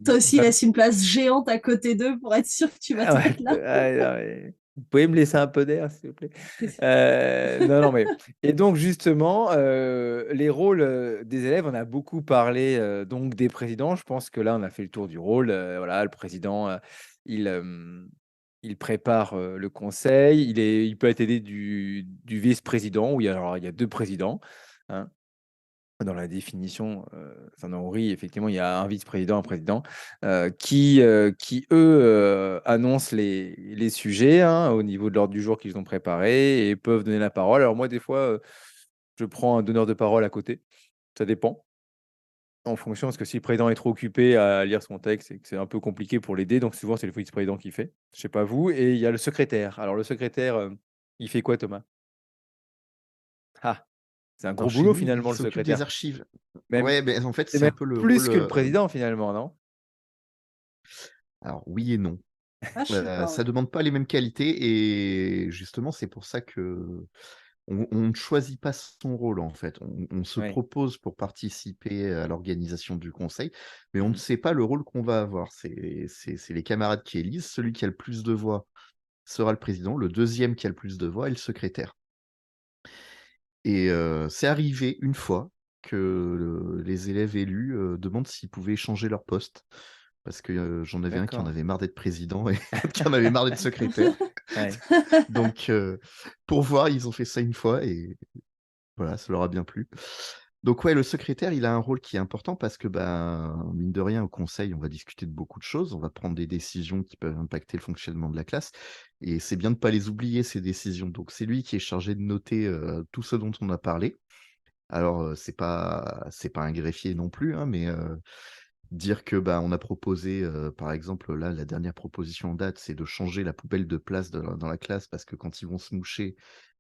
[SPEAKER 3] Toi aussi,
[SPEAKER 1] Bah,
[SPEAKER 3] laisse une place géante à côté d'eux pour être sûr que tu vas te
[SPEAKER 1] ouais,
[SPEAKER 3] mettre là.
[SPEAKER 1] vous pouvez me laisser un peu d'air, s'il vous plaît. Non, non, mais. Et donc, justement, les rôles des élèves, on a beaucoup parlé donc des présidents. Je pense que là, on a fait le tour du rôle. Voilà, le président, il. Il prépare le conseil, il peut être aidé du vice-président, où il y a deux présidents, hein. Dans la définition, enfin dans Ori, effectivement, il y a un vice-président, un président, qui eux, annoncent les sujets, hein, au niveau de l'ordre du jour qu'ils ont préparé et peuvent donner la parole. Alors moi, des fois, je prends un donneur de parole à côté, ça dépend, en fonction, parce que si le président est trop occupé à lire son texte et que c'est un peu compliqué pour l'aider, donc souvent c'est le vice-président qui fait, je sais pas vous. Et il y a le secrétaire. Alors le secrétaire, il fait quoi, Thomas? Ah, c'est un
[SPEAKER 2] Alors
[SPEAKER 1] gros
[SPEAKER 2] chez
[SPEAKER 1] boulot
[SPEAKER 2] nous, il
[SPEAKER 1] finalement, le
[SPEAKER 2] s'occupe des
[SPEAKER 1] secrétaire.
[SPEAKER 2] archives.
[SPEAKER 1] Même
[SPEAKER 2] Ouais, mais en fait,
[SPEAKER 1] c'est
[SPEAKER 2] c'est
[SPEAKER 1] même
[SPEAKER 2] un peu le
[SPEAKER 1] plus
[SPEAKER 2] rôle.
[SPEAKER 1] que le président finalement, non?
[SPEAKER 2] Alors oui et non.
[SPEAKER 3] Ah, je sais pas,
[SPEAKER 2] Ça
[SPEAKER 3] ouais.
[SPEAKER 2] demande pas les mêmes qualités et justement, c'est pour ça que on ne choisit pas son rôle en fait. On se
[SPEAKER 1] Oui.
[SPEAKER 2] propose pour participer à l'organisation du conseil, mais on ne
[SPEAKER 1] Mmh.
[SPEAKER 2] sait pas le rôle qu'on va avoir. C'est les camarades qui élisent. Celui qui a le plus de voix sera le président. Le deuxième qui a le plus de voix est le secrétaire. Et c'est arrivé une fois que les élèves élus demandent s'ils pouvaient changer leur poste. Parce que j'en avais un qui en
[SPEAKER 1] D'accord.
[SPEAKER 2] avait marre d'être président et l'autre qui en avait marre d'être secrétaire.
[SPEAKER 1] Ouais.
[SPEAKER 2] Donc, pour voir, ils ont fait ça une fois et voilà, ça leur a bien plu. Donc ouais, le secrétaire, il a un rôle qui est important parce que, mine de rien, au conseil, on va discuter de beaucoup de choses, on va prendre des décisions qui peuvent impacter le fonctionnement de la classe et c'est bien de ne pas les oublier, ces décisions. Donc c'est lui qui est chargé de noter, tout ce dont on a parlé. Alors, c'est pas un greffier non plus, hein, mais dire que, on a proposé, par exemple, là, la dernière proposition en date, c'est de changer la poubelle de place dans la classe parce que quand ils vont se moucher,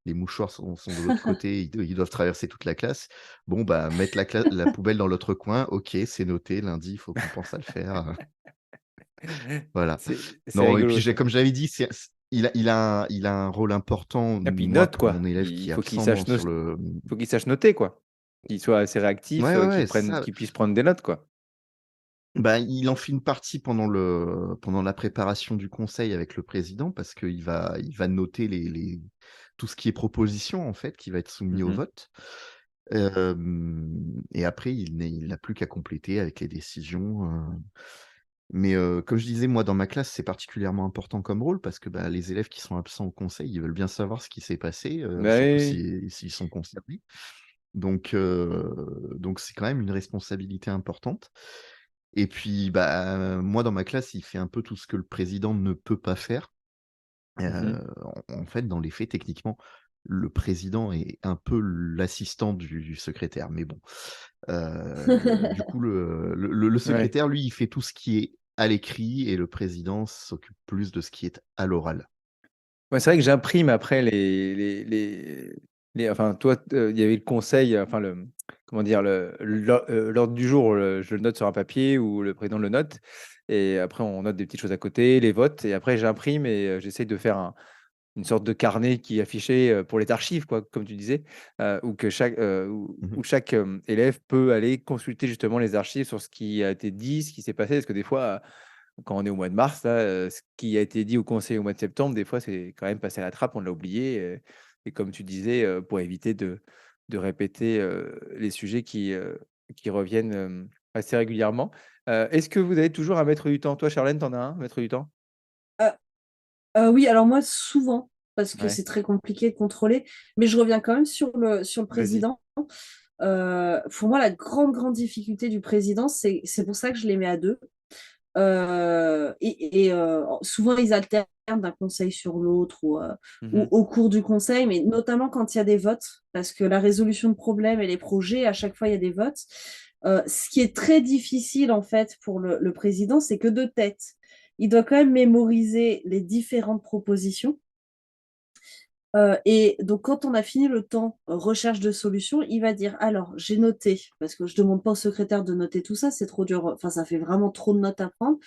[SPEAKER 2] les mouchoirs sont de l'autre côté, ils doivent traverser toute la classe. Bon, mettre la poubelle dans l'autre coin, OK, c'est noté, lundi, il faut qu'on pense à le faire, voilà.
[SPEAKER 1] C'est
[SPEAKER 2] Non et puis
[SPEAKER 1] rigolo ça.
[SPEAKER 2] comme j'avais dit, il a un rôle important,
[SPEAKER 1] Et puis il
[SPEAKER 2] moi,
[SPEAKER 1] note
[SPEAKER 2] pour mon
[SPEAKER 1] quoi.
[SPEAKER 2] élève
[SPEAKER 1] Il
[SPEAKER 2] qui est
[SPEAKER 1] faut qu'il
[SPEAKER 2] absent,
[SPEAKER 1] sache
[SPEAKER 2] moi, sur le
[SPEAKER 1] faut qu'il sache noter quoi. Qu'il soit assez réactif,
[SPEAKER 2] ouais, ouais, ouais, c'est ça.
[SPEAKER 1] qu'il puisse prendre des notes quoi.
[SPEAKER 2] Il en fait une partie pendant la préparation du conseil avec le président parce qu'il va noter tout ce qui est proposition, en fait, qui va être soumis au
[SPEAKER 1] Mmh.
[SPEAKER 2] vote. Et après, il n'a plus qu'à compléter avec les décisions, mais comme je disais, moi, dans ma classe, c'est particulièrement important comme rôle parce que, les élèves qui sont absents au conseil, ils veulent bien savoir ce qui s'est passé,
[SPEAKER 1] Bah,
[SPEAKER 2] surtout
[SPEAKER 1] oui, oui.
[SPEAKER 2] s'ils sont concernés. Donc c'est quand même une responsabilité importante. Et puis, moi, dans ma classe, il fait un peu tout ce que le président ne peut pas faire.
[SPEAKER 1] Mmh.
[SPEAKER 2] En fait, dans les faits, techniquement, le président est un peu l'assistant du secrétaire. Mais bon, du coup, le
[SPEAKER 1] Ouais.
[SPEAKER 2] secrétaire, lui, il fait tout ce qui est à l'écrit et le président s'occupe plus de ce qui est à l'oral.
[SPEAKER 1] Ouais, c'est vrai que j'imprime après enfin, toi, il y avait le conseil, enfin, comment dire? L'ordre du jour, je le note sur un papier ou le président le note et après on note des petites choses à côté, les votes et après j'imprime et j'essaye de faire une sorte de carnet qui est affiché, pour les archives quoi, comme tu disais, où que
[SPEAKER 2] Mmh.
[SPEAKER 1] où chaque, élève peut aller consulter justement les archives sur ce qui a été dit, ce qui s'est passé. Parce que des fois, quand on est au mois de mars là, ce qui a été dit au conseil au mois de septembre, des fois, c'est quand même passé à la trappe, on l'a oublié, et comme tu disais, pour éviter de répéter, les sujets qui reviennent, assez régulièrement. Est-ce que vous avez toujours un maître du temps? Toi, Charlène, tu en as un, maître du temps?
[SPEAKER 3] Euh, oui, alors moi, souvent, parce que
[SPEAKER 1] Ouais,
[SPEAKER 3] c'est très compliqué de contrôler, mais je reviens quand même sur le
[SPEAKER 1] vas-y.
[SPEAKER 3] président. Pour moi, la grande, grande difficulté du président, c'est pour ça que je les mets à deux. Souvent, ils alternent d'un conseil sur l'autre ou
[SPEAKER 1] Mmh.
[SPEAKER 3] au cours du conseil, mais notamment quand il y a des votes, parce que la résolution de problèmes et les projets, à chaque fois, il y a des votes. Ce qui est très difficile, en fait, pour le président, c'est que de tête. Il doit quand même mémoriser les différentes propositions. Et donc, quand on a fini le temps recherche de solutions, il va dire, alors, j'ai noté, parce que je ne demande pas au secrétaire de noter tout ça, c'est trop dur, enfin, ça fait vraiment trop de notes à prendre.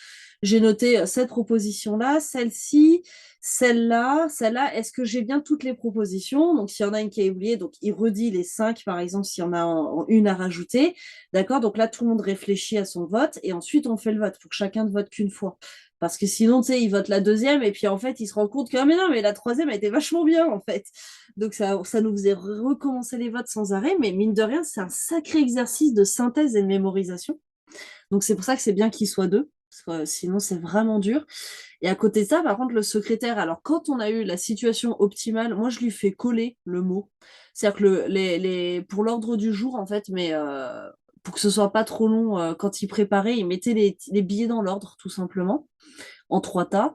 [SPEAKER 3] J'ai noté cette proposition-là, celle-ci, celle-là. Est-ce que j'ai bien toutes les propositions? Donc, s'il y en a une qui est oubliée, donc il redit les 5, par exemple, s'il y en a une à rajouter. D'accord? Donc là, tout le monde réfléchit à son vote et ensuite, on fait le vote pour que chacun ne vote qu'une fois. Parce que sinon, tu sais, il vote la deuxième et puis en fait, il se rend compte que ah, mais non, mais la troisième, elle était vachement bien en fait. Donc ça nous faisait recommencer les votes sans arrêt, mais mine de rien, c'est un sacré exercice de synthèse et de mémorisation. Donc c'est pour ça que c'est bien qu'il soit deux, parce que sinon c'est vraiment dur. Et à côté de ça, par contre, le secrétaire, alors quand on a eu la situation optimale, moi je lui fais coller le mot. C'est-à-dire que pour l'ordre du jour, en fait, mais pour que ce soit pas trop long, quand il préparait, il mettait les billets dans l'ordre, tout simplement en 3 tas.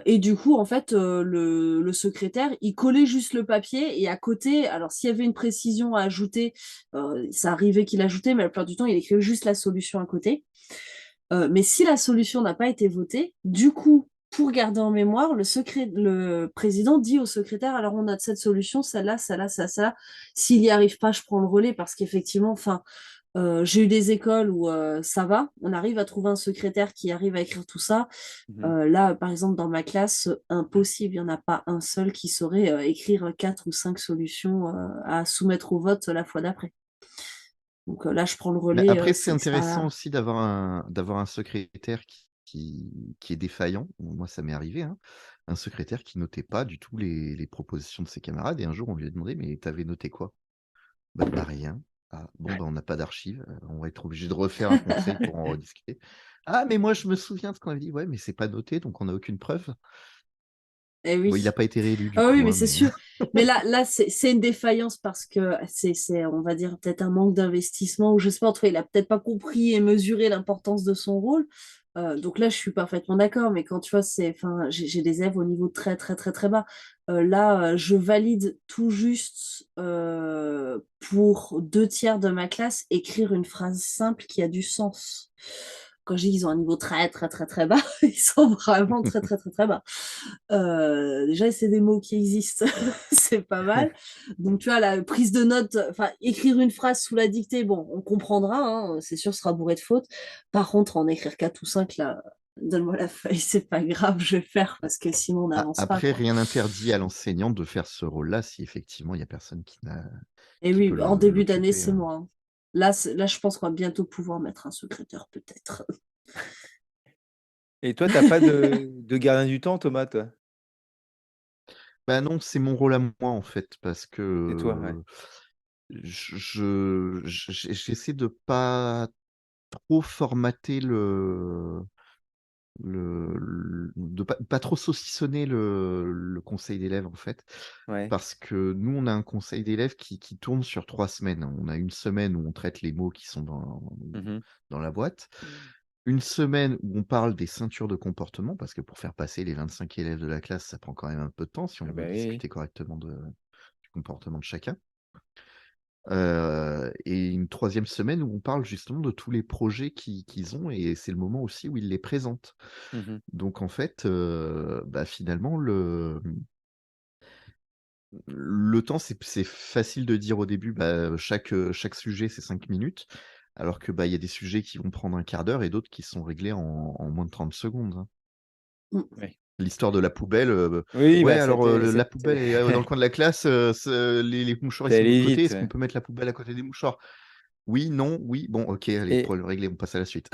[SPEAKER 3] Et du coup, en fait, le secrétaire, il collait juste le papier et à côté, alors s'il y avait une précision à ajouter, ça arrivait qu'il ajoutait, mais la plupart du temps, il écrivait juste la solution à côté. Mais si la solution n'a pas été votée, du coup, pour garder en mémoire, le président dit au secrétaire, alors on a cette solution, celle-là, celle-là, celle-là, celle-là. S'il n'y arrive pas, je prends le relais parce qu'effectivement, enfin, j'ai eu des écoles où ça va, on arrive à trouver un secrétaire qui arrive à écrire tout ça.
[SPEAKER 1] Mmh.
[SPEAKER 3] Là, par exemple, dans ma classe, impossible, il n'y en a pas un seul qui saurait écrire 4 ou 5 solutions à soumettre au vote la fois d'après. Donc là, je prends le
[SPEAKER 2] Mais
[SPEAKER 3] relais,
[SPEAKER 2] après, c'est
[SPEAKER 3] c'est
[SPEAKER 2] intéressant
[SPEAKER 3] pas...
[SPEAKER 2] aussi d'avoir un secrétaire qui est défaillant. Moi, ça m'est arrivé, hein. Un secrétaire qui notait pas du tout les propositions de ses camarades. Et un jour, on lui a demandé, mais t'avais noté quoi? Bah rien. Ah, bon, on n'a pas d'archives. On va être obligé de refaire un conseil pour en rediscuter. Ah, mais moi, je me souviens de ce qu'on avait dit. Ouais, mais c'est pas noté, donc on n'a aucune preuve.
[SPEAKER 3] Eh
[SPEAKER 2] Bon, il n'a
[SPEAKER 3] oui.
[SPEAKER 2] pas été réélu du
[SPEAKER 3] Ah oui,
[SPEAKER 2] coup,
[SPEAKER 3] mais
[SPEAKER 2] hein,
[SPEAKER 3] c'est
[SPEAKER 2] mais
[SPEAKER 3] sûr. Mais là c'est une défaillance parce que on va dire, peut-être un manque d'investissement, ou je sais pas, en tout cas, il a peut-être pas compris et mesuré l'importance de son rôle. Donc là, je suis parfaitement d'accord, mais quand tu vois, enfin, j'ai des élèves au niveau très, très, très, très bas. Là, je valide tout juste pour 2 tiers de ma classe écrire une phrase simple qui a du sens. Quand je dis qu'ils ont un niveau très, très, très, très bas, ils sont vraiment très, très, très, très bas. Déjà, c'est des mots qui existent, c'est pas mal. Donc, tu vois, la prise de notes, enfin, écrire une phrase sous la dictée, bon, on comprendra, hein, c'est sûr, ce sera bourré de fautes. Par contre, en écrire 4 ou 5, là, donne-moi la feuille, c'est pas grave, je vais faire parce que sinon, on n'avance pas,
[SPEAKER 2] Après,
[SPEAKER 3] quoi.
[SPEAKER 2] rien n'interdit à l'enseignant de faire ce rôle-là si effectivement il y a personne
[SPEAKER 3] Et
[SPEAKER 2] qui peut
[SPEAKER 3] oui, en début d'année,
[SPEAKER 2] l'occuper.
[SPEAKER 3] c'est moi, hein. Là, je pense qu'on va bientôt pouvoir mettre un secrétaire, peut-être.
[SPEAKER 1] Et toi, t'as pas de gardien du temps, Thomas, toi?
[SPEAKER 2] Bah non, c'est mon rôle à moi en fait, parce
[SPEAKER 1] C'est toi, ouais.
[SPEAKER 2] que j'essaie de pas trop formater de pas trop saucissonner le conseil d'élèves en fait.
[SPEAKER 1] Ouais.
[SPEAKER 2] Parce que nous, on a un conseil d'élèves qui tourne sur 3 semaines. On a une semaine où on traite les mots qui sont
[SPEAKER 1] Mmh.
[SPEAKER 2] dans la boîte. Une semaine où on parle des ceintures de comportement, parce que pour faire passer les 25 élèves de la classe, ça prend quand même un peu de temps si on
[SPEAKER 1] Ah
[SPEAKER 2] veut
[SPEAKER 1] bah, oui, oui.
[SPEAKER 2] discuter correctement du comportement de chacun. Et une troisième semaine où on parle justement de tous les projets qu'ils ont, et c'est le moment aussi où ils les présentent.
[SPEAKER 1] Mmh.
[SPEAKER 2] Donc en fait, bah, finalement, le temps, c'est facile de dire au début, bah, chaque sujet, c'est 5 minutes, alors que, bah, il y a des sujets qui vont prendre un quart d'heure et d'autres qui sont réglés en moins de 30 secondes, hein.
[SPEAKER 3] Mm.
[SPEAKER 1] Ouais.
[SPEAKER 2] L'histoire de la poubelle,
[SPEAKER 1] Oui,
[SPEAKER 2] ouais,
[SPEAKER 1] bah,
[SPEAKER 2] alors,
[SPEAKER 1] c'était
[SPEAKER 2] la
[SPEAKER 1] c'était
[SPEAKER 2] poubelle est, dans le coin de la classe, les mouchoirs, ils
[SPEAKER 1] c'est
[SPEAKER 2] sont de
[SPEAKER 1] allé
[SPEAKER 2] l'autre côté.
[SPEAKER 1] vite,
[SPEAKER 2] Est-ce qu'on
[SPEAKER 1] ouais.
[SPEAKER 2] peut mettre la poubelle à côté des mouchoirs? Oui, non, oui, bon, OK, allez,
[SPEAKER 1] Et
[SPEAKER 2] problème réglé, on passe à la suite.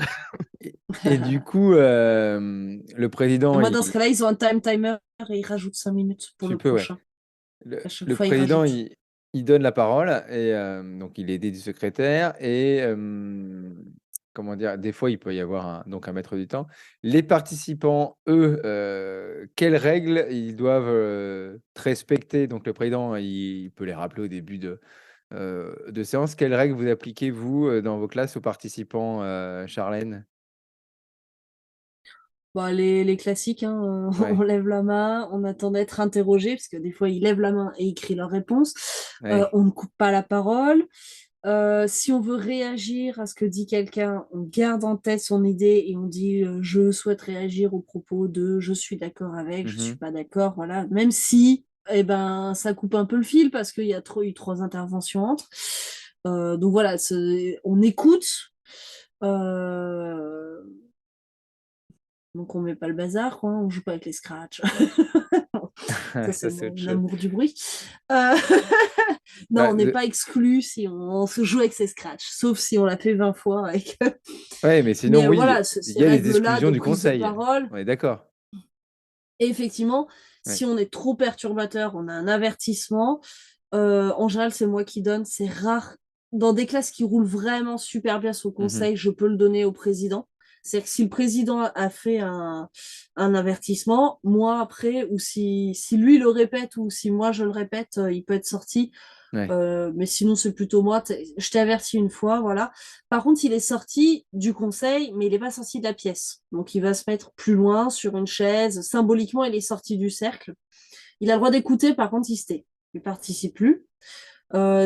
[SPEAKER 1] et du coup, le
[SPEAKER 3] Et
[SPEAKER 1] président,
[SPEAKER 3] moi, dans ce cas-là, ils ont un timer et ils rajoutent 5 minutes pour
[SPEAKER 1] tu
[SPEAKER 3] le
[SPEAKER 1] peux, ouais.
[SPEAKER 3] prochain. À chaque
[SPEAKER 1] Le
[SPEAKER 3] fois, ils
[SPEAKER 1] président,
[SPEAKER 3] rajoutent.
[SPEAKER 1] il donne la parole et donc il est aidé du secrétaire et comment dire? Des fois, il peut y avoir un maître du temps. Les participants, eux, quelles règles ils doivent, respecter? Donc le président, il peut les rappeler au début de séance. Quelles règles vous appliquez, vous, dans vos classes aux participants, Charlène?
[SPEAKER 3] Bah, les classiques, hein, on
[SPEAKER 1] Ouais.
[SPEAKER 3] lève la main, on attend d'être interrogé, parce que des fois, ils lèvent la main et écrivent leur réponse.
[SPEAKER 1] Ouais.
[SPEAKER 3] On ne coupe pas la parole. Si on veut réagir à ce que dit quelqu'un, on garde en tête son idée et on dit je souhaite réagir au propos de je suis d'accord avec, je suis
[SPEAKER 1] Mmh.
[SPEAKER 3] pas d'accord, voilà. Même si eh ben, ça coupe un peu le fil parce qu'il y a eu 3 interventions entre. Donc voilà, on écoute. Euh, donc on met pas le bazar, quoi. On joue pas avec les scratchs. Ça, c'est
[SPEAKER 1] Ça, c'est autre
[SPEAKER 3] mon
[SPEAKER 1] chose.
[SPEAKER 3] amour du bruit. Euh, Non,
[SPEAKER 1] Bah,
[SPEAKER 3] on n'est pas exclu si on se joue avec ses scratchs, sauf si on l'a fait 20 fois.
[SPEAKER 1] ouais, mais sinon,
[SPEAKER 3] Mais
[SPEAKER 1] oui,
[SPEAKER 3] voilà,
[SPEAKER 1] il
[SPEAKER 3] ces
[SPEAKER 1] y a les
[SPEAKER 3] règles-là
[SPEAKER 1] exclusions
[SPEAKER 3] de
[SPEAKER 1] du
[SPEAKER 3] prise de
[SPEAKER 1] conseil.
[SPEAKER 3] parole.
[SPEAKER 1] On est d'accord.
[SPEAKER 3] Et effectivement,
[SPEAKER 1] Ouais.
[SPEAKER 3] si on est trop perturbateur, on a un avertissement. En général, c'est moi qui donne. C'est rare. Dans des classes qui roulent vraiment super bien sous
[SPEAKER 1] Mmh.
[SPEAKER 3] conseil, je peux le donner au président. C'est-à-dire que si le président a fait un avertissement, moi après, ou si lui le répète, ou si moi je le répète, il peut être sorti.
[SPEAKER 1] Ouais.
[SPEAKER 3] Mais sinon, c'est plutôt moi. Je t'ai averti une fois, voilà. Par contre, il est sorti du conseil, mais il n'est pas sorti de la pièce. Donc, il va se mettre plus loin sur une chaise. Symboliquement, il est sorti du cercle. Il a le droit d'écouter, par contre, il se tait. Il ne participe plus.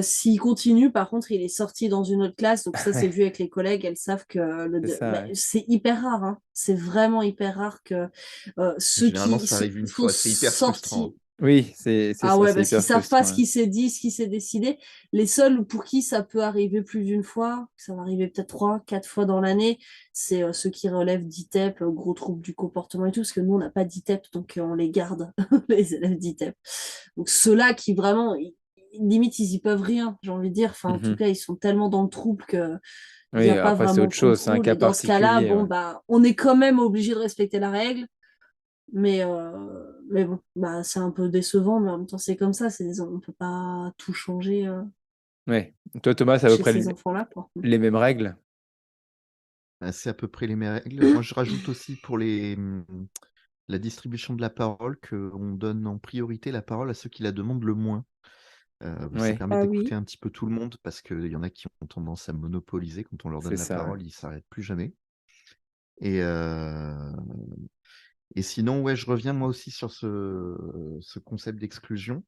[SPEAKER 3] S'il continue, par contre, il est sorti dans une autre classe. Donc, ça, c'est
[SPEAKER 1] Ouais,
[SPEAKER 3] vu avec les collègues. Elles savent que
[SPEAKER 1] c'est ça,
[SPEAKER 3] bah,
[SPEAKER 1] ouais.
[SPEAKER 3] c'est hyper rare, hein. C'est vraiment hyper rare que ceux
[SPEAKER 2] Généralement,
[SPEAKER 3] qui
[SPEAKER 2] ça arrive une
[SPEAKER 3] sont
[SPEAKER 2] fois, c'est hyper frustrant,
[SPEAKER 3] sortis.
[SPEAKER 2] hein.
[SPEAKER 1] Oui, c'est
[SPEAKER 3] Ah
[SPEAKER 1] ça,
[SPEAKER 3] ouais,
[SPEAKER 1] c'est
[SPEAKER 3] parce qu'ils
[SPEAKER 1] hyper
[SPEAKER 3] savent pas
[SPEAKER 1] frustrant,
[SPEAKER 3] ce
[SPEAKER 1] ouais.
[SPEAKER 3] qui s'est dit, ce qui s'est décidé. Les seuls pour qui ça peut arriver plus d'une fois, ça va arriver peut-être 3, 4 fois dans l'année, c'est ceux qui relèvent d'ITEP, gros troubles du comportement et tout, parce que nous, on n'a pas d'ITEP, donc on les garde, les élèves d'ITEP. Donc ceux-là qui vraiment, limite, ils y peuvent rien, j'ai envie de dire. Enfin, en tout
[SPEAKER 1] Mmh.
[SPEAKER 3] cas, ils sont tellement dans le trouble que il n'y
[SPEAKER 1] Oui,
[SPEAKER 3] a pas
[SPEAKER 1] après, c'est
[SPEAKER 3] vraiment
[SPEAKER 1] autre
[SPEAKER 3] de
[SPEAKER 1] chose, c'est un
[SPEAKER 3] contrôle.
[SPEAKER 1] cas
[SPEAKER 3] Et dans ce cas-là,
[SPEAKER 1] particulier,
[SPEAKER 3] bon,
[SPEAKER 1] ouais.
[SPEAKER 3] bah, on est quand même obligé de respecter la règle. Mais bon, bah, c'est un peu décevant, mais en même temps, c'est comme ça. On ne peut pas tout changer
[SPEAKER 1] Ouais. Toi, Thomas, c'est à peu
[SPEAKER 3] chez
[SPEAKER 1] près
[SPEAKER 3] ces enfants-là, quoi.
[SPEAKER 1] les mêmes règles?
[SPEAKER 2] C'est à peu près les mêmes règles. Moi, je rajoute aussi pour la distribution de la parole, qu'on donne en priorité la parole à ceux qui la demandent le moins. Ça
[SPEAKER 1] Ouais,
[SPEAKER 2] permet
[SPEAKER 3] Ah
[SPEAKER 2] d'écouter
[SPEAKER 3] oui.
[SPEAKER 2] un petit peu tout le monde parce qu'il y en a qui ont tendance à monopoliser. Quand on leur
[SPEAKER 1] c'est
[SPEAKER 2] donne la
[SPEAKER 1] ça. Ouais.
[SPEAKER 2] parole, ils s'arrêtent plus jamais. Et, et sinon, ouais, je reviens moi aussi sur ce concept d'exclusion.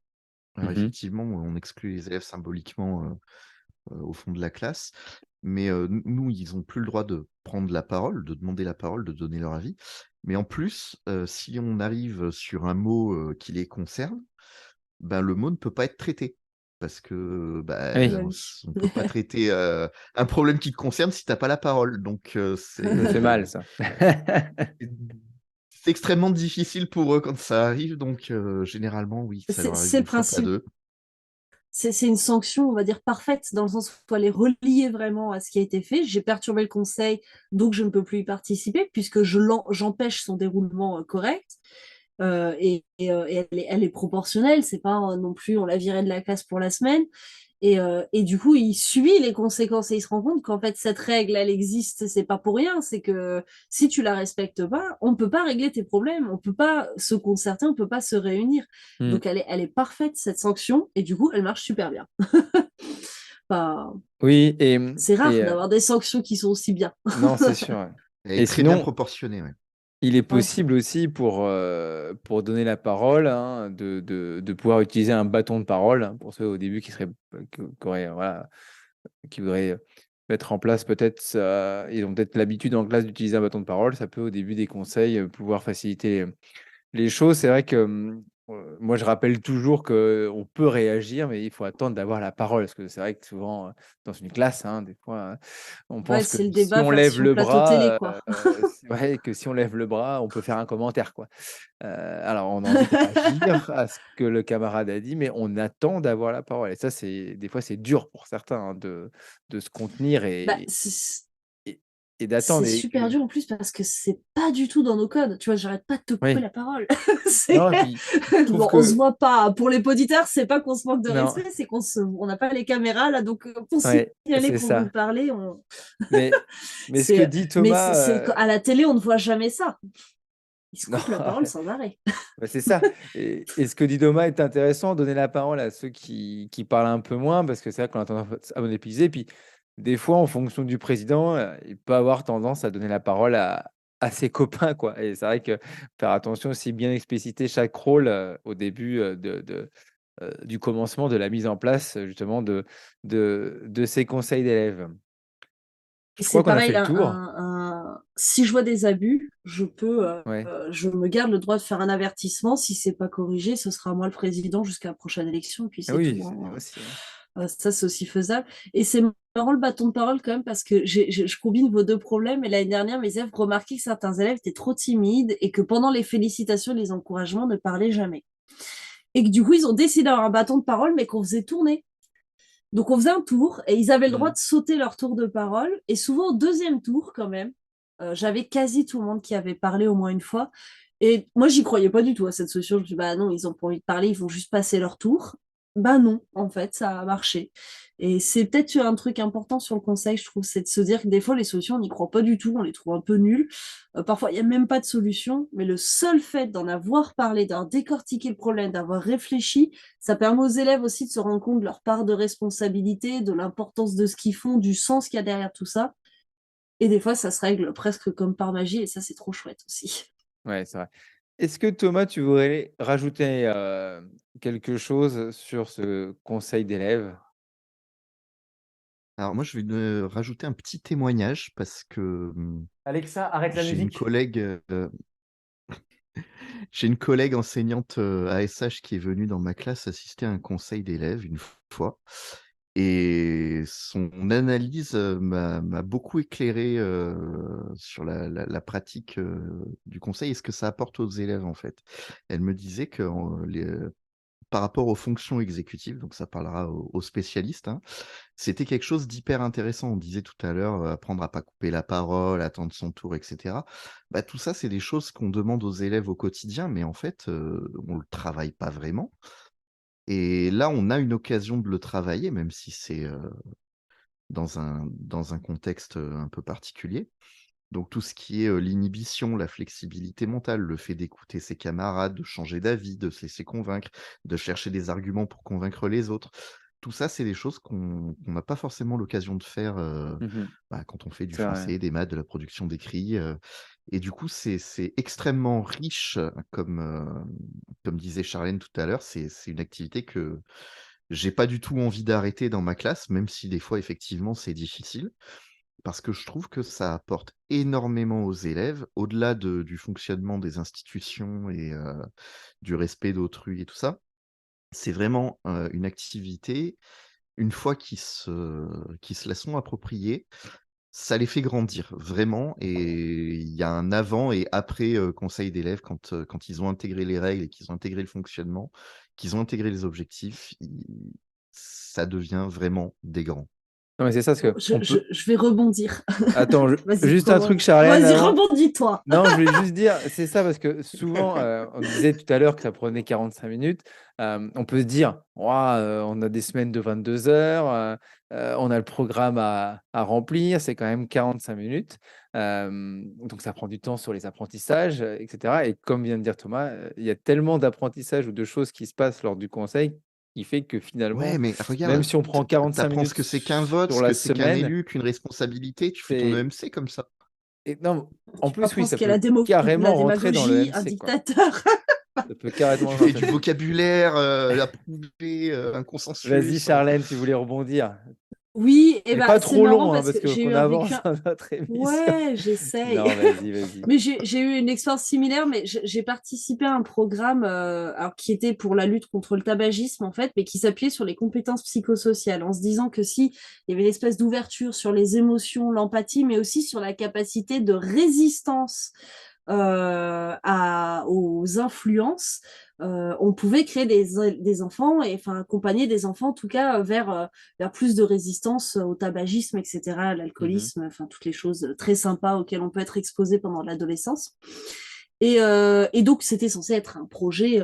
[SPEAKER 2] Alors
[SPEAKER 1] Mhm.
[SPEAKER 2] effectivement, on exclut les élèves symboliquement au fond de la classe, mais nous, ils n'ont plus le droit de prendre la parole, de demander la parole, de donner leur avis. Mais en plus, si on arrive sur un mot qui les concerne, ben, le mot ne peut pas être traité. Parce que
[SPEAKER 3] Ah
[SPEAKER 1] Oui,
[SPEAKER 3] bah
[SPEAKER 2] ben,
[SPEAKER 3] oui.
[SPEAKER 2] on ne peut pas traiter un problème qui te concerne si tu n'as pas la parole. Donc,
[SPEAKER 1] ça fait mal, ça.
[SPEAKER 2] c'est extrêmement difficile pour eux quand ça arrive. Donc, généralement, oui, ça leur arrive
[SPEAKER 3] C'est le
[SPEAKER 2] une fois, pas
[SPEAKER 3] principe.
[SPEAKER 2] deux.
[SPEAKER 3] C'est une sanction, on va dire, parfaite, dans le sens où il faut aller relier vraiment à ce qui a été fait. J'ai perturbé le conseil, donc je ne peux plus y participer, puisque j'empêche son déroulement correct. Et elle est proportionnelle, c'est pas non plus on l'a viré de la classe pour la semaine. Et du coup, il subit les conséquences et il se rend compte qu'en fait, cette règle, elle existe, c'est pas pour rien. C'est que si tu la respectes pas, on peut pas régler tes problèmes, on peut pas se concerter, on peut pas se réunir.
[SPEAKER 1] Mm.
[SPEAKER 3] Donc, elle est parfaite, cette sanction, et du coup, elle marche super bien. Enfin,
[SPEAKER 1] Oui,
[SPEAKER 3] c'est rare
[SPEAKER 1] et
[SPEAKER 3] d'avoir des sanctions qui sont aussi bien.
[SPEAKER 1] non, c'est sûr. Ouais.
[SPEAKER 2] Elle est
[SPEAKER 1] Et
[SPEAKER 2] très bien
[SPEAKER 1] sinon,
[SPEAKER 2] proportionnée. Ouais.
[SPEAKER 1] il est
[SPEAKER 3] Ouais.
[SPEAKER 1] possible aussi pour donner la parole, hein, de pouvoir utiliser un bâton de parole, hein, pour ceux au début voilà, qui voudraient mettre en place peut-être ça. Ils ont peut-être l'habitude en classe d'utiliser un bâton de parole. Ça peut, au début des conseils, pouvoir faciliter les choses. C'est vrai que moi, je rappelle toujours qu'on peut réagir, mais il faut attendre d'avoir la parole. Parce que c'est vrai que souvent, dans une classe, hein, des fois, on
[SPEAKER 3] Ouais,
[SPEAKER 1] pense que
[SPEAKER 3] c'est le
[SPEAKER 1] si
[SPEAKER 3] débat
[SPEAKER 1] on lève
[SPEAKER 3] version
[SPEAKER 1] le
[SPEAKER 3] plateau télé,
[SPEAKER 1] bras,
[SPEAKER 3] quoi.
[SPEAKER 1] c'est vrai que si on lève le bras, on peut faire un commentaire, quoi. Alors, on a envie de réagir à ce que le camarade a dit, mais on attend d'avoir la parole. Et ça, des fois, c'est dur pour certains, hein, de se contenir
[SPEAKER 3] Bah,
[SPEAKER 1] et, et
[SPEAKER 3] c'est
[SPEAKER 1] d'attendre.
[SPEAKER 3] super dur en plus parce que c'est pas du tout dans nos codes. Tu vois, j'arrête pas de te couper
[SPEAKER 1] Oui,
[SPEAKER 3] la parole.
[SPEAKER 1] non, et puis, je trouve
[SPEAKER 3] Bon, on se
[SPEAKER 1] que.
[SPEAKER 3] voit pas. Pour les auditeurs, c'est pas qu'on se manque de
[SPEAKER 1] Non,
[SPEAKER 3] respect, c'est on n'a pas les caméras là, donc pour
[SPEAKER 1] ouais,
[SPEAKER 3] signaler
[SPEAKER 1] c'est
[SPEAKER 3] qu'on veut
[SPEAKER 1] ça.
[SPEAKER 3] parler,
[SPEAKER 1] Mais, mais ce que
[SPEAKER 3] c'est.
[SPEAKER 1] dit
[SPEAKER 3] Mais
[SPEAKER 1] Thomas,
[SPEAKER 3] à la télé, on ne voit jamais ça. Ils se
[SPEAKER 1] non,
[SPEAKER 3] coupent la parole sans arrêt.
[SPEAKER 1] bah, c'est ça. Et ce que dit Thomas est intéressant, donner la parole à ceux qui parlent un peu moins, parce que c'est vrai qu'on a tendance à monopoliser. Puis, des fois, en fonction du président, il peut avoir tendance à donner la parole à ses copains, quoi. Et c'est vrai que faire attention aussi, bien expliciter chaque rôle au début du commencement, de la mise en place, justement, de ces conseils d'élèves.
[SPEAKER 3] Et
[SPEAKER 1] Je
[SPEAKER 3] c'est
[SPEAKER 1] crois qu'on a
[SPEAKER 3] pareil,
[SPEAKER 1] fait le
[SPEAKER 3] là,
[SPEAKER 1] tour.
[SPEAKER 3] si je vois des abus,
[SPEAKER 1] Ouais.
[SPEAKER 3] je me garde le droit de faire un avertissement. Si c'est pas corrigé, ce sera moi le président jusqu'à la prochaine élection, et puis
[SPEAKER 1] Ah
[SPEAKER 3] c'est
[SPEAKER 1] oui,
[SPEAKER 3] tout,
[SPEAKER 1] c'est bien
[SPEAKER 3] hein.
[SPEAKER 1] aussi. Ouais.
[SPEAKER 3] Ça, c'est aussi faisable. Et c'est marrant le bâton de parole quand même parce que je combine vos deux problèmes. Et l'année dernière, mes élèves remarquaient que certains élèves étaient trop timides et que pendant les félicitations, les encouragements ne parlaient jamais. Et que du coup, ils ont décidé d'avoir un bâton de parole, mais qu'on faisait tourner. Donc on faisait un tour et ils avaient le droit
[SPEAKER 1] Mm.
[SPEAKER 3] de sauter leur tour de parole. Et souvent au deuxième tour, quand même, j'avais quasi tout le monde qui avait parlé au moins une fois. Et moi, j'y croyais pas du tout à cette solution. Je me suis dit, bah non, ils ont pas envie de parler, ils vont juste passer leur tour. Bah non, en fait, ça a marché. Et c'est peut-être un truc important sur le conseil, je trouve, c'est de se dire que des fois, les solutions, on n'y croit pas du tout, on les trouve un peu nulles. Parfois, il n'y a même pas de solution, mais le seul fait d'en avoir parlé, d'avoir décortiqué le problème, d'avoir réfléchi, ça permet aux élèves aussi de se rendre compte de leur part de responsabilité, de l'importance de ce qu'ils font, du sens qu'il y a derrière tout ça. Et des fois, ça se règle presque comme par magie, et ça, c'est trop chouette aussi.
[SPEAKER 1] Ouais, c'est vrai. Est-ce que Thomas, tu voudrais rajouter quelque chose sur ce conseil d'élèves?
[SPEAKER 2] Alors moi, je vais rajouter un petit témoignage parce que
[SPEAKER 1] Alexa, arrête la
[SPEAKER 2] j'ai une
[SPEAKER 1] musique.
[SPEAKER 2] collègue, j'ai une collègue enseignante ASH qui est venue dans ma classe assister à un conseil d'élèves une fois. Et son analyse m'a beaucoup éclairé sur la pratique du conseil et ce que ça apporte aux élèves en fait. Elle me disait que par rapport aux fonctions exécutives, donc ça parlera aux spécialistes, hein, c'était quelque chose d'hyper intéressant. On disait tout à l'heure, apprendre à pas couper la parole, attendre son tour, et cetera. Bah, tout ça, c'est des choses qu'on demande aux élèves au quotidien, mais en fait, on le travaille pas vraiment. Et là, on a une occasion de le travailler, même si c'est dans un contexte un peu particulier. Donc tout ce qui est l'inhibition, la flexibilité mentale, le fait d'écouter ses camarades, de changer d'avis, de se laisser convaincre, de chercher des arguments pour convaincre les autres. Tout ça, c'est des choses qu'on n'a pas forcément l'occasion de faire
[SPEAKER 1] Mmh.
[SPEAKER 2] quand on fait du
[SPEAKER 1] C'est vrai.
[SPEAKER 2] français, des maths, de la production d'écrit. Et du coup, c'est extrêmement riche, comme disait Charlène tout à l'heure. C'est une activité que j'ai pas du tout envie d'arrêter dans ma classe, même si des fois, effectivement, c'est difficile. Parce que je trouve que ça apporte énormément aux élèves, au-delà du fonctionnement des institutions et du respect d'autrui et tout ça. C'est vraiment une activité, une fois qu'ils se la sont appropriée, ça les fait grandir, vraiment. Et il y a un avant et après conseil d'élèves quand ils ont intégré les règles et qu'ils ont intégré le fonctionnement, qu'ils ont intégré les objectifs, ça devient vraiment des grands.
[SPEAKER 1] Non, mais c'est ça, parce
[SPEAKER 3] Bon,
[SPEAKER 1] qu'on peut.
[SPEAKER 3] je vais rebondir.
[SPEAKER 1] Attends,
[SPEAKER 3] Vas-y,
[SPEAKER 1] juste un truc,
[SPEAKER 3] rebondis.
[SPEAKER 1] Charlène,
[SPEAKER 3] Vas-y,
[SPEAKER 1] avant.
[SPEAKER 3] rebondis-toi.
[SPEAKER 1] Non, je voulais juste dire, c'est ça, parce que souvent, on disait tout à l'heure que ça prenait 45 minutes. On peut se dire, ouah, on a des semaines de 22 heures, on a le programme à remplir, c'est quand même 45 minutes. Donc, ça prend du temps sur les apprentissages, etc. Et comme vient de dire Thomas, il y a tellement d'apprentissages ou de choses qui se passent lors du conseil qui fait que
[SPEAKER 2] Ouais,
[SPEAKER 1] finalement,
[SPEAKER 2] mais
[SPEAKER 1] même
[SPEAKER 2] regarde,
[SPEAKER 1] si on prend 45
[SPEAKER 2] t'apprends ce
[SPEAKER 1] minutes
[SPEAKER 2] que c'est qu'un vote,
[SPEAKER 1] sur
[SPEAKER 2] ce
[SPEAKER 1] la
[SPEAKER 2] que c'est qu'un
[SPEAKER 1] semaine,
[SPEAKER 2] élu, qu'une responsabilité, tu fais ton
[SPEAKER 1] c'est.
[SPEAKER 2] EMC comme ça.
[SPEAKER 1] Et non, en
[SPEAKER 3] Tu
[SPEAKER 1] plus, oui,
[SPEAKER 3] apprends ce
[SPEAKER 1] ça
[SPEAKER 3] qu'est
[SPEAKER 1] peut
[SPEAKER 3] la
[SPEAKER 1] carrément rentrer dans le
[SPEAKER 3] démagogie, un
[SPEAKER 1] MC, quoi.
[SPEAKER 3] dictateur.
[SPEAKER 1] Ça peut carrément
[SPEAKER 2] Tu fais
[SPEAKER 1] rentrer.
[SPEAKER 2] du vocabulaire, approuvé, un
[SPEAKER 1] Vas-y,
[SPEAKER 2] consensus.
[SPEAKER 1] Charlène, tu voulais rebondir.
[SPEAKER 3] Oui, et
[SPEAKER 1] Mais
[SPEAKER 3] bah
[SPEAKER 1] pas
[SPEAKER 3] c'est
[SPEAKER 1] trop
[SPEAKER 3] marrant
[SPEAKER 1] long, hein,
[SPEAKER 3] parce
[SPEAKER 1] parce
[SPEAKER 3] que j'ai
[SPEAKER 1] qu'on
[SPEAKER 3] eu un vécu.
[SPEAKER 1] avance dans notre émission.
[SPEAKER 3] Ouais, j'essaye.
[SPEAKER 1] Non, vas-y, vas-y.
[SPEAKER 3] Mais j'ai eu une expérience similaire, mais j'ai participé à un programme alors, qui était pour la lutte contre le tabagisme, en fait, mais qui s'appuyait sur les compétences psychosociales, en se disant que si il y avait une espèce d'ouverture sur les émotions, l'empathie, mais aussi sur la capacité de résistance aux influences, on pouvait créer des enfants, et enfin accompagner des enfants, en tout cas, vers plus de résistance au tabagisme, etc., à
[SPEAKER 1] Mhm,
[SPEAKER 3] l'alcoolisme, enfin toutes les choses très sympas auxquelles on peut être exposé pendant l'adolescence. Et donc, c'était censé être un projet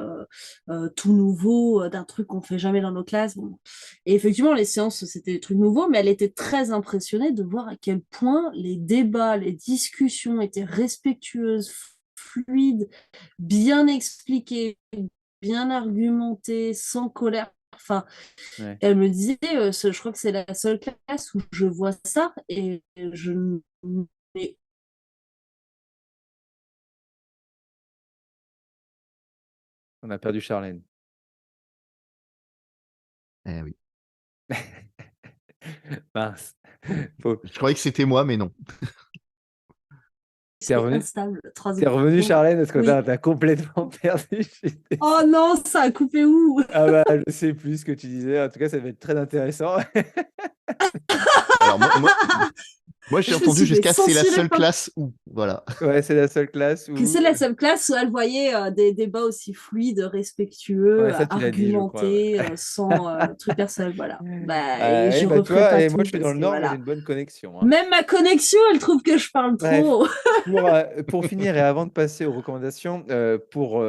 [SPEAKER 3] tout nouveau, d'un truc qu'on fait jamais dans nos classes. Bon. Et effectivement, les séances, c'était des trucs nouveaux, mais elle était très impressionnée de voir à quel point les débats, les discussions étaient respectueuses, fluides, bien expliquées, bien argumentées, sans colère. Enfin,
[SPEAKER 1] ouais.
[SPEAKER 3] elle me disait, je crois que c'est la seule classe où je vois ça, et je n'ai
[SPEAKER 1] On a perdu Charlène.
[SPEAKER 2] Eh oui.
[SPEAKER 1] Mince. Faut-
[SPEAKER 2] Je croyais que c'était moi, mais non.
[SPEAKER 1] T'es
[SPEAKER 3] c'est
[SPEAKER 1] revenu,
[SPEAKER 3] instable, 3
[SPEAKER 1] t'es revenu,
[SPEAKER 3] secondes.
[SPEAKER 1] Charlène, parce que
[SPEAKER 3] Oui.
[SPEAKER 1] t'as complètement perdu. Je suis
[SPEAKER 3] Oh
[SPEAKER 1] désolé.
[SPEAKER 3] non, ça a coupé où?
[SPEAKER 1] Ah bah, je sais plus ce que tu disais. En tout cas, ça va être très intéressant.
[SPEAKER 2] Alors moi j'ai
[SPEAKER 3] Je me
[SPEAKER 2] entendu
[SPEAKER 3] suis fait
[SPEAKER 2] jusqu'à c'est la
[SPEAKER 3] censurer
[SPEAKER 2] seule
[SPEAKER 3] par...
[SPEAKER 2] classe où. Voilà.
[SPEAKER 1] Ouais, c'est la seule classe
[SPEAKER 3] Que
[SPEAKER 1] où.
[SPEAKER 3] c'est la seule classe où elle voyait des débats aussi fluides,
[SPEAKER 1] Ouais,
[SPEAKER 3] respectueux,
[SPEAKER 1] ça, tu l'as dit, je crois.
[SPEAKER 3] argumentés,
[SPEAKER 1] Ouais.
[SPEAKER 3] sans truc personnel. Voilà. Bah, et
[SPEAKER 1] Ouais,
[SPEAKER 3] je
[SPEAKER 1] bah, tu
[SPEAKER 3] referai
[SPEAKER 1] vois,
[SPEAKER 3] pas
[SPEAKER 1] et moi,
[SPEAKER 3] tout
[SPEAKER 1] je suis dans
[SPEAKER 3] parce
[SPEAKER 1] le
[SPEAKER 3] que
[SPEAKER 1] Nord, mais j'ai
[SPEAKER 3] voilà.
[SPEAKER 1] une bonne connexion, hein.
[SPEAKER 3] Même ma connexion, elle trouve que je parle
[SPEAKER 1] Bref,
[SPEAKER 3] trop.
[SPEAKER 1] pour finir et avant de passer aux recommandations, pour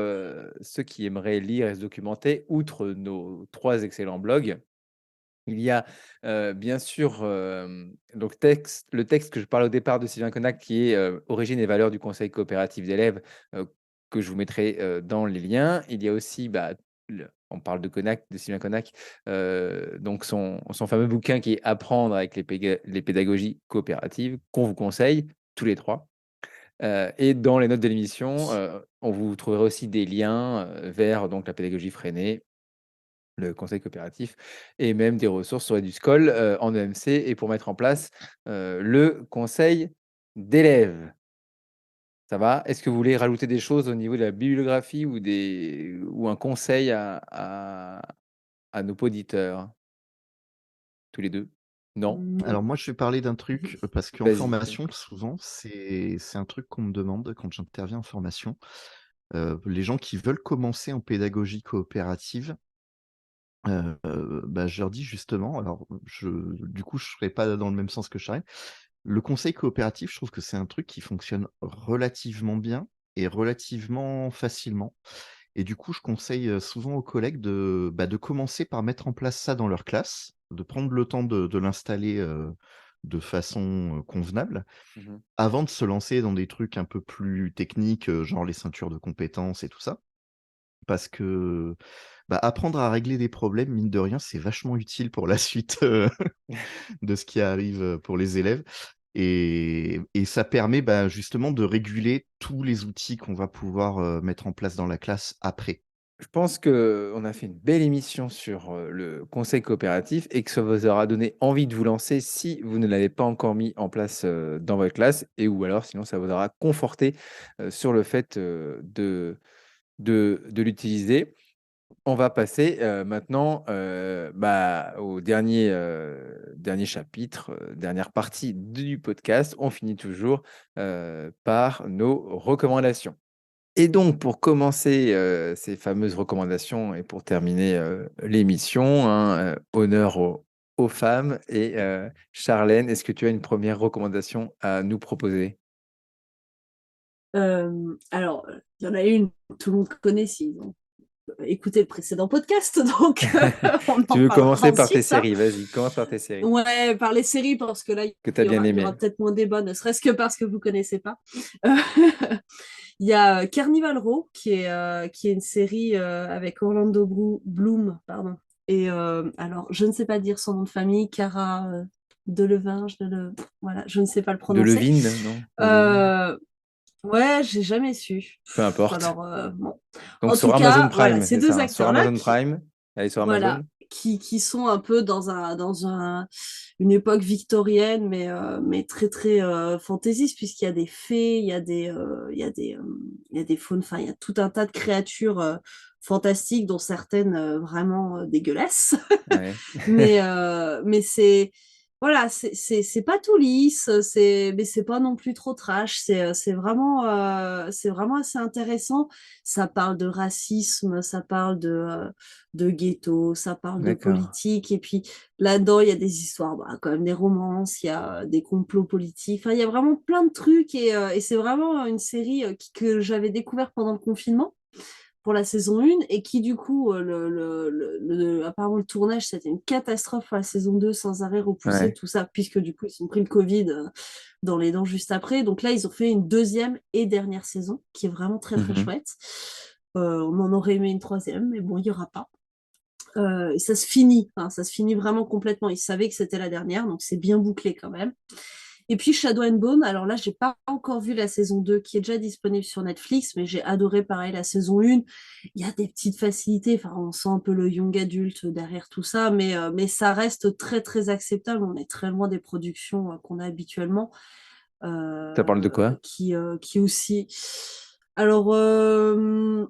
[SPEAKER 1] ceux qui aimeraient lire et se documenter, outre nos 3 excellents blogs, il y a bien sûr donc le texte que je parlais au départ de Sylvain Connac qui est Origine et valeurs du conseil coopératif d'élèves, euh, que je vous mettrai dans les liens. Il y a aussi, bah, on parle de Connac, de Sylvain Connac, donc son fameux bouquin qui est Apprendre avec les pédagogies coopératives, qu'on vous conseille tous les trois. Et dans les notes de l'émission, on vous trouverez aussi des liens vers donc, la pédagogie freinée, le conseil coopératif et même des ressources sur EduScol en EMC et pour mettre en place le conseil d'élèves. Ça va? Est-ce que vous voulez rajouter des choses au niveau de la bibliographie ou un conseil à nos auditeurs? Tous les deux? Non?
[SPEAKER 3] Non.
[SPEAKER 2] Alors moi je vais parler d'un truc parce qu'en
[SPEAKER 1] Vas-y.
[SPEAKER 2] formation souvent c'est un truc qu'on me demande quand j'interviens en formation. Les gens qui veulent commencer en pédagogie coopérative, bah, je leur dis justement, alors du coup je ne serai pas dans le même sens que Charles. Le conseil coopératif, je trouve que c'est un truc qui fonctionne relativement bien et relativement facilement. Et du coup, je conseille souvent aux collègues de commencer par mettre en place ça dans leur classe, de prendre le temps de l'installer de façon convenable,
[SPEAKER 1] Mhm.
[SPEAKER 2] avant de se lancer dans des trucs un peu plus techniques, genre les ceintures de compétences et tout ça. Parce que apprendre à régler des problèmes, mine de rien, c'est vachement utile pour la suite de ce qui arrive pour les élèves. Et ça permet justement de réguler tous les outils qu'on va pouvoir mettre en place dans la classe après.
[SPEAKER 1] Je pense qu'on a fait une belle émission sur le conseil coopératif et que ça vous aura donné envie de vous lancer si vous ne l'avez pas encore mis en place dans votre classe ou alors sinon ça vous aura conforté sur le fait de l'utiliser. On va passer maintenant au dernier chapitre, dernière partie du podcast. On finit toujours par nos recommandations. Et donc, pour commencer ces fameuses recommandations et pour terminer l'émission, hein, honneur aux femmes. Et Charlène, est-ce que tu as une première recommandation à nous proposer?
[SPEAKER 3] Alors, il y en a une que tout le monde connaît s'ils ont écouté le précédent podcast, donc on
[SPEAKER 1] Tu
[SPEAKER 3] en
[SPEAKER 1] veux
[SPEAKER 3] parlera
[SPEAKER 1] commencer par tes
[SPEAKER 3] ensuite, hein.
[SPEAKER 1] séries? Vas-y, commence par tes séries
[SPEAKER 3] Ouais, par les séries, parce que là,
[SPEAKER 1] que tu as bien
[SPEAKER 3] il y aura
[SPEAKER 1] aimées.
[SPEAKER 3] peut-être moins débat, ne serait-ce que parce que vous connaissez pas. Euh, Il y a Carnival Row, qui est une série avec Orlando Bloom, pardon. Et alors, je ne sais pas dire son nom de famille, Cara Delevingne, voilà, je ne sais pas le
[SPEAKER 1] De
[SPEAKER 3] prononcer.
[SPEAKER 1] Levine, non? Ou Levine?
[SPEAKER 3] Euh, ouais, j'ai jamais su.
[SPEAKER 1] Peu importe.
[SPEAKER 3] Alors, bon.
[SPEAKER 1] Donc
[SPEAKER 3] En
[SPEAKER 1] sur
[SPEAKER 3] tout
[SPEAKER 1] Amazon
[SPEAKER 3] cas, voilà,
[SPEAKER 1] Prime,
[SPEAKER 3] ces
[SPEAKER 1] c'est
[SPEAKER 3] deux
[SPEAKER 1] ça, hein. Sur
[SPEAKER 3] acteurs-là
[SPEAKER 1] Amazon Prime, elle est sur
[SPEAKER 3] voilà,
[SPEAKER 1] Amazon.
[SPEAKER 3] qui sont un peu une époque victorienne, mais très très fantaisiste, puisqu'il y a des fées, il y a des faunes, enfin il y a tout un tas de créatures fantastiques, dont certaines vraiment dégueulasses.
[SPEAKER 1] Ouais.
[SPEAKER 3] Mais c'est voilà, c'est pas tout lisse, mais c'est pas non plus trop trash. C'est vraiment assez intéressant. Ça parle de racisme, ça parle de ghetto, ça parle de
[SPEAKER 1] D'accord.
[SPEAKER 3] politique. Et puis là-dedans, il y a des histoires, quand même des romances, il y a des complots politiques. Enfin, il y a vraiment plein de trucs. Et c'est vraiment une série que j'avais découvert pendant le confinement pour la saison 1 et qui du coup, apparemment le tournage, c'était une catastrophe pour la saison 2, sans arrêt repoussé,
[SPEAKER 1] Ouais.
[SPEAKER 3] tout ça, puisque du coup, ils ont pris le Covid dans les dents juste après. Donc là, ils ont fait une deuxième et dernière saison, qui est vraiment très très
[SPEAKER 1] Mhm.
[SPEAKER 3] chouette. On en aurait aimé une troisième, mais bon, il n'y aura pas. Et ça se finit, enfin, ça se finit vraiment complètement. Ils savaient que c'était la dernière, donc c'est bien bouclé quand même. Et puis Shadow and Bone, alors là, j'ai pas encore vu la saison 2 qui est déjà disponible sur Netflix, mais j'ai adoré pareil la saison 1. Il y a des petites facilités, enfin, on sent un peu le young adulte derrière tout ça, mais ça reste très très acceptable. On est très loin des productions qu'on a habituellement,
[SPEAKER 1] Ça parle de quoi?
[SPEAKER 3] qui aussi. Alors, je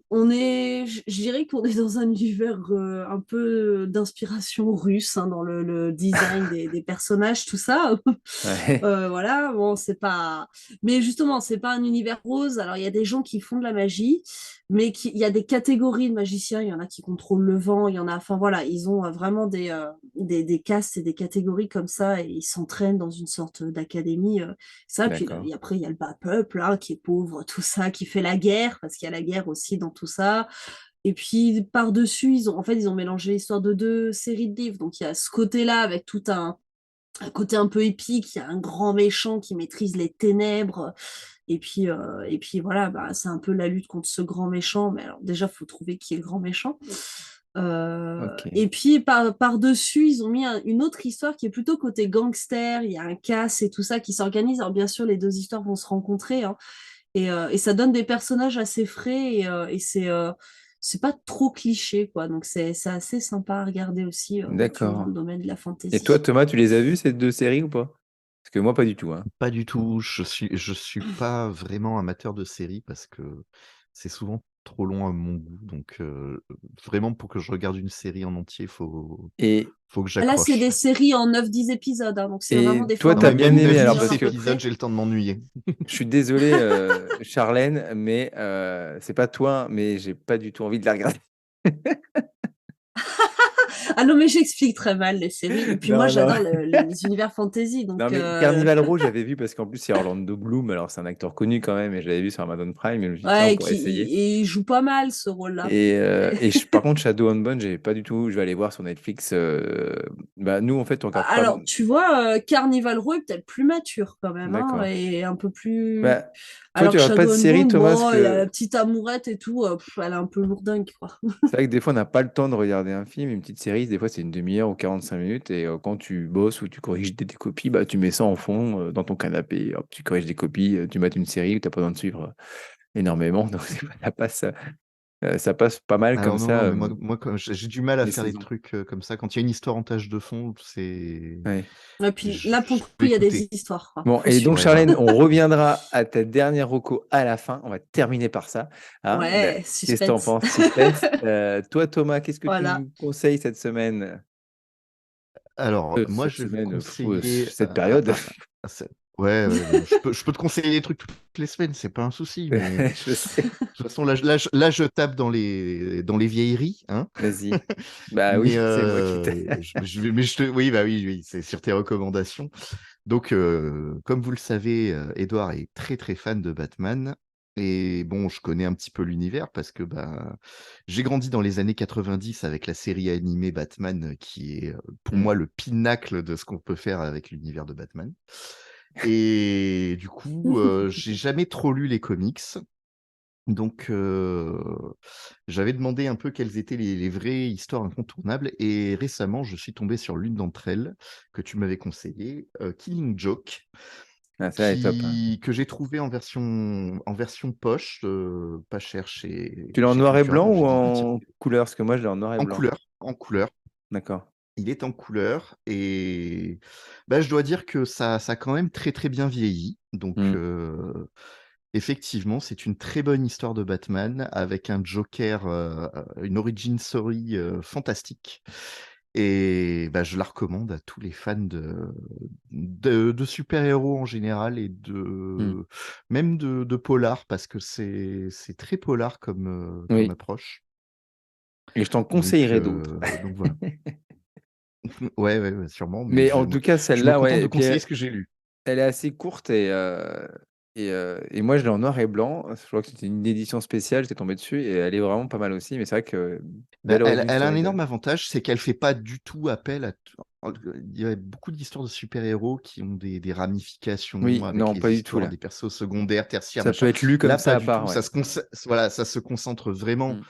[SPEAKER 3] dirais qu'on est dans un univers un peu d'inspiration russe, hein, dans le design des personnages, tout ça.
[SPEAKER 1] Ouais.
[SPEAKER 3] Voilà, bon, c'est pas. Mais justement, c'est pas un univers rose. Alors, il y a des gens qui font de la magie, mais il y a des catégories de magiciens. Il y en a qui contrôlent le vent, il y en a. Enfin, voilà, ils ont vraiment des castes et des catégories comme ça, et ils s'entraînent dans une sorte d'académie. Ça, puis
[SPEAKER 1] D'accord.
[SPEAKER 3] après, il y a le bas peuple, hein, qui est pauvre, tout ça, qui fait la guerre, parce qu'il y a la guerre aussi dans tout ça. Et puis, par-dessus, ils ont mélangé l'histoire de deux séries de livres. Donc, il y a ce côté-là avec tout un côté un peu épique, il y a un grand méchant qui maîtrise les ténèbres, et puis voilà, c'est un peu la lutte contre ce grand méchant, mais alors déjà, il faut trouver qui est le grand méchant.
[SPEAKER 1] Ok.
[SPEAKER 3] Et puis par-dessus, ils ont mis une autre histoire qui est plutôt côté gangster, il y a un casse et tout ça qui s'organise. Alors bien sûr, les deux histoires vont se rencontrer, hein, et ça donne des personnages assez frais, et c'est pas trop cliché, quoi. Donc c'est assez sympa à regarder aussi, toujours dans
[SPEAKER 1] D'accord.
[SPEAKER 3] le domaine de la
[SPEAKER 1] Et toi,
[SPEAKER 3] fantasy.
[SPEAKER 1] Thomas, tu les as vus, ces deux séries ou pas? Parce que moi, pas du tout, hein.
[SPEAKER 2] Pas du tout, je suis pas vraiment amateur de séries parce que c'est souvent trop long à mon goût, donc vraiment pour que je regarde une série en entier,
[SPEAKER 1] Et,
[SPEAKER 2] faut que
[SPEAKER 3] Là, c'est
[SPEAKER 2] j'accroche.
[SPEAKER 3] des séries en 9-10 épisodes, hein, donc c'est vraiment
[SPEAKER 1] et
[SPEAKER 3] des
[SPEAKER 1] toi,
[SPEAKER 2] Non
[SPEAKER 1] t'as
[SPEAKER 3] formats
[SPEAKER 2] mais
[SPEAKER 1] bien
[SPEAKER 2] même
[SPEAKER 1] aimé, alors
[SPEAKER 3] 2 heures
[SPEAKER 2] 9-10
[SPEAKER 3] à
[SPEAKER 1] parce
[SPEAKER 3] peu
[SPEAKER 1] que
[SPEAKER 2] épisodes,
[SPEAKER 3] près.
[SPEAKER 2] j'ai le temps de m'ennuyer.
[SPEAKER 1] je suis désolé, Charlène, mais c'est pas toi, mais j'ai pas du tout envie de la regarder.
[SPEAKER 3] Ah non, mais j'explique très mal les séries. Et puis moi,
[SPEAKER 1] Non, non.
[SPEAKER 3] j'adore les univers fantasy.
[SPEAKER 1] Non,
[SPEAKER 3] Donc,
[SPEAKER 1] mais Carnival Row, j'avais vu parce qu'en plus, c'est Orlando Bloom. Alors, c'est un acteur connu quand même. Et je l'avais vu sur Amazon Prime. Et je me suis dit, tiens, on
[SPEAKER 3] ouais,
[SPEAKER 1] pourrait essayer.
[SPEAKER 3] il joue pas mal ce rôle-là.
[SPEAKER 1] Par contre, Shadow and Bone, j'ai pas du tout. Je vais aller voir sur Netflix. Bah, nous, en fait, on regarde pas.
[SPEAKER 3] Alors, tu vois, Carnival Row est peut-être plus mature quand même, hein,
[SPEAKER 1] D'accord.
[SPEAKER 3] et un peu plus.
[SPEAKER 1] Bah, toi,
[SPEAKER 3] Alors
[SPEAKER 1] tu
[SPEAKER 3] que
[SPEAKER 1] regardes pas de
[SPEAKER 3] Shadow and
[SPEAKER 1] série,
[SPEAKER 3] Bone,
[SPEAKER 1] Thomas, parce
[SPEAKER 3] bon, il y a la
[SPEAKER 1] que
[SPEAKER 3] petite amourette et tout, elle est un peu lourdingue, quoi.
[SPEAKER 1] c'est vrai que des fois, on n'a pas le temps de regarder un film. Une petite série, des fois, c'est une demi-heure ou 45 minutes. Et quand tu bosses ou tu corriges des copies, bah, tu mets ça en fond dans ton canapé. Hop, tu corriges des copies, tu mates une série où tu n'as pas besoin de suivre énormément. Donc, ça passe pas mal comme
[SPEAKER 2] Alors non, non,
[SPEAKER 1] ça,
[SPEAKER 2] mais moi quand j'ai du mal à
[SPEAKER 1] les
[SPEAKER 2] faire des
[SPEAKER 1] saisons.
[SPEAKER 2] trucs comme ça. Quand il y a une histoire en tâche de fond, c'est
[SPEAKER 1] Ouais.
[SPEAKER 3] Et puis là, pour
[SPEAKER 2] je
[SPEAKER 3] le coup,
[SPEAKER 2] vais
[SPEAKER 3] il y a des
[SPEAKER 2] écouter.
[SPEAKER 3] histoires, quoi.
[SPEAKER 1] Bon,
[SPEAKER 3] Faut
[SPEAKER 1] et donc,
[SPEAKER 3] suivre.
[SPEAKER 2] Ouais, voilà.
[SPEAKER 1] Charlène, on reviendra à ta dernière reco à la fin. On va terminer par ça. Hein.
[SPEAKER 3] Ouais,
[SPEAKER 1] Qu'est-ce que tu en
[SPEAKER 3] suspense.
[SPEAKER 1] penses? Suspense. Toi, Thomas, qu'est-ce que tu
[SPEAKER 3] Voilà.
[SPEAKER 1] nous conseilles cette semaine?
[SPEAKER 2] Alors, moi,
[SPEAKER 1] Cette
[SPEAKER 2] je vais vous
[SPEAKER 1] semaine,
[SPEAKER 2] conseiller
[SPEAKER 1] cette période.
[SPEAKER 2] ouais, ouais, ouais, je peux te conseiller des trucs toutes les semaines, c'est pas un souci, mais de
[SPEAKER 1] Je sais.
[SPEAKER 2] toute façon, là, je tape dans les vieilleries, hein.
[SPEAKER 1] Vas-y. Bah oui,
[SPEAKER 2] Mais,
[SPEAKER 1] c'est moi qui t'ai.
[SPEAKER 2] oui, bah oui, oui, c'est sur tes recommandations. Donc, comme vous le savez, Edouard est très très fan de Batman. Et bon, je connais un petit peu l'univers parce que bah, j'ai grandi dans les années 90 avec la série animée Batman, qui est pour
[SPEAKER 1] Hmm.
[SPEAKER 2] moi le pinacle de ce qu'on peut faire avec l'univers de Batman. Et du coup, j'ai jamais trop lu les comics. Donc, j'avais demandé un peu quelles étaient les vraies histoires incontournables. Et récemment, je suis tombé sur l'une d'entre elles que tu m'avais conseillée, Killing Joke,
[SPEAKER 1] Ah, ça, elle est top. Hein.
[SPEAKER 2] que j'ai trouvé en version poche, pas cher
[SPEAKER 1] Tu l'as en
[SPEAKER 2] chez
[SPEAKER 1] noir et
[SPEAKER 2] Cultura.
[SPEAKER 1] blanc
[SPEAKER 2] Donc
[SPEAKER 1] ou
[SPEAKER 2] j'ai dit, bah tiens,
[SPEAKER 1] en couleur? Parce que moi, je l'ai en noir et
[SPEAKER 2] en
[SPEAKER 1] blanc.
[SPEAKER 2] couleur, en couleur.
[SPEAKER 1] D'accord.
[SPEAKER 2] Il est en couleur et bah, je dois dire que ça a quand même très très bien vieilli. Donc,
[SPEAKER 1] Hmm.
[SPEAKER 2] effectivement, c'est une très bonne histoire de Batman avec un Joker, une origin story fantastique. Et bah, je la recommande à tous les fans de super-héros en général et
[SPEAKER 1] Hmm.
[SPEAKER 2] même de polar parce que c'est très polar comme
[SPEAKER 1] Oui.
[SPEAKER 2] approche.
[SPEAKER 1] Et je t'en conseillerais d'autres.
[SPEAKER 2] Donc voilà. Ouais, ouais, ouais, sûrement, mais
[SPEAKER 1] Mais en tout cas,
[SPEAKER 2] je me
[SPEAKER 1] celle-là,
[SPEAKER 2] contente
[SPEAKER 1] ouais.
[SPEAKER 2] de
[SPEAKER 1] Et puis,
[SPEAKER 2] conseiller ce que j'ai lu.
[SPEAKER 1] elle est assez courte et moi, je l'ai en noir et blanc. Je crois que c'était une édition spéciale. J'étais tombé dessus et elle est vraiment pas mal aussi. Mais c'est vrai que
[SPEAKER 2] Bah,
[SPEAKER 1] belle origin
[SPEAKER 2] elle a un
[SPEAKER 1] story
[SPEAKER 2] énorme avantage, c'est qu'elle fait pas du tout appel à. Il y a beaucoup d'histoires de super-héros qui ont des ramifications
[SPEAKER 1] Oui,
[SPEAKER 2] avec
[SPEAKER 1] non,
[SPEAKER 2] les
[SPEAKER 1] pas du tout
[SPEAKER 2] histoires
[SPEAKER 1] là.
[SPEAKER 2] des persos secondaires, tertiaires,
[SPEAKER 1] Ça peut
[SPEAKER 2] machin.
[SPEAKER 1] être lu comme
[SPEAKER 2] Là,
[SPEAKER 1] ça
[SPEAKER 2] pas
[SPEAKER 1] à
[SPEAKER 2] du tout.
[SPEAKER 1] part, ouais.
[SPEAKER 2] Voilà, ça se concentre vraiment
[SPEAKER 1] Hmm.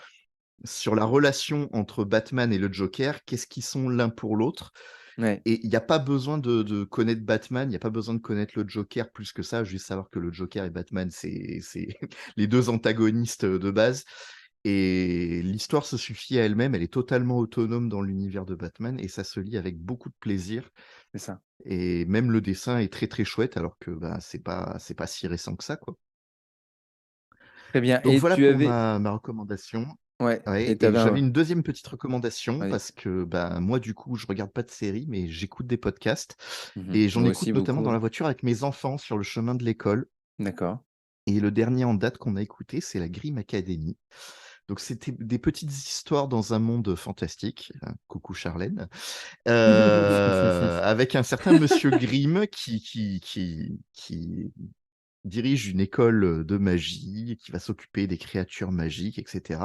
[SPEAKER 2] sur la relation entre Batman et le Joker. Qu'est-ce qu'ils sont l'un pour l'autre?
[SPEAKER 1] Ouais,
[SPEAKER 2] Et il n'y a pas besoin de connaître Batman, il n'y a pas besoin de connaître le Joker plus que ça, juste savoir que le Joker et Batman, c'est les deux antagonistes de base. Et l'histoire se suffit à elle-même, elle est totalement autonome dans l'univers de Batman et ça se lit avec beaucoup de plaisir.
[SPEAKER 1] c'est ça.
[SPEAKER 2] Et même le dessin est très très chouette alors que bah, c'est pas si récent que ça, quoi.
[SPEAKER 1] Très bien.
[SPEAKER 2] Donc
[SPEAKER 1] Et
[SPEAKER 2] voilà
[SPEAKER 1] tu
[SPEAKER 2] pour
[SPEAKER 1] avais.
[SPEAKER 2] ma recommandation.
[SPEAKER 1] Ouais,
[SPEAKER 2] Ouais,
[SPEAKER 1] et tu
[SPEAKER 2] et
[SPEAKER 1] avais
[SPEAKER 2] j'avais
[SPEAKER 1] un.
[SPEAKER 2] une deuxième petite recommandation
[SPEAKER 1] Oui.
[SPEAKER 2] parce que bah, moi, du coup, je regarde pas de séries, mais j'écoute des podcasts
[SPEAKER 1] Mhm.
[SPEAKER 2] et j'en
[SPEAKER 1] Moi
[SPEAKER 2] écoute
[SPEAKER 1] aussi,
[SPEAKER 2] notamment dans
[SPEAKER 1] beaucoup.
[SPEAKER 2] la voiture avec mes enfants sur le chemin de l'école.
[SPEAKER 1] D'accord.
[SPEAKER 2] Et le dernier en date qu'on a écouté, c'est la Grimm Academy. Donc, c'était des petites histoires dans un monde fantastique. Coucou Charlène. Avec un certain Monsieur Grimm qui dirige une école de magie, qui va s'occuper des créatures magiques, etc.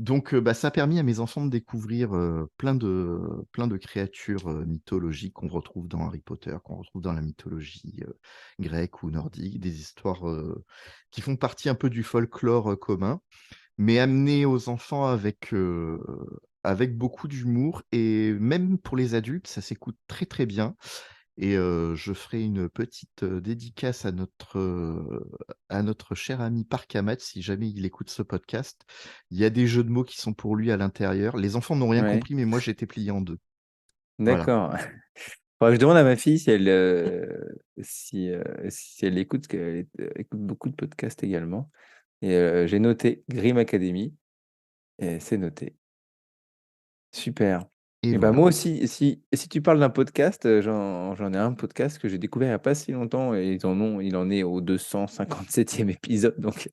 [SPEAKER 2] Donc, bah, ça a permis à mes enfants de découvrir plein de créatures mythologiques qu'on retrouve dans Harry Potter, qu'on retrouve dans la mythologie grecque ou nordique, des histoires qui font partie un peu du folklore commun, mais amenées aux enfants avec beaucoup d'humour. Et même pour les adultes, ça s'écoute très très bien. Et je ferai une petite dédicace à notre cher ami Parkamat, si jamais il écoute ce podcast. Il y a des jeux de mots qui sont pour lui à l'intérieur. Les enfants n'ont rien
[SPEAKER 1] Ouais.
[SPEAKER 2] compris, mais moi j'ai été plié en deux. Voilà.
[SPEAKER 1] D'accord. Faudrait que je demande à ma fille si elle écoute, parce qu'elle écoute beaucoup de podcasts également. Et j'ai noté Grimm Academy, et c'est noté. Super.
[SPEAKER 2] Et
[SPEAKER 1] Et ben
[SPEAKER 2] voilà.
[SPEAKER 1] moi aussi, et si tu parles d'un podcast, j'en ai un podcast que j'ai découvert il n'y a pas si longtemps et il en est au 257e épisode, donc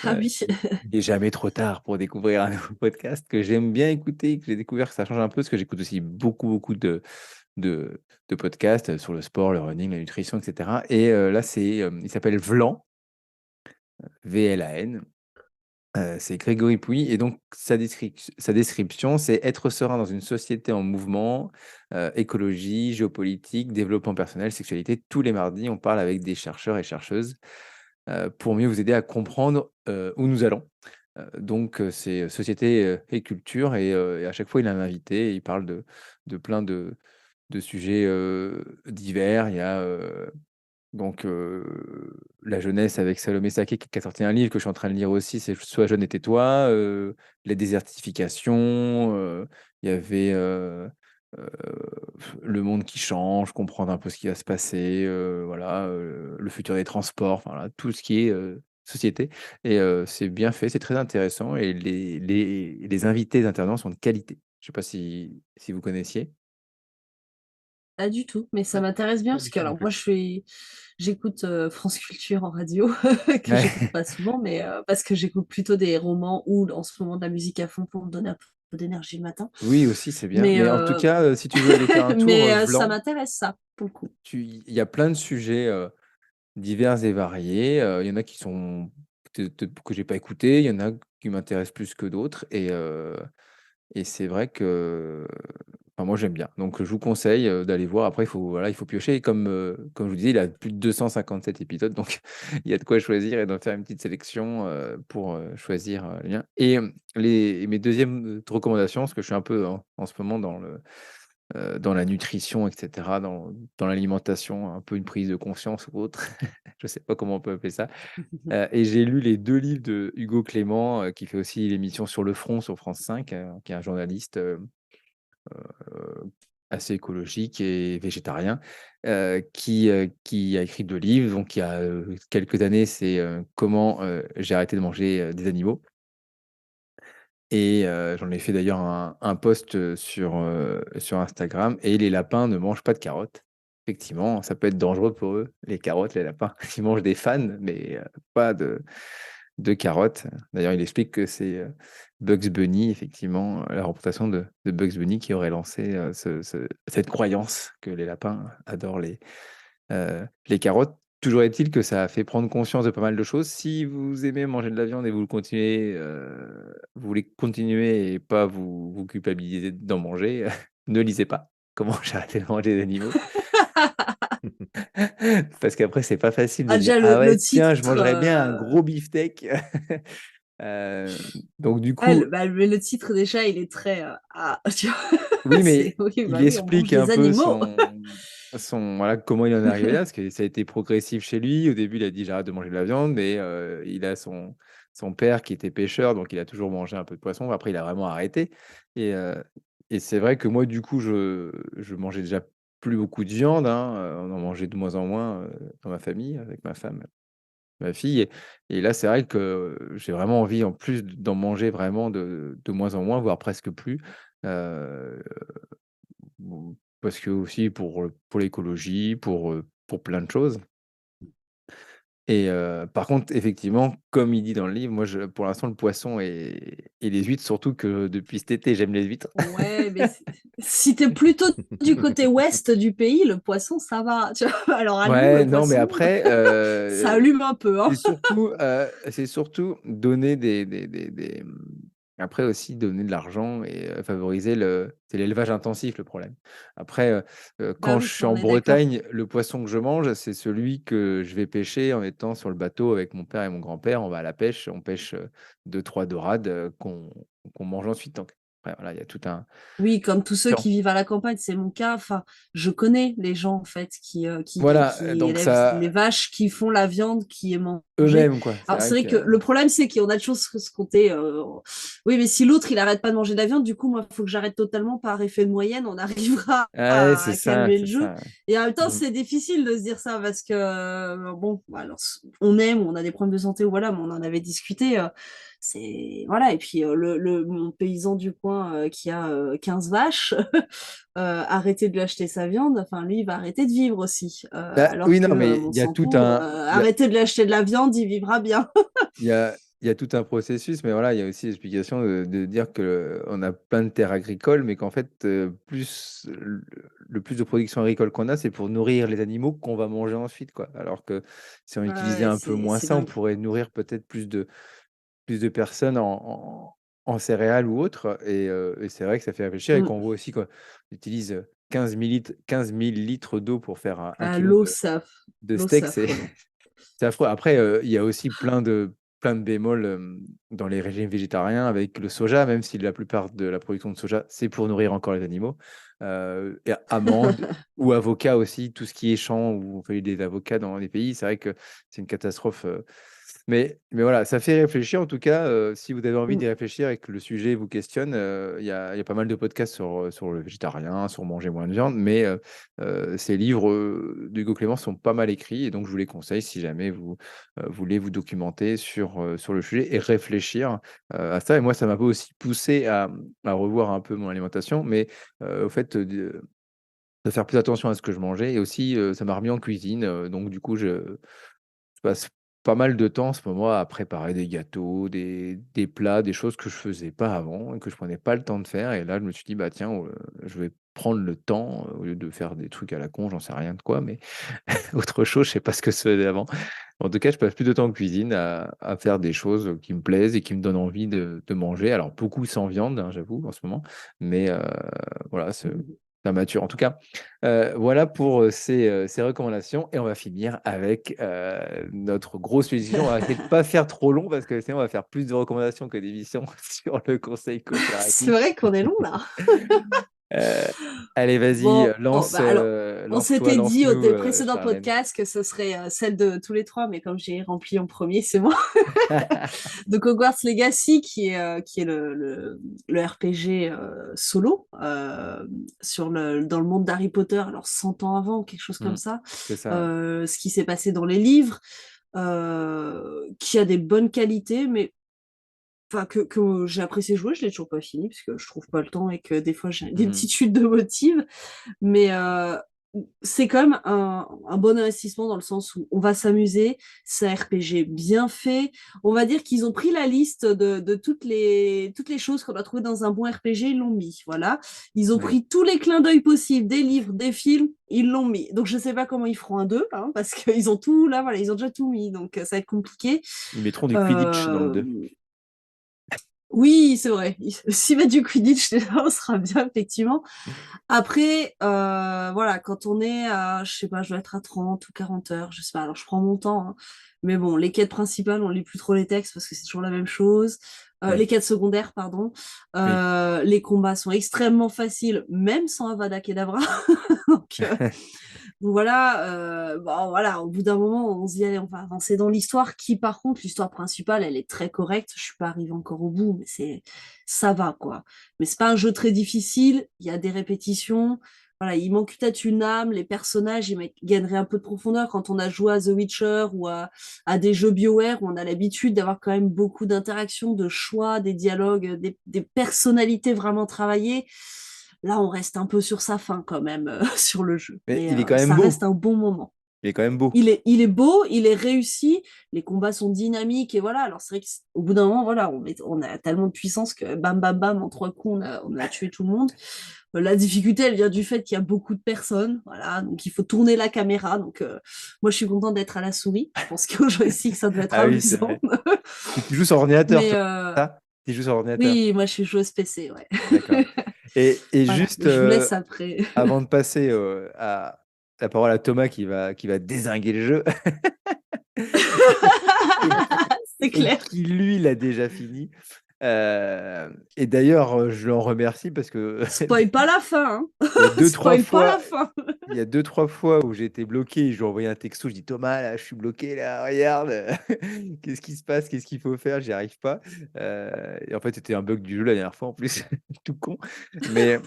[SPEAKER 3] Ah oui.
[SPEAKER 1] il n'est jamais trop tard pour découvrir un nouveau podcast que j'aime bien écouter, que j'ai découvert que ça change un peu, parce que j'écoute aussi beaucoup, beaucoup de, de podcasts sur le sport, le running, la nutrition, etc. Et là, il s'appelle Vlan, VLAN. C'est Grégory Pouy, et donc sa description, c'est être serein dans une société en mouvement, écologie, géopolitique, développement personnel, sexualité. Tous les mardis, on parle avec des chercheurs et chercheuses pour mieux vous aider à comprendre où nous allons. Donc, c'est société et culture, et à chaque fois, il a un invité, et il parle de plein de sujets divers. Il y a donc, la jeunesse avec Salomé Saké qui a sorti un livre que je suis en train de lire aussi, c'est Sois jeune et tais-toi, la désertification, il y avait heu, le monde qui change, comprendre un peu ce qui va se passer, voilà, le futur des transports, enfin voilà, tout ce qui est société, et c'est bien fait, c'est très intéressant, et les invités, les intervenants sont de qualité. Je sais pas si vous connaissiez?
[SPEAKER 3] Pas du tout, mais ça
[SPEAKER 2] Ouais,
[SPEAKER 3] m'intéresse bien
[SPEAKER 2] pas
[SPEAKER 3] parce
[SPEAKER 2] du
[SPEAKER 3] que
[SPEAKER 2] tout non
[SPEAKER 3] alors moi
[SPEAKER 2] plus.
[SPEAKER 3] j'écoute France Culture en radio que j'écoute
[SPEAKER 1] Ouais.
[SPEAKER 3] pas souvent, mais parce que j'écoute plutôt des romans ou en ce moment de la musique à fond pour me donner un peu d'énergie le matin.
[SPEAKER 1] Oui, aussi, c'est bien.
[SPEAKER 3] Mais
[SPEAKER 1] Mais en tout cas, si tu veux aller faire un tour,
[SPEAKER 3] ça
[SPEAKER 1] Vlan,
[SPEAKER 3] m'intéresse ça pour le coup.
[SPEAKER 1] il y a plein de sujets divers et variés. Il y en a qui sont que j'ai pas écoutés, il y en a qui m'intéressent plus que d'autres. Et c'est vrai que, enfin, moi, j'aime bien. Donc, je vous conseille d'aller voir. Après, voilà, il faut piocher. Et comme je vous disais, il a plus de 257 épisodes. Donc, il y a de quoi choisir et d'en faire une petite sélection pour choisir les liens. Et mes deuxièmes recommandations, parce que je suis un peu en ce moment dans la nutrition, etc., dans l'alimentation, un peu une prise de conscience ou autre. Je ne sais pas comment on peut appeler ça. Et j'ai lu les 2 livres de Hugo Clément, qui fait aussi l'émission Sur le front sur France 5, qui est un journaliste assez écologique et végétarien, qui a écrit 2 livres. Donc il y a quelques années, c'est Comment j'ai arrêté de manger des animaux. Et j'en ai fait d'ailleurs un post sur Instagram, et les lapins ne mangent pas de carottes. Effectivement, ça peut être dangereux pour eux, les carottes, les lapins. Ils mangent des fans, mais pas de carottes. D'ailleurs, il explique que c'est Bugs Bunny, effectivement, la représentation de Bugs Bunny qui aurait lancé cette croyance que les lapins adorent les carottes. Toujours est-il que ça a fait prendre conscience de pas mal de choses. Si vous aimez manger de la viande et vous voulez continuer et pas vous culpabiliser d'en manger, ne lisez pas Comment j'ai arrêté de manger des animaux. Parce qu'après, c'est pas facile de
[SPEAKER 3] Ah
[SPEAKER 1] dire:
[SPEAKER 3] déjà
[SPEAKER 1] «Ah
[SPEAKER 3] le
[SPEAKER 1] ouais, tiens, je
[SPEAKER 3] titre,
[SPEAKER 1] mangerais bien un gros beefsteak». Heu, donc du
[SPEAKER 3] ah,
[SPEAKER 1] coup,
[SPEAKER 3] le titre déjà il est très, ah tu vois?
[SPEAKER 1] oui,
[SPEAKER 3] C'est
[SPEAKER 1] mais
[SPEAKER 3] oui,
[SPEAKER 1] il
[SPEAKER 3] bah oui, on mange
[SPEAKER 1] explique un
[SPEAKER 3] des
[SPEAKER 1] peu
[SPEAKER 3] animaux.
[SPEAKER 1] voilà, comment il en est arrivé là, parce que ça a été progressif chez lui. Au début, il a dit: «J'arrête de manger de la viande», mais il a son père qui était pêcheur, donc il a toujours mangé un peu de poisson. Après, il a vraiment arrêté, et c'est vrai que moi, du coup, je mangeais déjà plus beaucoup de viande, hein, on en mangeait de moins en moins, dans ma famille, avec ma femme, ma fille, et là, c'est vrai que j'ai vraiment envie, en plus d'en manger vraiment de moins en moins, voire presque plus, heu, parce que aussi pour l'écologie, pour plein de choses. Et par contre, effectivement, comme il dit dans le livre, moi, pour l'instant, le poisson et les huîtres, surtout que depuis cet été, j'aime les huîtres.
[SPEAKER 3] Ouais, mais si tu es plutôt du côté ouest du pays, le poisson ça va, tu vois? Alors à nous,
[SPEAKER 1] Ouais,
[SPEAKER 3] le
[SPEAKER 1] non, mais
[SPEAKER 3] poisson,
[SPEAKER 1] après,
[SPEAKER 3] ça allume un peu, hein.
[SPEAKER 1] c'est surtout donner après aussi donner de l'argent, et favoriser c'est l'élevage intensif, le problème. Après,
[SPEAKER 3] Bah
[SPEAKER 1] quand je
[SPEAKER 3] oui,
[SPEAKER 1] suis
[SPEAKER 3] on
[SPEAKER 1] en
[SPEAKER 3] est d'accord.
[SPEAKER 1] Bretagne, le poisson que je mange, c'est celui que je vais pêcher en étant sur le bateau avec mon père et mon grand-père. On va à la pêche, on pêche 2-3 dorades qu'on mange ensuite. Donc après, voilà, il y a tout un
[SPEAKER 3] Oui, comme tous ceux qui vivent à la campagne, c'est mon cas. Enfin, je connais les gens en fait
[SPEAKER 1] voilà,
[SPEAKER 3] qui
[SPEAKER 1] donc
[SPEAKER 3] élèvent
[SPEAKER 1] ça
[SPEAKER 3] les vaches, qui font la viande qui est mangée.
[SPEAKER 1] eux-mêmes, quoi. C'est
[SPEAKER 3] Alors c'est
[SPEAKER 1] vrai
[SPEAKER 3] vrai
[SPEAKER 1] que
[SPEAKER 3] que le problème, c'est qu'on a de choses se compter. Oui, mais si l'autre il arrête pas de manger de la viande, du coup, moi, il faut que j'arrête totalement par effet de moyenne. On arrivera
[SPEAKER 1] ouais, c'est
[SPEAKER 3] à
[SPEAKER 1] ça,
[SPEAKER 3] calmer le
[SPEAKER 1] c'est
[SPEAKER 3] jeu.
[SPEAKER 1] ça.
[SPEAKER 3] Et en même temps,
[SPEAKER 1] Mmh.
[SPEAKER 3] c'est difficile de se dire ça parce que bon, alors on aime, on a des problèmes de santé ou voilà, mais on en avait discuté. Voilà. Et puis mon paysan du coin qui a 15 vaches, arrêter de lui acheter sa viande, enfin lui il va arrêter de vivre aussi. Alors
[SPEAKER 1] Oui,
[SPEAKER 3] que
[SPEAKER 1] non, mais il y a tout
[SPEAKER 3] Monsanto,
[SPEAKER 1] un, il y a,
[SPEAKER 3] arrêter de lui acheter de la viande, il vivra bien.
[SPEAKER 1] il y a tout un processus, mais voilà, il y a aussi l'explication de dire que on a plein de terres agricoles, mais qu'en fait, le plus de production agricole qu'on a, c'est pour nourrir les animaux qu'on va manger ensuite, quoi. Alors que si on utilisait
[SPEAKER 3] Ouais,
[SPEAKER 1] un peu moins
[SPEAKER 3] c'est
[SPEAKER 1] ça, on
[SPEAKER 3] dingue.
[SPEAKER 1] pourrait nourrir peut-être plus de personnes en céréales ou autres. Et c'est vrai que ça fait réfléchir et
[SPEAKER 3] Mm.
[SPEAKER 1] qu'on voit aussi qu'on utilise 15 000 litres d'eau pour faire un
[SPEAKER 3] Ah,
[SPEAKER 1] kilo de
[SPEAKER 3] l'eau, c'est
[SPEAKER 1] steak. C'est
[SPEAKER 3] affolant.
[SPEAKER 1] c'est affreux. Après, il y a aussi plein de bémols dans les régimes végétariens avec le soja, même si la plupart de la production de soja, c'est pour nourrir encore les animaux. Et amandes ou avocats aussi, tout ce qui est champ où on fait des avocats dans les pays, c'est vrai que c'est une catastrophe. Mais voilà, ça fait réfléchir en tout cas. Si vous avez envie
[SPEAKER 3] Mm.
[SPEAKER 1] d'y réfléchir et que le sujet vous questionne, il y a pas mal de podcasts sur le végétarien, sur manger moins de viande, mais ces livres d'Hugo Clément sont pas mal écrits et donc je vous les conseille si jamais vous voulez vous documenter sur le sujet et réfléchir à ça. Et moi, ça m'a aussi poussé à revoir un peu mon alimentation, mais au fait de faire plus attention à ce que je mangeais et aussi ça m'a remis en cuisine. Donc du coup, je passe pas mal de temps en ce moment à préparer des gâteaux, des plats, des choses que je faisais pas avant et que je prenais pas le temps de faire. Et là, je me suis dit, bah tiens, je vais prendre le temps au lieu de faire des trucs à la con, j'en sais rien de quoi, mais autre chose, je sais pas ce que c'était avant. En tout cas, je passe plus de temps en cuisine à faire des choses qui me plaisent et qui me donnent envie de manger. Alors, beaucoup sans viande, hein, j'avoue, en ce moment, mais voilà, ça mature. En tout cas, voilà pour ces recommandations. Et on va finir avec notre grosse discussion. On va essayer de ne pas faire trop long parce que sinon, on va faire plus de recommandations que d'émissions sur le conseil
[SPEAKER 3] C'est
[SPEAKER 1] coopératif.
[SPEAKER 3] vrai qu'on est long là.
[SPEAKER 1] Euh, allez, vas-y,
[SPEAKER 3] Bon, bah alors, on
[SPEAKER 1] lance-toi,
[SPEAKER 3] s'était dit au
[SPEAKER 1] lance-nous,
[SPEAKER 3] des précédents
[SPEAKER 1] Charlène.
[SPEAKER 3] podcasts que ce serait celle de tous les trois, mais comme j'ai rempli en premier, c'est moi. Donc Hogwarts Legacy, qui est le RPG solo dans le monde d'Harry Potter, alors 100 ans avant, quelque chose comme
[SPEAKER 1] Hmm,
[SPEAKER 3] ça,
[SPEAKER 1] c'est ça.
[SPEAKER 3] ce qui s'est passé dans les livres, qui a des bonnes qualités, mais enfin que j'ai apprécié jouer, je l'ai toujours pas fini, parce que je trouve pas le temps et que des fois j'ai des
[SPEAKER 1] Mhm.
[SPEAKER 3] petites chutes de motive. Mais c'est quand même un bon investissement dans le sens où on va s'amuser. C'est un RPG bien fait. On va dire qu'ils ont pris la liste de toutes les choses qu'on a trouvées dans un bon RPG, ils l'ont mis. Voilà. Ils ont
[SPEAKER 1] Oui.
[SPEAKER 3] pris tous les clins d'œil possibles des livres, des films, ils l'ont mis. Donc je sais pas comment ils feront un 2, hein, parce qu'ils ont tout là, voilà, ils ont déjà tout mis. Donc ça va être compliqué.
[SPEAKER 1] Ils mettront du Quidditch dans le
[SPEAKER 3] Euh,
[SPEAKER 1] 2.
[SPEAKER 3] oui, c'est vrai. S'ils mettent du Quidditch, déjà, on sera bien, effectivement. Après, voilà, quand on est à, je sais pas, je dois être à 30 ou 40 heures, je sais pas, alors je prends mon temps, hein. Mais bon, les quêtes principales, on lit plus trop les textes parce que c'est toujours la même chose. Les
[SPEAKER 1] Oui.
[SPEAKER 3] quêtes secondaires, pardon.
[SPEAKER 1] Oui.
[SPEAKER 3] Les combats sont extrêmement faciles, même sans Avada Kedavra. Donc, donc voilà, bon, voilà, au bout d'un moment, on se dit, allez, on va avancer dans l'histoire, qui par contre, l'histoire principale, elle est très correcte. Je suis pas arrivée encore au bout, mais ça va, quoi. Mais c'est pas un jeu très difficile, il y a des répétitions. Voilà, il manque peut-être une âme, les personnages, ils gagneraient un peu de profondeur quand on a joué à The Witcher ou à des jeux BioWare où on a l'habitude d'avoir quand même beaucoup d'interactions, de choix, des dialogues, des personnalités vraiment travaillées. Là, on reste un peu sur sa faim quand même sur le jeu,
[SPEAKER 1] Mais
[SPEAKER 3] mais
[SPEAKER 1] il est quand même
[SPEAKER 3] ça reste
[SPEAKER 1] beau.
[SPEAKER 3] un bon moment.
[SPEAKER 1] Il est quand même beau.
[SPEAKER 3] Il est beau, il est réussi, les combats sont dynamiques et voilà. Alors c'est vrai qu'au bout d'un moment, voilà, on a tellement de puissance que bam bam bam en 3 coups, on a tué tout le monde. La difficulté, elle vient du fait qu'il y a beaucoup de personnes, voilà, donc il faut tourner la caméra. Donc moi, je suis contente d'être à la souris. Je pense qu'au joystick, ça doit être
[SPEAKER 1] Ah oui, c'est
[SPEAKER 3] amusant.
[SPEAKER 1] vrai. Et tu joues sur ordinateur,
[SPEAKER 3] Mais
[SPEAKER 1] toi, ça? Tu joues sur ordinateur.
[SPEAKER 3] oui, moi, je suis joueuse PC, ouais.
[SPEAKER 1] D'accord. Et
[SPEAKER 3] Voilà,
[SPEAKER 1] juste
[SPEAKER 3] mais je vous laisse après.
[SPEAKER 1] avant de passer à la parole à Thomas qui va dézinguer le jeu et qui,
[SPEAKER 3] C'est
[SPEAKER 1] et
[SPEAKER 3] clair.
[SPEAKER 1] qui, lui, l'a déjà fini. Et d'ailleurs, je l'en remercie parce que
[SPEAKER 3] Spoil pas la fin, hein.
[SPEAKER 1] il y a deux, trois
[SPEAKER 3] Spoil pas
[SPEAKER 1] fois,
[SPEAKER 3] la fin.
[SPEAKER 1] il y a deux, trois fois où j'ai été bloqué et je lui ai envoyé un texto. Je dis Thomas, là, je suis bloqué, là, regarde. Qu'est-ce qui se passe? Qu'est-ce qu'il faut faire? J'y arrive pas. Et en fait, c'était un bug du jeu la dernière fois en plus, tout con. Mais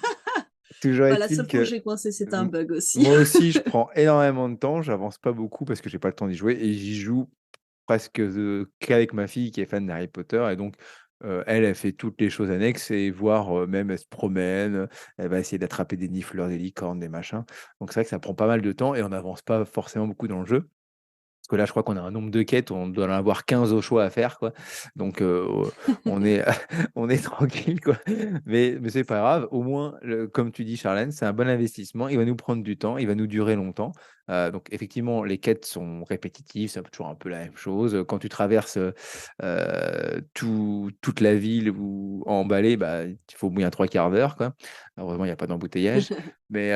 [SPEAKER 1] toujours
[SPEAKER 3] Bah, la
[SPEAKER 1] est-il
[SPEAKER 3] seule fois où
[SPEAKER 1] que
[SPEAKER 3] j'ai coincé, c'était un bug aussi.
[SPEAKER 1] moi aussi, je prends énormément de temps. J'avance pas beaucoup parce que j'ai pas le temps d'y jouer et j'y joue presque qu'avec ma fille qui est fan d'Harry Potter. Et donc, elle fait toutes les choses annexes et voire même elle se promène, elle va essayer d'attraper des nifleurs, des licornes, des machins. Donc, c'est vrai que ça prend pas mal de temps et on n'avance pas forcément beaucoup dans le jeu. Parce que là, je crois qu'on a un nombre de quêtes, on doit en avoir 15 au choix à faire, quoi. Donc, on est, on est tranquille, quoi. Mais c'est pas grave. Au moins, comme tu dis, Charlène, c'est un bon investissement. Il va nous prendre du temps, il va nous durer longtemps. Donc, effectivement, les quêtes sont répétitives, c'est toujours un peu la même chose. Quand tu traverses toute la ville ou en balai, bah, il faut au moins 3/4 d'heure, quoi. Heureusement, il n'y a pas d'embouteillage. Mais,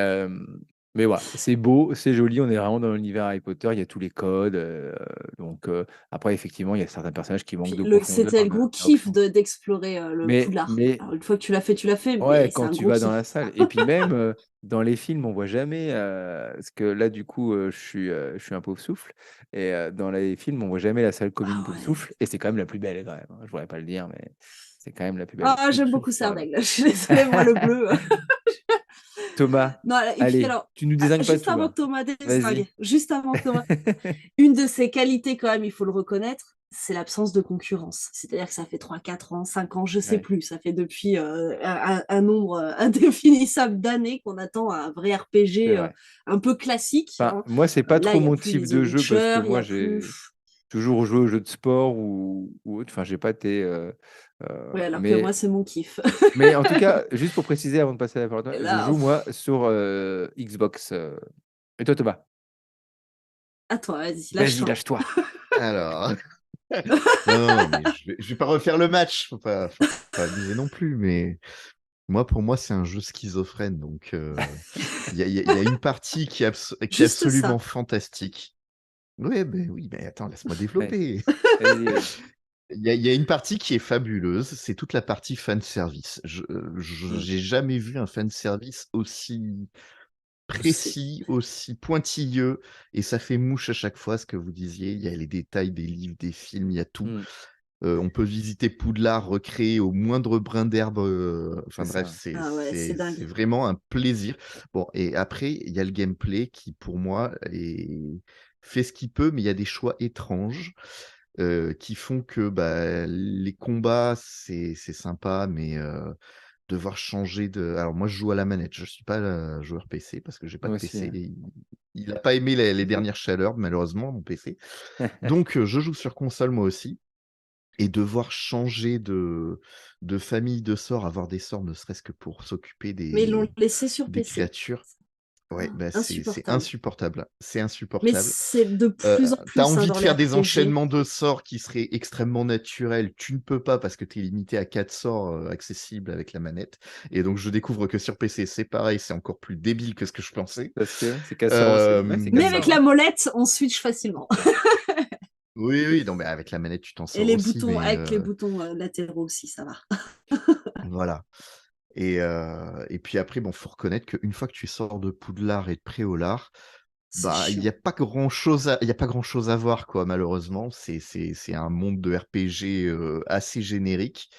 [SPEAKER 1] mais voilà, c'est beau, c'est joli, on est vraiment dans l'univers Harry Potter, il y a tous les codes. Donc, après, effectivement, il y a certains personnages qui manquent
[SPEAKER 3] Puis
[SPEAKER 1] de profondeur.
[SPEAKER 3] c'était le gros kiff
[SPEAKER 1] narration.
[SPEAKER 3] d'explorer le Poudlard.
[SPEAKER 1] Mais
[SPEAKER 3] Alors, une fois que tu l'as fait,
[SPEAKER 1] ouais,
[SPEAKER 3] mais c'est
[SPEAKER 1] quand
[SPEAKER 3] un
[SPEAKER 1] tu
[SPEAKER 3] gros
[SPEAKER 1] vas dans la
[SPEAKER 3] kiff.
[SPEAKER 1] salle. Et puis même dans les films, on voit jamais. Parce que là, du coup, je suis un pauvre souffle. Et dans les films, on voit jamais la salle commune
[SPEAKER 3] Ah
[SPEAKER 1] pauvre
[SPEAKER 3] ouais.
[SPEAKER 1] souffle. Et c'est quand même la plus belle, quand même, hein. Je voudrais pas le dire, mais c'est quand même la plus belle.
[SPEAKER 3] Ah, j'aime beaucoup
[SPEAKER 1] Voilà.
[SPEAKER 3] Serdaigle. Je suis désolée, moi, le bleu.
[SPEAKER 1] Thomas,
[SPEAKER 3] Non, et puis
[SPEAKER 1] allez,
[SPEAKER 3] alors,
[SPEAKER 1] tu nous désingues pas
[SPEAKER 3] juste
[SPEAKER 1] tout,
[SPEAKER 3] avant que
[SPEAKER 1] hein.
[SPEAKER 3] Thomas
[SPEAKER 1] Vas-y.
[SPEAKER 3] désingue, juste avant que Thomas, une de ses qualités, quand même, il faut le reconnaître, c'est l'absence de concurrence. C'est-à-dire que ça fait 3, 4 ans, 5 ans, je sais
[SPEAKER 1] Ouais.
[SPEAKER 3] plus, ça fait depuis un nombre indéfinissable d'années qu'on attend un vrai
[SPEAKER 1] C'est
[SPEAKER 3] RPG
[SPEAKER 1] vrai.
[SPEAKER 3] un peu classique,
[SPEAKER 1] Enfin,
[SPEAKER 3] hein.
[SPEAKER 1] moi, c'est pas
[SPEAKER 3] Là,
[SPEAKER 1] trop
[SPEAKER 3] il n'y a
[SPEAKER 1] mon
[SPEAKER 3] plus
[SPEAKER 1] type
[SPEAKER 3] les The
[SPEAKER 1] de jeu parce que
[SPEAKER 3] Witcher, il n'y
[SPEAKER 1] moi,
[SPEAKER 3] a plus.
[SPEAKER 1] j'ai toujours joué aux jeux de sport ou autre. Enfin, j'ai pas été.
[SPEAKER 3] Oui, alors que moi,
[SPEAKER 1] Mais,
[SPEAKER 3] c'est mon kiff.
[SPEAKER 1] mais en tout cas, juste pour préciser avant de passer à la parole,
[SPEAKER 3] Et
[SPEAKER 1] je
[SPEAKER 3] là,
[SPEAKER 1] joue moi sur Xbox. Et toi, Thomas?
[SPEAKER 3] à toi, vas-y,
[SPEAKER 1] Vas-y,
[SPEAKER 3] lâche-toi.
[SPEAKER 1] lâche-toi.
[SPEAKER 2] Alors, non, mais je vais pas refaire le match, faut pas abuser non plus, mais pour moi, c'est un jeu schizophrène, donc il y a une partie qui est
[SPEAKER 3] Juste
[SPEAKER 2] absolument
[SPEAKER 3] ça.
[SPEAKER 2] fantastique. Ouais, ben oui, mais attends, laisse-moi
[SPEAKER 1] Ouais.
[SPEAKER 2] développer.
[SPEAKER 1] Vas-y, vas-y.
[SPEAKER 2] Il y a une partie qui est fabuleuse, c'est toute la partie fan service.
[SPEAKER 1] Mm.
[SPEAKER 2] J'ai jamais vu un fan service aussi
[SPEAKER 3] C'est
[SPEAKER 2] précis, aussi pointilleux, et ça fait mouche à chaque fois, ce que vous disiez. Il y a les détails des livres, des films, il y a tout.
[SPEAKER 1] Mm.
[SPEAKER 2] On peut visiter Poudlard, recréer au moindre brin d'herbe.
[SPEAKER 1] C'est
[SPEAKER 2] Enfin bref,
[SPEAKER 1] ça.
[SPEAKER 3] ah ouais, c'est
[SPEAKER 2] c'est
[SPEAKER 3] dingue.
[SPEAKER 2] vraiment un plaisir. Bon, et après, il y a le gameplay qui, pour moi, fait ce qu'il peut, mais il y a des choix étranges qui font que bah, les combats, c'est sympa, mais devoir changer de... Alors moi, je joue à la manette, je suis pas joueur PC parce que j'ai pas
[SPEAKER 1] Moi
[SPEAKER 2] de
[SPEAKER 1] aussi,
[SPEAKER 2] PC.
[SPEAKER 1] hein.
[SPEAKER 2] Il a pas aimé les dernières chaleurs, malheureusement, mon PC. Donc, je joue sur console moi aussi. Et devoir changer de famille de sorts, avoir des sorts ne serait-ce que pour s'occuper
[SPEAKER 3] Mais ils l'ont laissé sur
[SPEAKER 2] des
[SPEAKER 3] PC.
[SPEAKER 2] créatures, ouais,
[SPEAKER 3] Ah,
[SPEAKER 2] bah, c'est
[SPEAKER 3] insupportable.
[SPEAKER 2] insupportable. C'est
[SPEAKER 3] Mais
[SPEAKER 2] insupportable.
[SPEAKER 3] c'est de plus en
[SPEAKER 2] Tu
[SPEAKER 3] plus hein,
[SPEAKER 2] envie de
[SPEAKER 3] dans les
[SPEAKER 2] faire des
[SPEAKER 3] RPG.
[SPEAKER 2] enchaînements de sorts qui seraient extrêmement naturels, tu ne peux pas parce que tu es limité à 4 sorts accessibles avec la manette. Et donc je découvre que sur PC, c'est pareil, c'est encore plus débile que ce que je pensais.
[SPEAKER 1] Parce que c'est cassant, ouais, c'est
[SPEAKER 2] Euh,
[SPEAKER 3] Mais avec
[SPEAKER 1] cassant,
[SPEAKER 3] la
[SPEAKER 1] hein.
[SPEAKER 3] molette, on switch facilement.
[SPEAKER 2] Oui, oui, non, mais avec la manette, tu t'en
[SPEAKER 3] Et
[SPEAKER 2] sors
[SPEAKER 3] les
[SPEAKER 2] aussi,
[SPEAKER 3] boutons,
[SPEAKER 2] mais
[SPEAKER 3] avec les boutons latéraux aussi, ça va.
[SPEAKER 2] voilà. Et puis après, bon, faut reconnaître qu'une fois que tu sors de Poudlard et de Préolard,
[SPEAKER 3] C'est
[SPEAKER 2] bah, il y
[SPEAKER 3] chiant.
[SPEAKER 2] a pas grand-chose il y a pas grand-chose à voir, quoi, malheureusement. C'est un monde de RPG assez générique.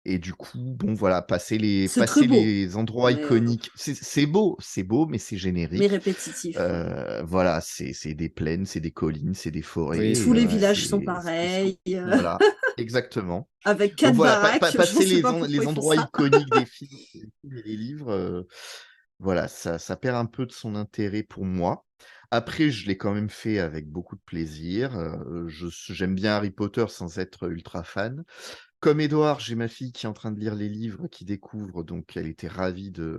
[SPEAKER 2] Et du coup, bon, voilà,
[SPEAKER 3] C'est très
[SPEAKER 2] passer
[SPEAKER 3] beau,
[SPEAKER 2] les endroits
[SPEAKER 3] mais,
[SPEAKER 2] iconiques, c'est beau, mais c'est
[SPEAKER 3] mais
[SPEAKER 2] générique.
[SPEAKER 3] répétitif. Ouais.
[SPEAKER 2] Voilà, c'est des plaines, c'est des collines, c'est des forêts,
[SPEAKER 1] Oui,
[SPEAKER 3] Tous
[SPEAKER 1] c'est
[SPEAKER 3] les
[SPEAKER 1] vrai.
[SPEAKER 3] villages sont
[SPEAKER 2] c'est tout.
[SPEAKER 3] pareils,
[SPEAKER 2] Voilà, exactement.
[SPEAKER 3] avec
[SPEAKER 2] Donc
[SPEAKER 3] 4
[SPEAKER 2] voilà,
[SPEAKER 3] baraques. Je ne
[SPEAKER 2] passer
[SPEAKER 3] sais pas pourquoi
[SPEAKER 2] les
[SPEAKER 3] ils font
[SPEAKER 2] endroits
[SPEAKER 3] ça.
[SPEAKER 2] iconiques des films et des livres, voilà, ça perd un peu de son intérêt pour moi. Après, je l'ai quand même fait avec beaucoup de plaisir. J'aime bien Harry Potter sans être ultra fan. Comme Édouard, j'ai ma fille qui est en train de lire les livres, qui découvre, donc elle était ravie de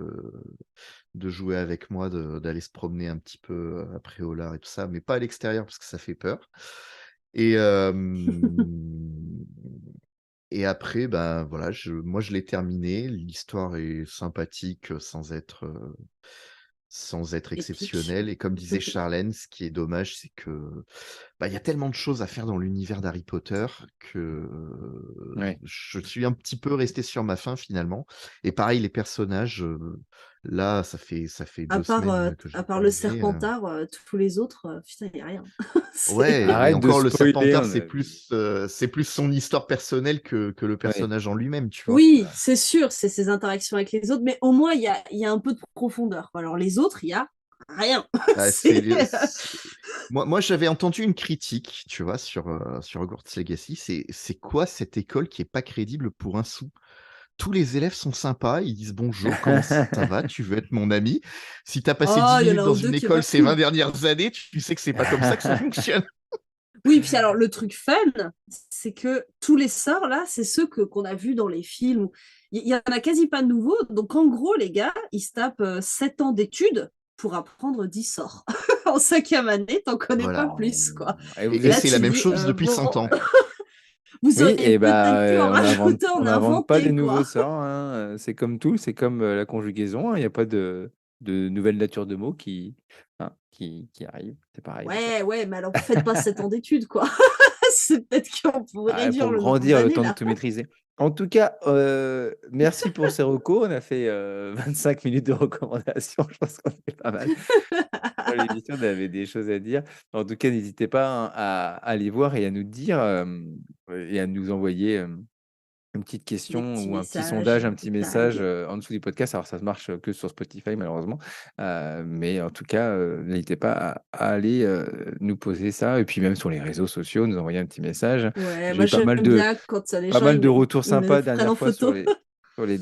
[SPEAKER 2] jouer avec moi, d'aller se promener un petit peu à Préolard et tout ça, mais pas à l'extérieur parce que ça fait peur. Et, et après, ben voilà, moi je l'ai terminé. L'histoire est sympathique sans être
[SPEAKER 3] Épique.
[SPEAKER 2] exceptionnelle. Et comme disait Charlène, ce qui est dommage, c'est que bah, il y a tellement de choses à faire dans l'univers d'Harry Potter que
[SPEAKER 1] Ouais.
[SPEAKER 2] je suis un petit peu resté sur ma faim finalement. Et pareil, les personnages, là, ça fait
[SPEAKER 3] À
[SPEAKER 2] 2
[SPEAKER 3] part,
[SPEAKER 2] semaines que je
[SPEAKER 3] à
[SPEAKER 2] l'ai
[SPEAKER 3] part le
[SPEAKER 2] terminé.
[SPEAKER 3] Serpentard, tous les autres, putain, il n'y a rien.
[SPEAKER 2] Ouais, mais
[SPEAKER 1] Arrête de
[SPEAKER 2] encore le
[SPEAKER 1] spoiler,
[SPEAKER 2] Serpentard,
[SPEAKER 1] on a vu.
[SPEAKER 2] c'est plus son histoire personnelle que le
[SPEAKER 1] Ouais.
[SPEAKER 2] personnage en lui-même, tu vois.
[SPEAKER 3] Oui, c'est sûr, c'est ses interactions avec les autres, mais au moins, il y a un peu de profondeur. Alors, les autres, il y a rien.
[SPEAKER 2] Ah,
[SPEAKER 3] C'est...
[SPEAKER 2] moi, j'avais entendu une critique, tu vois, sur Hogwarts Legacy. C'est quoi cette école qui est pas crédible pour un sou? Tous les élèves sont sympas, ils disent bonjour, comment ça va, tu veux être mon ami. Si t'as passé 10
[SPEAKER 3] Oh, il y en
[SPEAKER 2] minutes
[SPEAKER 3] a un
[SPEAKER 2] dans
[SPEAKER 3] ou deux
[SPEAKER 2] une
[SPEAKER 3] qui
[SPEAKER 2] école ces 20
[SPEAKER 3] raffinent.
[SPEAKER 2] dernières années, tu sais que c'est pas comme ça que ça fonctionne.
[SPEAKER 3] Oui, puis alors le truc fun, c'est que tous les sorts là, c'est ceux qu'on a vus dans les films. Il y en a quasi pas de nouveaux. Donc en gros, les gars, ils se tapent 7 ans d'études pour apprendre 10 sorts. En 5e année, t'en connais pas
[SPEAKER 2] Voilà.
[SPEAKER 3] plus, quoi.
[SPEAKER 1] Et vous
[SPEAKER 2] Et
[SPEAKER 3] Et là,
[SPEAKER 2] c'est la
[SPEAKER 3] tu
[SPEAKER 2] même
[SPEAKER 3] dis,
[SPEAKER 2] chose depuis
[SPEAKER 3] bon,
[SPEAKER 2] 100 ans.
[SPEAKER 3] vous
[SPEAKER 1] Oui,
[SPEAKER 3] auriez
[SPEAKER 1] et
[SPEAKER 3] peut-être pu en rajouter,
[SPEAKER 1] on
[SPEAKER 3] en
[SPEAKER 1] n'invente pas des
[SPEAKER 3] inventer,
[SPEAKER 1] nouveaux
[SPEAKER 3] quoi.
[SPEAKER 1] sorts, hein. C'est comme tout, c'est comme la conjugaison, hein. Il n'y a pas de nouvelle nature de mots qui arrive. C'est pareil en fait.
[SPEAKER 3] Ouais, ouais, mais alors faites pas 7 ans d'études, quoi. C'est peut-être qu'on pourrait
[SPEAKER 1] Ah,
[SPEAKER 3] réduire
[SPEAKER 1] pour
[SPEAKER 3] le nombre
[SPEAKER 1] grandir, le
[SPEAKER 3] d'années,
[SPEAKER 1] temps de
[SPEAKER 3] là.
[SPEAKER 1] tout maîtriser. En tout cas, merci pour ces recos. On a fait 25 minutes de recommandations. Je pense qu'on est pas mal. Dans l'émission, on avait des choses à dire. En tout cas, n'hésitez pas, hein, à aller voir et à nous dire et à nous envoyer une petite
[SPEAKER 3] Des
[SPEAKER 1] question
[SPEAKER 3] petits
[SPEAKER 1] ou un petit
[SPEAKER 3] messages,
[SPEAKER 1] sondage, un
[SPEAKER 3] des
[SPEAKER 1] petit message
[SPEAKER 3] tags.
[SPEAKER 1] en dessous du podcast. Alors, ça ne marche que sur Spotify, malheureusement. Mais en tout cas, n'hésitez pas à aller nous poser ça. Et puis, même sur les réseaux sociaux, nous envoyer un petit message.
[SPEAKER 3] Ouais,
[SPEAKER 1] J'ai
[SPEAKER 3] moi
[SPEAKER 1] eu
[SPEAKER 3] j'aime bien quand les
[SPEAKER 1] pas
[SPEAKER 3] gens
[SPEAKER 1] mal de retours
[SPEAKER 3] ils me
[SPEAKER 1] sympas
[SPEAKER 3] prennent
[SPEAKER 1] dernière
[SPEAKER 3] en
[SPEAKER 1] fois
[SPEAKER 3] photo.
[SPEAKER 1] sur les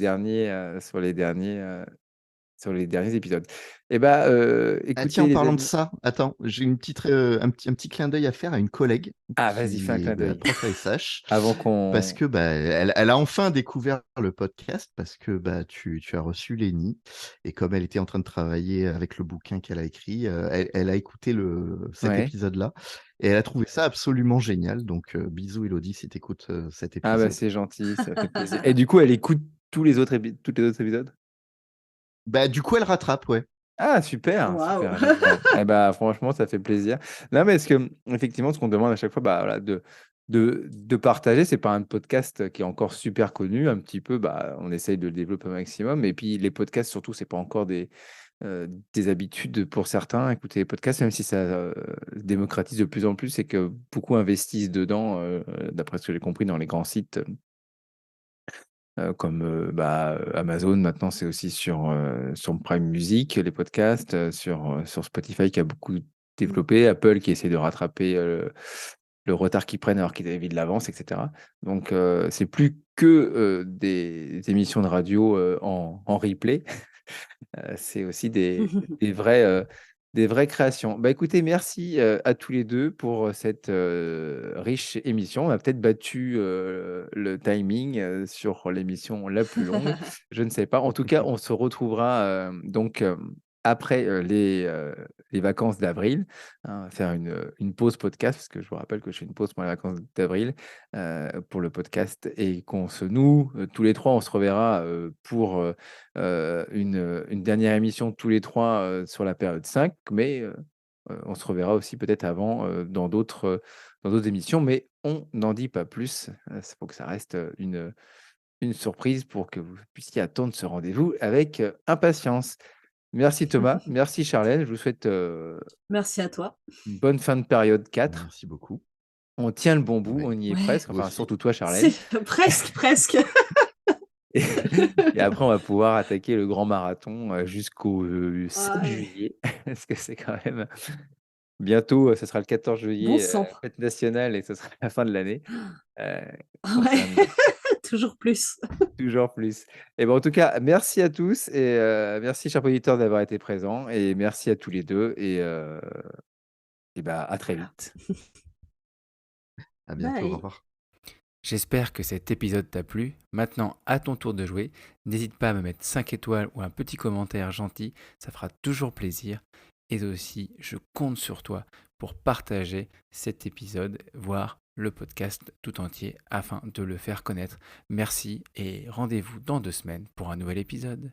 [SPEAKER 1] derniers épisodes. Et bah,
[SPEAKER 2] Ah tiens,
[SPEAKER 1] écoutez
[SPEAKER 2] en
[SPEAKER 1] les
[SPEAKER 2] parlant de
[SPEAKER 1] amis.
[SPEAKER 2] ça, attends, j'ai un petit clin d'œil à faire à une collègue
[SPEAKER 1] Ah, vas-y, fais un
[SPEAKER 2] qui est
[SPEAKER 1] clin d'œil
[SPEAKER 2] prof à SH,
[SPEAKER 1] avant
[SPEAKER 2] parce
[SPEAKER 1] qu'on.
[SPEAKER 2] que bah, elle a enfin découvert le podcast, parce que bah, tu as reçu Lénie, et comme elle était en train de travailler avec le bouquin qu'elle a écrit, elle a écouté cet
[SPEAKER 1] Ouais.
[SPEAKER 2] épisode-là, et elle a trouvé ça absolument génial. Donc bisous Elodie si tu écoutes cet
[SPEAKER 1] Ah bah
[SPEAKER 2] épisode.
[SPEAKER 1] c'est gentil, ça fait plaisir. Et du coup, elle écoute tous les autres épisodes?
[SPEAKER 2] Bah du coup elle rattrape, ouais.
[SPEAKER 1] Ah super,
[SPEAKER 3] Waouh.
[SPEAKER 1] super, génial. Eh bah franchement, ça fait plaisir. Non, mais est-ce que effectivement, ce qu'on demande à chaque fois, bah voilà, de partager, c'est pas un podcast qui est encore super connu, un petit peu, bah on essaye de le développer au maximum. Et puis les podcasts, surtout, c'est pas encore des habitudes pour certains. Écouter les podcasts, même si ça se démocratise de plus en plus, et que beaucoup investissent dedans, d'après ce que j'ai compris dans les grands sites. Comme Amazon, maintenant, c'est aussi sur Prime Music, les podcasts, sur Spotify qui a beaucoup développé, Apple qui essaie de rattraper le retard qu'ils prennent alors qu'ils avaient de l'avance, etc. Donc, c'est plus que des émissions de radio en replay. C'est aussi des vraies créations. Bah, écoutez, merci à tous les deux pour cette riche émission. On a peut-être battu le timing sur l'émission la plus longue. Je ne sais pas. En tout cas, on se retrouvera donc après les vacances d'avril, hein, faire une pause podcast, parce que je vous rappelle que je fais une pause pour les vacances d'avril pour le podcast, et nous, tous les trois, on se reverra pour une dernière émission tous les trois sur la période 5, mais on se reverra aussi peut-être avant dans d'autres émissions, mais on n'en dit pas plus. C'est pour que ça reste une surprise pour que vous puissiez attendre ce rendez-vous avec impatience. Merci Thomas, merci Charlène, je vous souhaite
[SPEAKER 3] Merci à toi.
[SPEAKER 1] une bonne fin de période 4.
[SPEAKER 2] Merci beaucoup.
[SPEAKER 1] On tient le bon bout,
[SPEAKER 2] Ouais,
[SPEAKER 1] on y est
[SPEAKER 3] Ouais,
[SPEAKER 1] presque,
[SPEAKER 2] toi
[SPEAKER 1] enfin
[SPEAKER 2] aussi.
[SPEAKER 1] surtout toi Charlène.
[SPEAKER 3] c'est presque, presque.
[SPEAKER 1] Et, et après, on va pouvoir attaquer le grand marathon jusqu'au 7
[SPEAKER 3] Ouais.
[SPEAKER 1] juillet, parce que c'est quand même bientôt, ce sera le 14
[SPEAKER 3] Bon
[SPEAKER 1] juillet,
[SPEAKER 3] sang.
[SPEAKER 1] fête nationale, et ce sera la fin de l'année. Euh, donc ça
[SPEAKER 3] Ouais,
[SPEAKER 1] va nous
[SPEAKER 3] toujours plus.
[SPEAKER 1] toujours plus. Et ben, en tout cas, merci à tous et merci, chers auditeurs, d'avoir été présents, et merci à tous les deux, et bah, à très
[SPEAKER 3] Voilà.
[SPEAKER 1] vite.
[SPEAKER 2] À bientôt, au
[SPEAKER 3] Bye.
[SPEAKER 2] revoir.
[SPEAKER 1] J'espère que cet épisode t'a plu. Maintenant, à ton tour de jouer. N'hésite pas à me mettre 5 étoiles ou un petit commentaire gentil, ça fera toujours plaisir. Et aussi, je compte sur toi pour partager cet épisode, voire le podcast tout entier, afin de le faire connaître. Merci et rendez-vous dans 2 semaines pour un nouvel épisode.